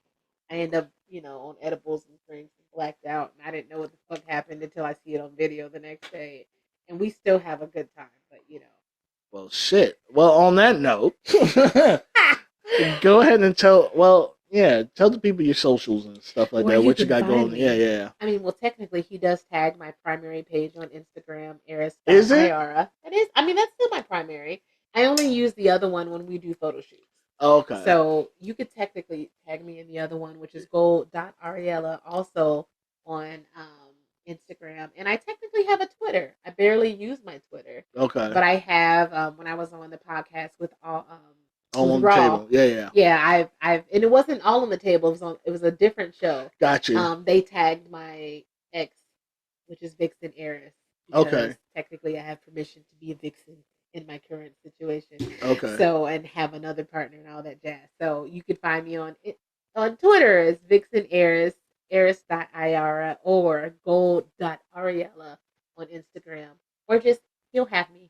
I end up, on edibles and drinks and blacked out, and I didn't know what the fuck happened until I see it on video the next day. And we still have a good time, but Well, shit. Well, on that note, go ahead and tell. Well, yeah, tell the people your socials and stuff like Where that. you What you can got find going? me. Yeah. I mean, well, technically, he does tag my primary page on Instagram, Aris. Is it? Iara. It is. I mean, that's still my primary. I only use the other one when we do photo shoots. Okay. So you could technically tag me in the other one, which is gold.ariella, also on Instagram. And I technically have a Twitter. I barely use my Twitter. Okay. But I have, when I was on the podcast with all on the Raw. table. Yeah. Yeah, I've and it wasn't all on the table. It was a different show. Gotcha. They tagged my ex, which is Vixen Aris. Okay. Technically, I have permission to be a vixen in my current situation. Okay. So, and have another partner and all that jazz. So you can find me on Twitter as Vixen Aris, Aris.iara, or gold.ariella on Instagram, or just he'll have me.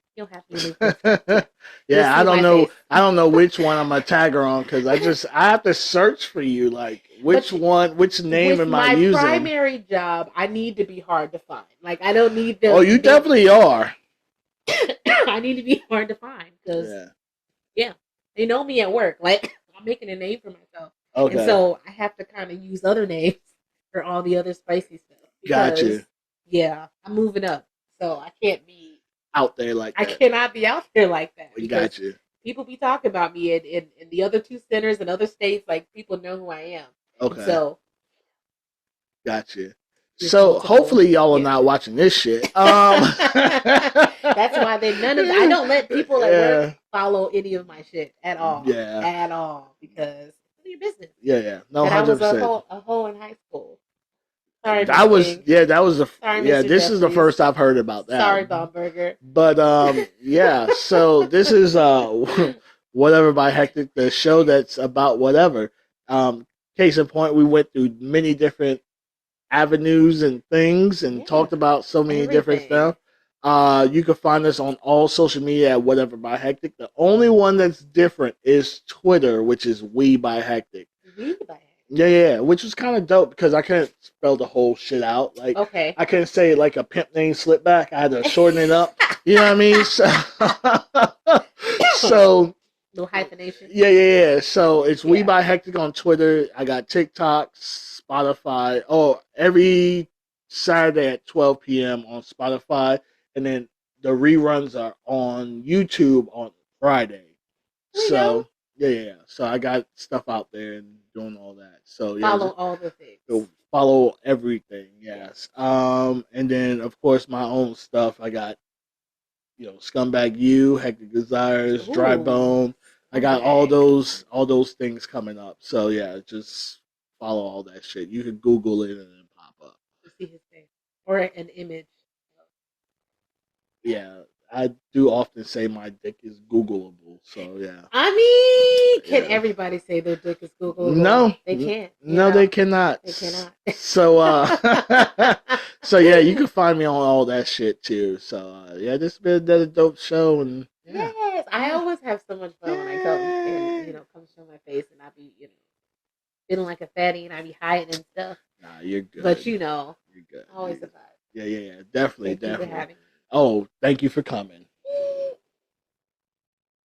Yeah, I don't know. Face. I don't know which one I'm gonna tag her on because I have to search for you. Like which name am I using? My primary job, I need to be hard to find. Like I don't need the. Oh, you definitely are. I need to be hard to find because they know me at work. Like I'm making a name for myself, and so I have to kind of use other names for all the other spicy stuff. Gotcha. Yeah, I'm moving up, so I can't be out there like that. I cannot be out there like that. Gotcha. People be talking about me in the other two centers and other states. Like people know who I am. Okay. And so. Gotcha. So hopefully y'all are not watching this shit. That's why I don't let people at work follow any of my shit at all. Yeah. At all. Because it's your business. Yeah. No, 100%. I was a hoe in high school. Sorry, that was King. that was the Sorry, yeah. Mr. This is the first I've heard about that. Sorry, Baumburger. But yeah. So this is Whatever by Hektek, the show that's about whatever. Case in point, we went through many different avenues and things and talked about so many different stuff. You can find us on all social media at Whatever by Hektek. The only one that's different is Twitter, which is We by Hektek. We by Hektek. Yeah, which was kind of dope because I couldn't spell the whole shit out. Like, I couldn't say like a pimp name slip back. I had to shorten it up. You know what I mean? So no hyphenation. Yeah. So it's We by Hektek on Twitter. I got TikTok, Spotify. Oh, every Saturday at 12 p.m. on Spotify, and then the reruns are on YouTube on Friday. So yeah. So I got stuff out there and doing all that. So follow all the things. So follow everything. Yes. And then of course my own stuff. I got Scumbag U, Hektek Desires, Dry Bone. I got all those things coming up. So yeah, just follow all that shit. You can Google it and then pop up. You see his face or an image. Yeah, I do often say my dick is Googleable. So yeah. I mean, can everybody say their dick is Googleable? No, they can't. No, they cannot. They cannot. So so yeah, you can find me on all that shit too. So yeah, this has been another dope show and. Yeah. Yes, I always have so much fun when I come and come show my face and I be feeling like a fatty and I be hiding and stuff. Nah, you're good. But you're good. Always a vibe. Yeah, definitely. Thank you for having me. Oh, thank you for coming.